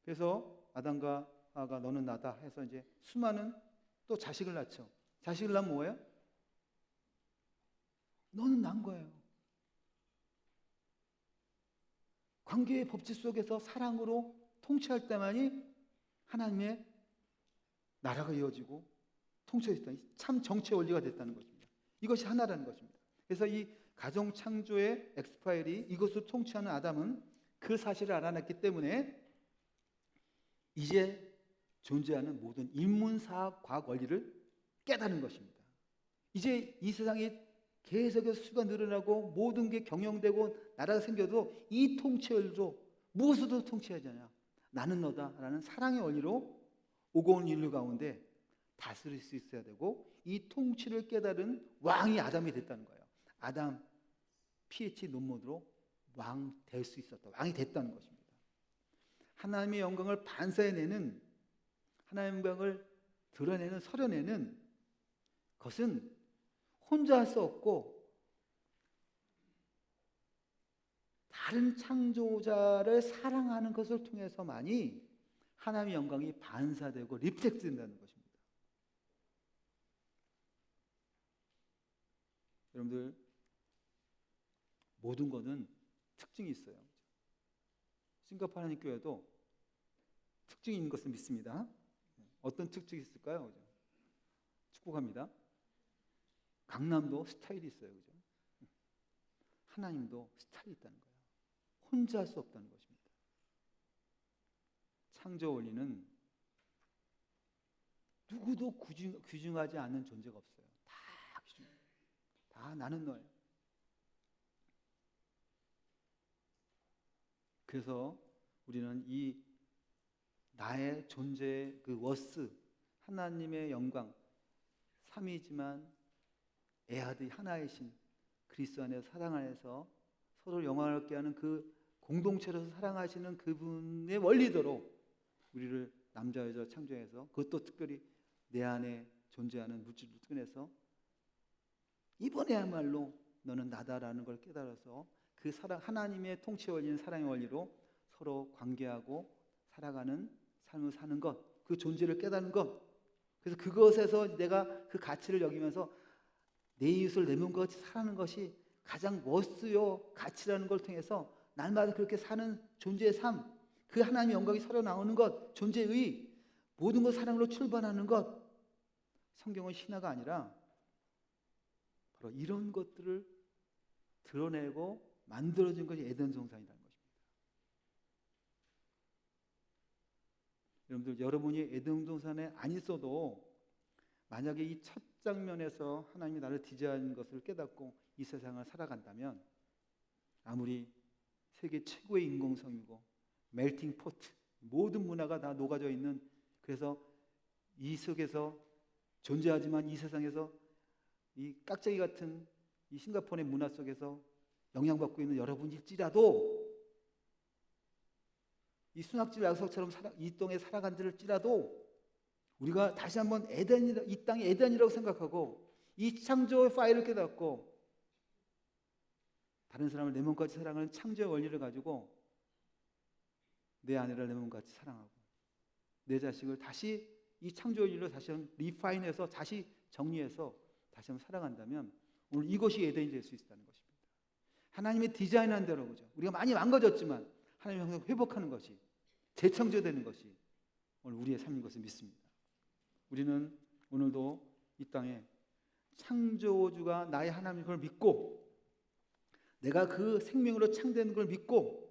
그래서 아담과 하와가 너는 나다 해서 이제 수많은 또 자식을 낳죠. 자식을 낳으면 뭐예요? 너는 난 거예요. 관계의 법칙 속에서 사랑으로 통치할 때만이 하나님의 나라가 이어지고 통치했다. 참 정치의 원리가 됐다는 것입니다. 이것이 하나라는 것입니다. 그래서 이 가정 창조의 엑스파일이 이것을 통치하는 아담은 그 사실을 알아냈기 때문에 이제 존재하는 모든 인문사학 과학 원리를 깨닫는 것입니다. 이제 이 세상에 계속해서 수가 늘어나고 모든 게 경영되고 나라가 생겨도 이 통치원리로 무엇으로 통치하잖아. 나는 너다라는 사랑의 원리로 오고 온 인류 가운데 다스릴 수 있어야 되고 이 통치를 깨달은 왕이 아담이 됐다는 거예요. 아담 PhD 논문으로 왕 될 수 있었다. 왕이 됐다는 것입니다. 하나님의 영광을 반사해내는 하나님의 영광을 드러내는 서려내는 것은 혼자 할 수 없고 다른 창조자를 사랑하는 것을 통해서만이 하나님의 영광이 반사되고 리플렉트 된다는 것입니다. 여러분들 모든 것은 특징이 있어요. 싱가포르 하나님 교회도 특징이 있는 것을 믿습니다. 어떤 특징이 있을까요? 그죠? 축복합니다. 강남도 스타일이 있어요. 그죠? 하나님도 스타일이 있다는 거예요. 혼자 할 수 없다는 것입니다. 창조 원리는 누구도 규정하지 않는 존재가 없어요. 다 규정해요. 다 나는 너예요. 그래서 우리는 이 나의 존재의 그 워스, 하나님의 영광, 삼위지만 애아들이 하나이신 그리스도 안에서 사랑 안에서 서로 영광을 하는 그 공동체로서 사랑하시는 그분의 원리대로 우리를 남자 여자 창조해서 그것도 특별히 내 안에 존재하는 물질을 꺼내서 이번에야말로 너는 나다라는 걸 깨달아서 그 사랑, 하나님의 통치 원리는 사랑의 원리로 서로 관계하고 살아가는 삶을 사는 것, 그 존재를 깨닫는 것. 그래서 그것에서 내가 그 가치를 여기면서 내 이웃을 내 몸과 같이 사는 것이 가장 멋스요 가치라는 걸 통해서 날마다 그렇게 사는 존재의 삶, 그 하나님의 영광이 서려 나오는 것, 존재의 모든 것 사랑으로 출발하는 것. 성경은 신화가 아니라 바로 이런 것들을 드러내고 만들어진 것이 에덴 동산이라는 것입니다. 여러분들, 여러분이 에덴 동산에 안 있어도 만약에 이 첫 장면에서 하나님이 나를 디자인한 것을 깨닫고 이 세상을 살아간다면 아무리 세계 최고의 인공섬이고 멜팅 포트, 모든 문화가 다 녹아져 있는, 그래서 이 속에서 존재하지만 이 세상에서 이 깍쟁이 같은 이 싱가포르의 문화 속에서 영향받고 있는 여러분일지라도, 이 순학집 약속처럼 이 땅에 살아간들을지라도 우리가 다시 한번 이 땅이 에덴이라고 생각하고 이 창조의 파일을 깨닫고 다른 사람을 내 몸같이 사랑하는 창조의 원리를 가지고 내 아내를 내 몸같이 사랑하고 내 자식을 다시 이 창조의 원리로 다시 한번 리파인해서 다시 정리해서 다시 한번 살아간다면 오늘 이것이 에덴이 될 수 있다는 것입니다. 하나님의 디자인한 대로, 그죠? 우리가 많이 망가졌지만 하나님이 항상 회복하는 것이, 재창조되는 것이 오늘 우리의 삶인 것을 믿습니다. 우리는 오늘도 이 땅에 창조주가 나의 하나님인 걸 믿고 내가 그 생명으로 창조된 걸 믿고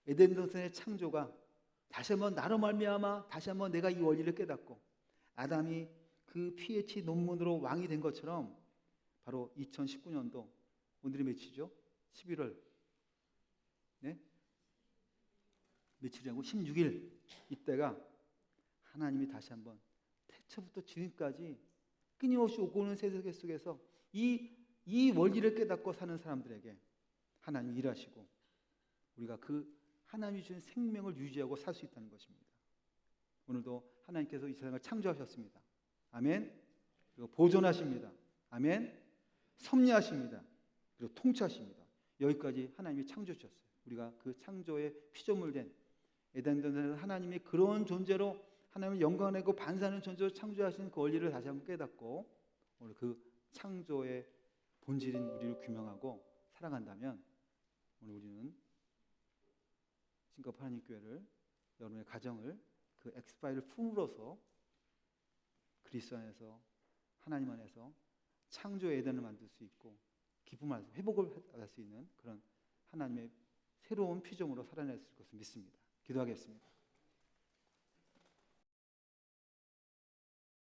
에덴 동산의 창조가 다시 한번 나로 말미암아 다시 한번 내가 이 원리를 깨닫고 아담이 그 PhD 논문으로 왕이 된 것처럼 바로 2019년도 오늘이 며칠이죠? 11월 네? 며칠이라고? 16일 이때가 하나님이 다시 한번 태초부터 지금까지 끊임없이 오고 오는 세계 속에서 이 원리를 깨닫고 사는 사람들에게 하나님이 일하시고 우리가 그 하나님이 주신 생명을 유지하고 살 수 있다는 것입니다. 오늘도 하나님께서 이 세상을 창조하셨습니다. 아멘. 그리고 보존하십니다. 아멘. 섭리하십니다. 그리고 통치하십니다. 여기까지 하나님이 창조해 주셨어요. 우리가 그 창조의 피조물 된 에덴동산에서 하나님이 그런 존재로 하나님을 영광내고 반사하는 존재로 창조하신 그 원리를 다시 한번 깨닫고 오늘 그 창조의 본질인 우리를 규명하고 살아간다면 오늘 우리는 싱가포르 하나님교회를 여러분의 가정을 그 엑스파일을 품으로써 그리스도 안에서 하나님 안에서 창조의 에덴을 만들 수 있고 기쁨을 회복을 할 수 있는 그런 하나님의 새로운 피조물로 살아낼 수 있을 것을 믿습니다. 기도하겠습니다.